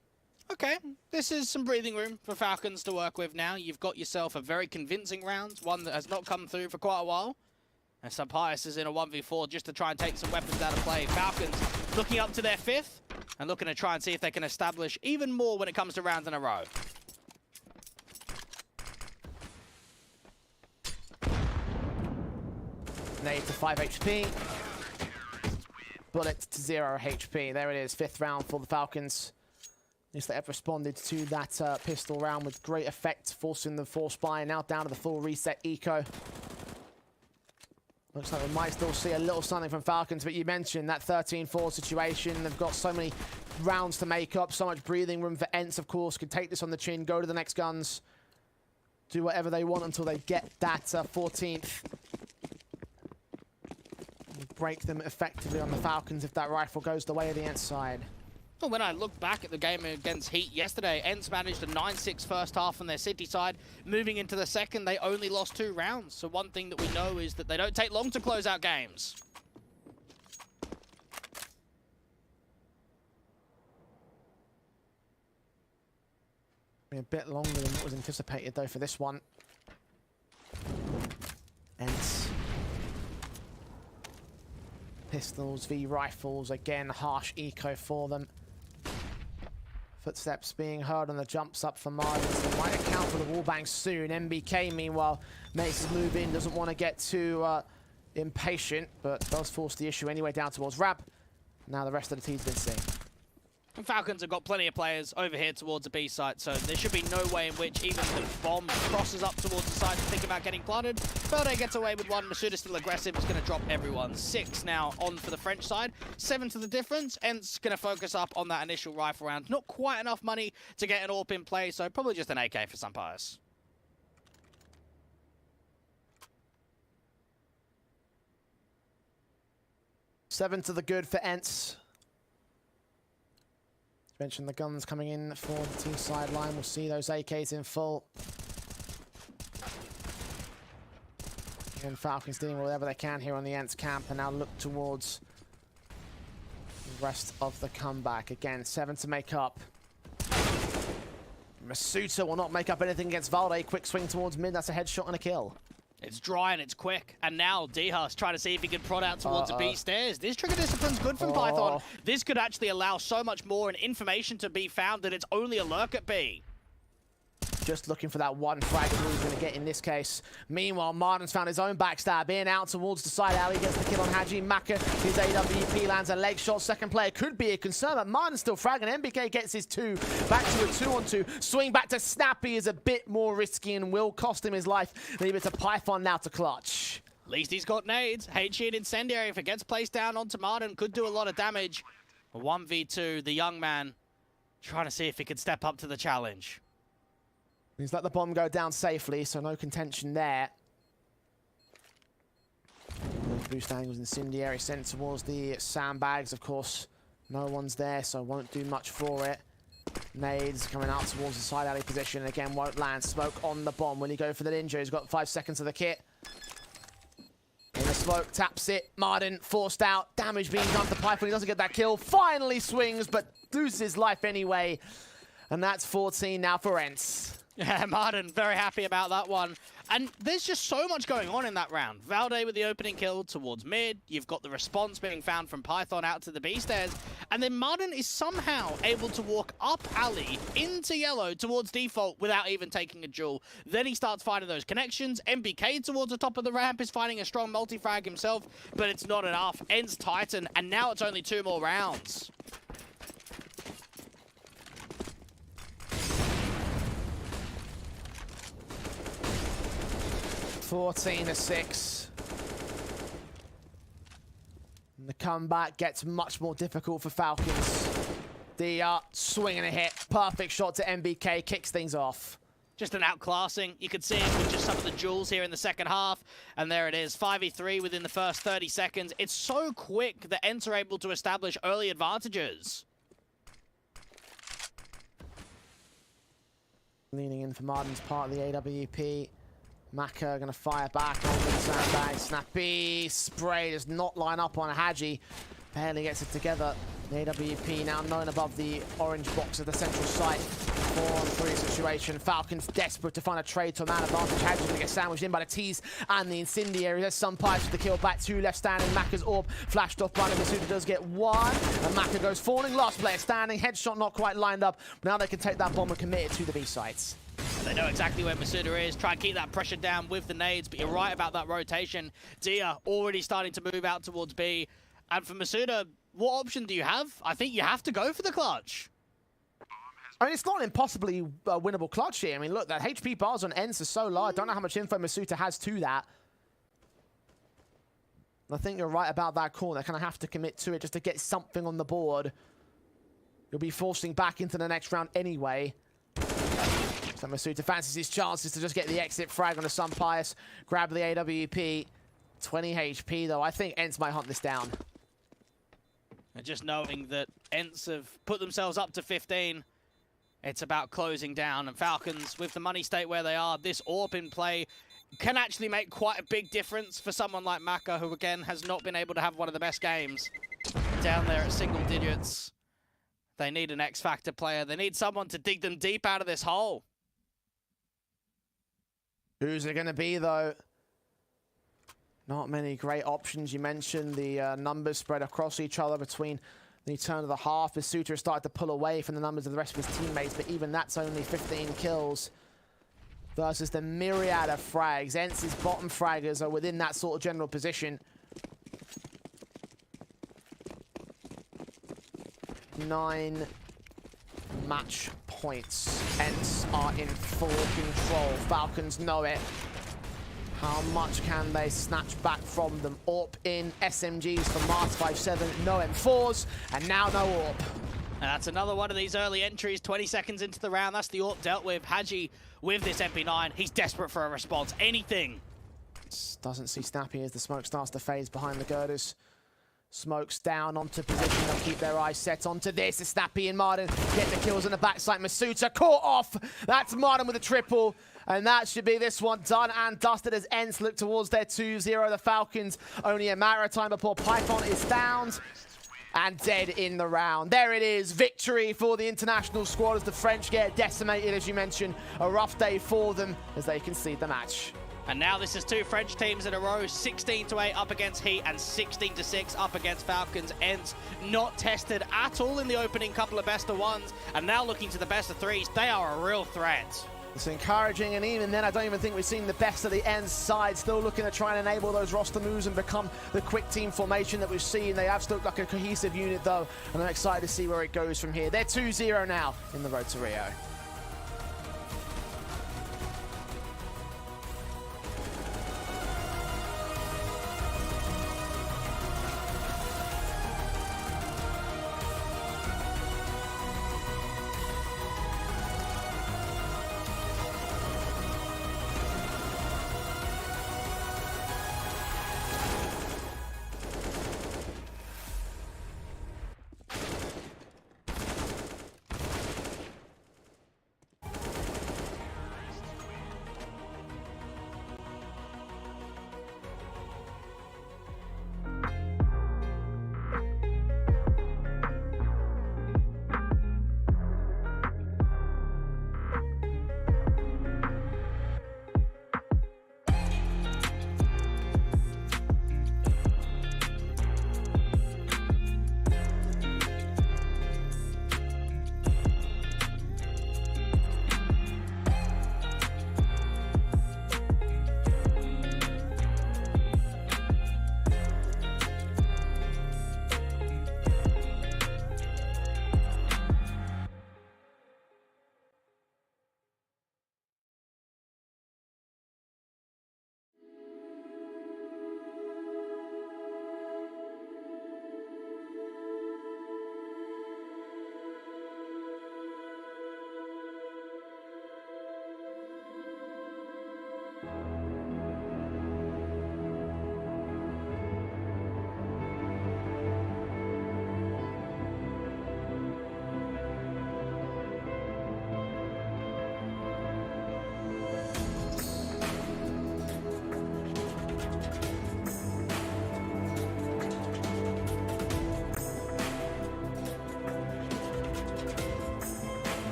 Okay, this is some breathing room for Falcons to work with now. You've got yourself a very convincing round, one that has not come through for quite a while. And some Pious is in a 1v4 just to try and take some weapons out of play. Falcons looking up to their 5th and looking to try and see if they can establish even more when it comes to rounds in a row. Nade to 5 HP. Bullet to 0 HP. There it is, 5th round for the Falcons. At least they have responded to that pistol round with great effect, forcing the force buy. Now down to the full reset eco. Looks like we might still see a little something from Falcons, but you mentioned that 13-4 situation. They've got so many rounds to make up, so much breathing room for Ents, of course. Could take this on the chin, go to the next guns, do whatever they want until they get that 14th. break them effectively on the Falcons if that rifle goes the way of the Ents side. Well, when I look back at the game against Heat yesterday, Ents managed a 9-6 first half on their city side. Moving into the second, they only lost 2 rounds. So one thing that we know is that they don't take long to close out games. A bit longer than what was anticipated though for this one. Ents. Pistols v rifles, again harsh eco for them. Footsteps being heard on the jumps up for Marlins. They might account for the wallbang soon. MBK meanwhile makes his move in, doesn't want to get too impatient, but does force the issue anyway down towards Rab. Now the rest of the team's been seen. And Falcons have got plenty of players over here towards the B site, so there should be no way in which even the bomb crosses up towards the side to think about getting planted. Velde gets away with one. Masuda's still aggressive. It's going to drop everyone. 6 now on for the French side. 7 to the difference. Ents going to focus up on that initial rifle round. Not quite enough money to get an AWP in play, so probably just an AK for some players. Seven to the good for Ents. Mentioned the guns coming in for the T sideline. We'll see those AKs in full. And Falcons doing whatever they can here on the Ents camp and now look towards the rest of the comeback. Again, 7 to make up. Masuta will not make up anything against Velde. Quick swing towards mid. That's a headshot and a kill. It's dry and it's quick. And now Dehas trying to see if he can prod out towards the B stairs. This trigger discipline's good from Python. This could actually allow so much more and information to be found that it's only a lurk at B. Just looking for that one frag that he's going to get in this case. Meanwhile, Martin's found his own backstab in, out towards the side alley, gets the kill on Haji. Maka, his AWP lands a leg shot. Second player could be a concern, but Martin's still fragging. MBK gets his 2, back to a 2-on-2. Swing back to Snappy is a bit more risky and will cost him his life. Leave it to Python now to clutch. At least he's got nades. HE and Incendiary, if it gets placed down onto Martin, could do a lot of damage. 1v2, the young man trying to see if he could step up to the challenge. He's let the bomb go down safely, so no contention there. Boost angles, Incendiary sent towards the sandbags. Of course, no one's there, so won't do much for it. Nades coming out towards the side alley position. Again, won't land. Smoke on the bomb. Will he go for the ninja? He's got 5 seconds of the kit. In the smoke, taps it. Martin forced out. Damage being done to Python. He doesn't get that kill. Finally swings, but loses his life anyway. And that's 14 now for Ents. Yeah, Martin, very happy about that one. And there's just so much going on in that round. Velde with the opening kill towards mid. You've got the response being found from Python out to the B stairs. And then Martin is somehow able to walk up alley into yellow towards default without even taking a duel. Then he starts finding those connections. MBK towards the top of the ramp is finding a strong multi-frag himself, but it's not enough. Ends Titan, and now it's only 2 more rounds. (14-6). And the comeback gets much more difficult for Falcons. The swing and a hit. Perfect shot to MBK. Kicks things off. Just an outclassing. You could see it with just some of the duels here in the second half. And there it is, 5v3 within the first 30 seconds. It's so quick that Ents are able to establish early advantages. Leaning in for Martin's part of the AWP. Maka going to fire back over the sandbag. Snappy spray does not line up on Haji. Barely gets it together. The AWP now known above the orange box of the central site. 4-on-3 situation. Falcons desperate to find a trade to a man advantage. Haji going to get sandwiched in by the T's and the Incendiary. There's some pipes with the kill back. 2 left standing. Maka's orb flashed off by the Masuda does get 1. And Maka goes falling. Last player standing. Headshot not quite lined up. Now they can take that bomb and commit it to the B sites. They know exactly where Masuda is. Try and keep that pressure down with the nades, but you're right about that rotation. Dia already starting to move out towards B. And for Masuda, what option do you have? I think you have to go for the clutch. I mean, it's not an impossibly winnable clutch here. I mean, look, that HP bars on Ents are so low. I don't know how much info Masuda has to that. I think you're right about that call. They kind of have to commit to it just to get something on the board. You'll be forcing back into the next round anyway. So Masuda fancies his chances to just get the exit frag on the Sun Pius. Grab the AWP. 20 HP though. I think Ents might hunt this down. And just knowing that Ents have put themselves up to 15, it's about closing down. And Falcons, with the money state where they are, this AWP in play can actually make quite a big difference for someone like Maka, who again has not been able to have one of the best games. Down there at single digits. They need an X-Factor player. They need someone to dig them deep out of this hole. Who's it going to be though? Not many great options. You mentioned the numbers spread across each other between the turn of the half. Basuta has started to pull away from the numbers of the rest of his teammates, but even that's only 15 kills versus the myriad of frags. Ents' bottom fraggers are within that sort of general position. 9 match points. Ents are in full control. Falcons know it. How much can they snatch back from them? AWP in, SMGs for Mars 57, no M4s, and now no AWP. And that's another one of these early entries, 20 seconds into the round. That's the AWP dealt with. Haji with this MP9, he's desperate for a response, anything. Doesn't see Snappy as the smoke starts to phase behind the girders. Smokes down onto position. They'll keep their eyes set onto this. It's Snappy and Martin get the kills on the backside. Masuta caught off. That's Martin with a triple. And that should be this one done and dusted as Ents look towards their 2-0. The Falcons only a matter of time before Python is downed and dead in the round. There it is. Victory for the international squad as the French get decimated, as you mentioned. A rough day for them as they concede the match. And now this is 2 French teams in a row, 16-8 up against Heat and 16-6 up against Falcons. Ents not tested at all in the opening couple of best of ones, and now looking to the best of threes. They are a real threat. It's encouraging, and even then I don't even think we've seen the best of the Ents side. Still looking to try and enable those roster moves and become the quick team formation that we've seen. They have looked like a cohesive unit though, and I'm excited to see where it goes from here. They're 2-0 now in the road to Rio.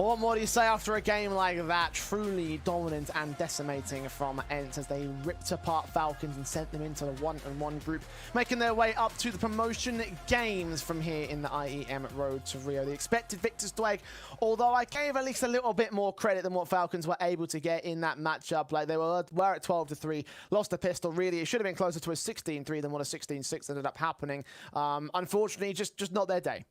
Well, what more do you say after a game like that? Truly dominant and decimating from ENCE as they ripped apart Falcons and sent them into the 1-1 group, making their way up to the promotion games from here in the IEM Road to Rio. The expected victors, Dweg, although I gave at least a little bit more credit than what Falcons were able to get in that matchup. Like, they were at 12-3, lost a pistol. Really, it should have been closer to a 16-3 than what a 16-6 ended up happening. Unfortunately, just not their day.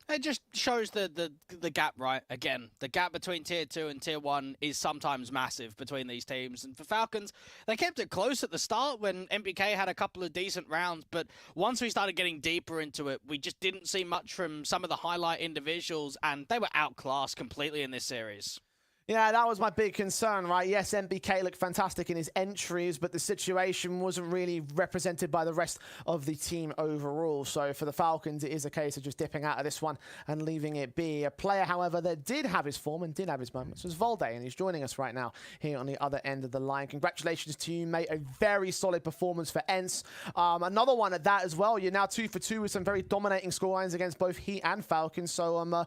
It just shows the gap, right? Again, the gap between Tier 2 and Tier 1 is sometimes massive between these teams. And for Falcons, they kept it close at the start when MPK had a couple of decent rounds. But once we started getting deeper into it, we just didn't see much from some of the highlight individuals. And they were outclassed completely in this series. Yeah, that was my big concern, right? Yes, MBK looked fantastic in his entries, but the situation wasn't really represented by the rest of the team overall. So for the Falcons, it is a case of just dipping out of this one and leaving it be. A player, however, that did have his form and did have his moments was Valde, and he's joining us right now here on the other end of the line. Congratulations to you, mate. A very solid performance for ENCE. Another one at that as well. You're now 2 for 2 with some very dominating scorelines against both Heat and Falcons. So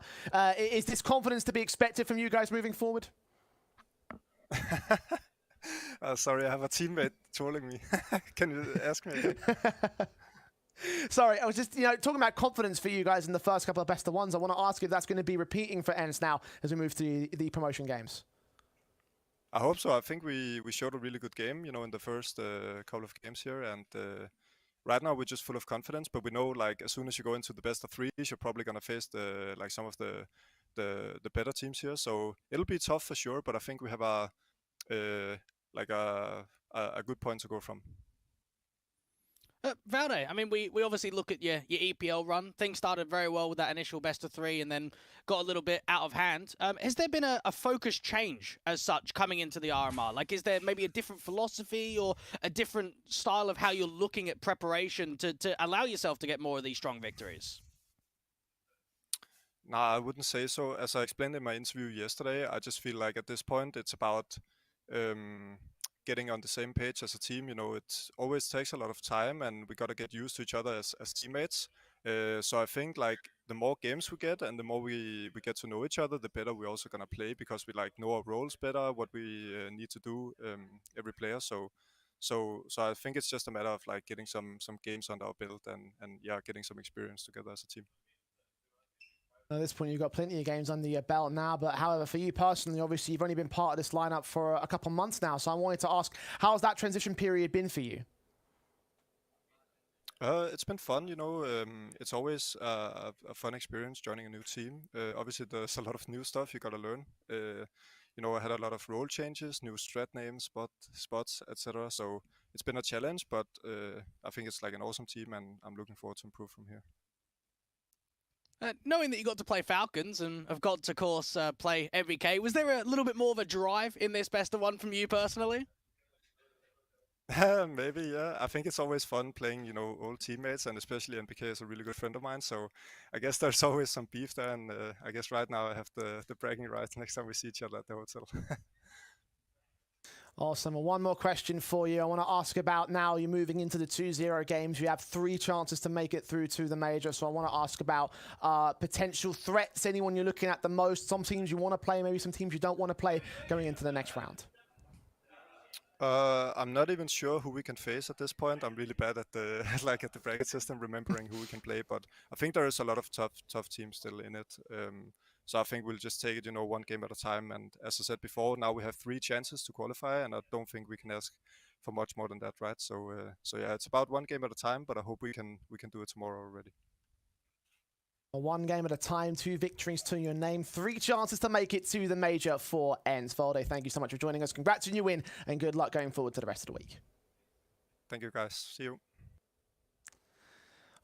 is this confidence to be expected from you guys moving forward? Sorry, I have a teammate trolling me. Can you ask me again? Sorry, I was just talking about confidence for you guys in the first couple of best of ones. I want to ask if that's going to be repeating for ENCE now as we move to the promotion games. I hope so. I think we showed a really good game, in the first couple of games here, and right now we're just full of confidence. But we know, like, as soon as you go into the best of threes, you're probably gonna face some of the better teams here. So it'll be tough for sure. But I think we have a good point to go from. Valde, I mean, we obviously look at your EPL run. Things started very well with that initial best of 3 and then got a little bit out of hand. Has there been a focus change as such coming into the RMR? Like, is there maybe a different philosophy or a different style of how you're looking at preparation to allow yourself to get more of these strong victories? No, I wouldn't say so. As I explained in my interview yesterday, I just feel like at this point it's about getting on the same page as a team. It always takes a lot of time, and we got to get used to each other as teammates. So I think, like, the more games we get and the more we get to know each other, the better we're also gonna play, because we know our roles better, what we need to do, every player. So I think it's just a matter of getting some games under our belt and getting some experience together as a team. At this point, you've got plenty of games under your belt now, but however, for you personally, obviously, you've only been part of this lineup for a couple months now, so I wanted to ask, how's that transition period been for you? It's been fun, it's always a fun experience joining a new team. Obviously, there's a lot of new stuff you gotta learn. I had a lot of role changes, new strat names, spots, etc. So it's been a challenge, but I think it's an awesome team, and I'm looking forward to improve from here. Knowing that you got to play Falcons and have got to, of course, play MVK, was there a little bit more of a drive in this best of 1 from you personally? Maybe, yeah. I think it's always fun playing, old teammates, and especially MPK is a really good friend of mine. So I guess there's always some beef there, and I guess right now I have the bragging rights next time we see each other at the hotel. Awesome. Well, one more question for you. I want to ask about now you're moving into the 2-0 games. You have 3 chances to make it through to the major. So I want to ask about potential threats, anyone you're looking at the most, some teams you want to play, maybe some teams you don't want to play going into the next round. I'm not even sure who we can face at this point. I'm really bad at the at the bracket system, remembering who we can play. But I think there is a lot of tough teams still in it. So I think we'll just take it, one game at a time. And as I said before, now we have 3 chances to qualify, and I don't think we can ask for much more than that, right? So yeah, it's about 1 game at a time. But I hope we can do it tomorrow already. 1 game at a time, 2 victories to your name, 3 chances to make it to the major for ENCE. Valde, thank you so much for joining us. Congrats on your win, and good luck going forward to the rest of the week. Thank you, guys. See you.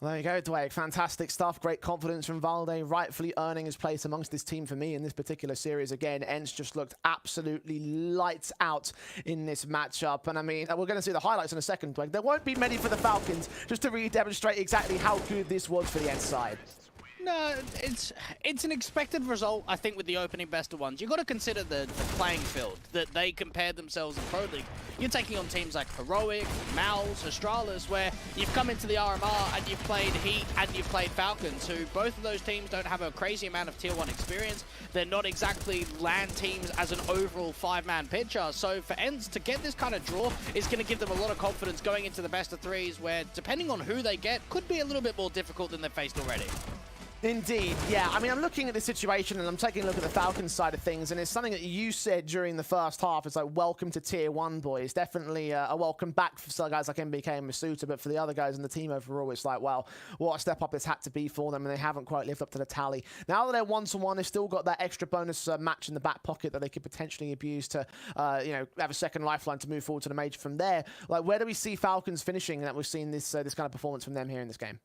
Well, there you go, Dwayne. Fantastic stuff. Great confidence from Valde, rightfully earning his place amongst this team for me in this particular series. Again, ENCE just looked absolutely lights out in this matchup. And I mean, we're going to see the highlights in a second, Dwayne. There won't be many for the Falcons, just to really demonstrate exactly how good this was for the ENCE side. No, it's an expected result, I think, with the opening best of ones. You've got to consider the playing field that they compared themselves in Pro League. You're taking on teams like Heroic, Mals, Astralis, where you've come into the RMR and you've played Heat and you've played Falcons, who both of those teams don't have a crazy amount of Tier 1 experience. They're not exactly LAN teams as an overall 5-man pitcher. So for ENCE to get this kind of draw is going to give them a lot of confidence going into the best of threes, where depending on who they get, could be a little bit more difficult than they've faced already. Indeed, yeah. I mean, I'm looking at the situation and I'm taking a look at the Falcons side of things, and it's something that you said during the first half. It's like, welcome to Tier 1, boys. Definitely a welcome back for some guys like MBK and Masuta, but for the other guys in the team overall, it's like, wow, what a step up it's had to be for them, and they haven't quite lived up to the tally. Now that they're 1-1, they've still got that extra bonus match in the back pocket that they could potentially abuse to, you know, have a second lifeline to move forward to the major from there. Like, where do we see Falcons finishing that we've seen this kind of performance from them here in this game?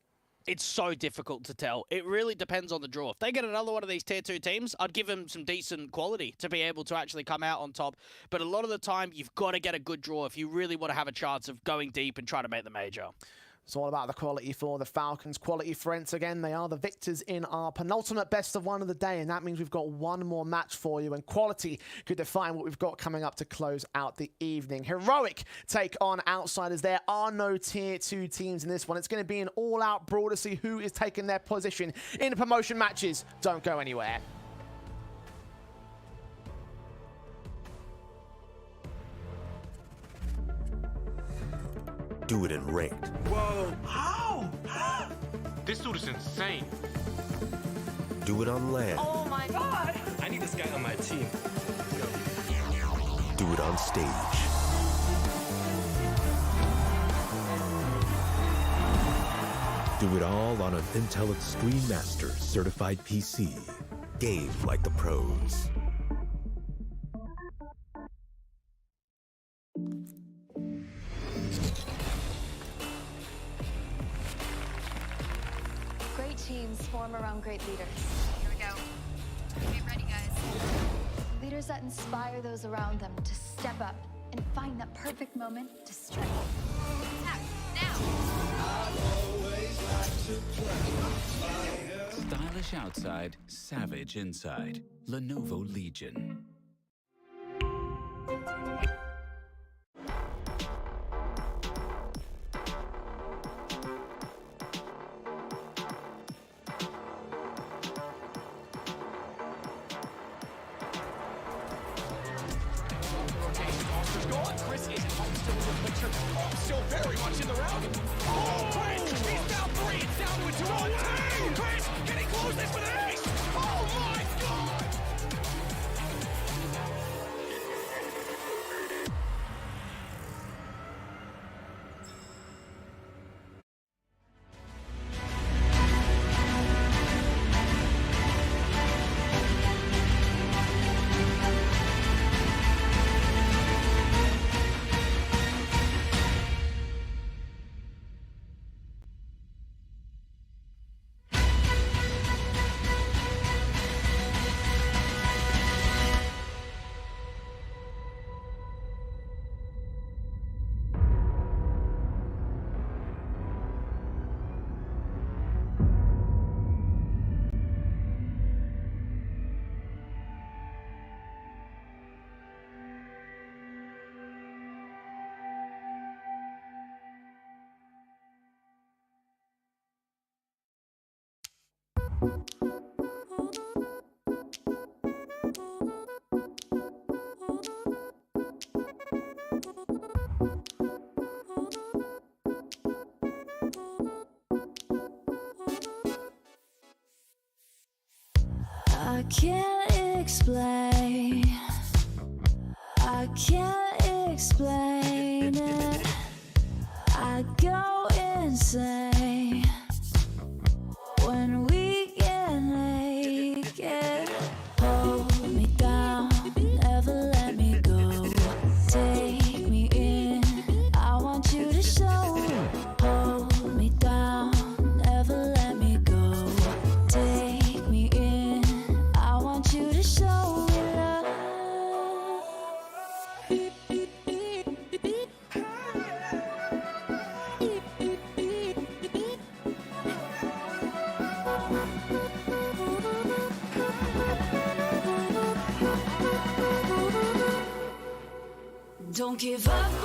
It's so difficult to tell. It really depends on the draw. If they get another one of these Tier 2 teams, I'd give them some decent quality to be able to actually come out on top. But a lot of the time, you've got to get a good draw if you really want to have a chance of going deep and trying to make the major. It's all about the quality for the Falcons. Quality for ENCE again. They are the victors in our penultimate best of one of the day, and that means we've got one more match for you, and quality could define what we've got coming up to close out the evening. Heroic take on Outsiders. There are no Tier 2 teams in this one. It's going to be an all-out brawl to see who is taking their position in the promotion matches. Don't go anywhere. Do it in ranked. Whoa! How? This dude is insane. Do it on land. Oh my god! I need this guy on my team. Do it on stage. Do it all on an Intel Extreme Masters certified PC. Game like the pros. Great teams form around great leaders. Here we go. Get ready, guys. Leaders that inspire those around them to step up and find that perfect moment to strike. Attack, now! Stylish outside, savage inside. Lenovo Legion. Chris is still in the picture. Still very much in the round. Oh, Chris! He's down 3. It's down to a 2-on-2. Chris, can he close this with an ace? Oh my God! I can't explain. I can't explain it. I go insane when we get naked. Hold me down, never let me go. Take me in, I want you to show. Hold me down, never let me go. Take me in, I want you to show me love. Don't give up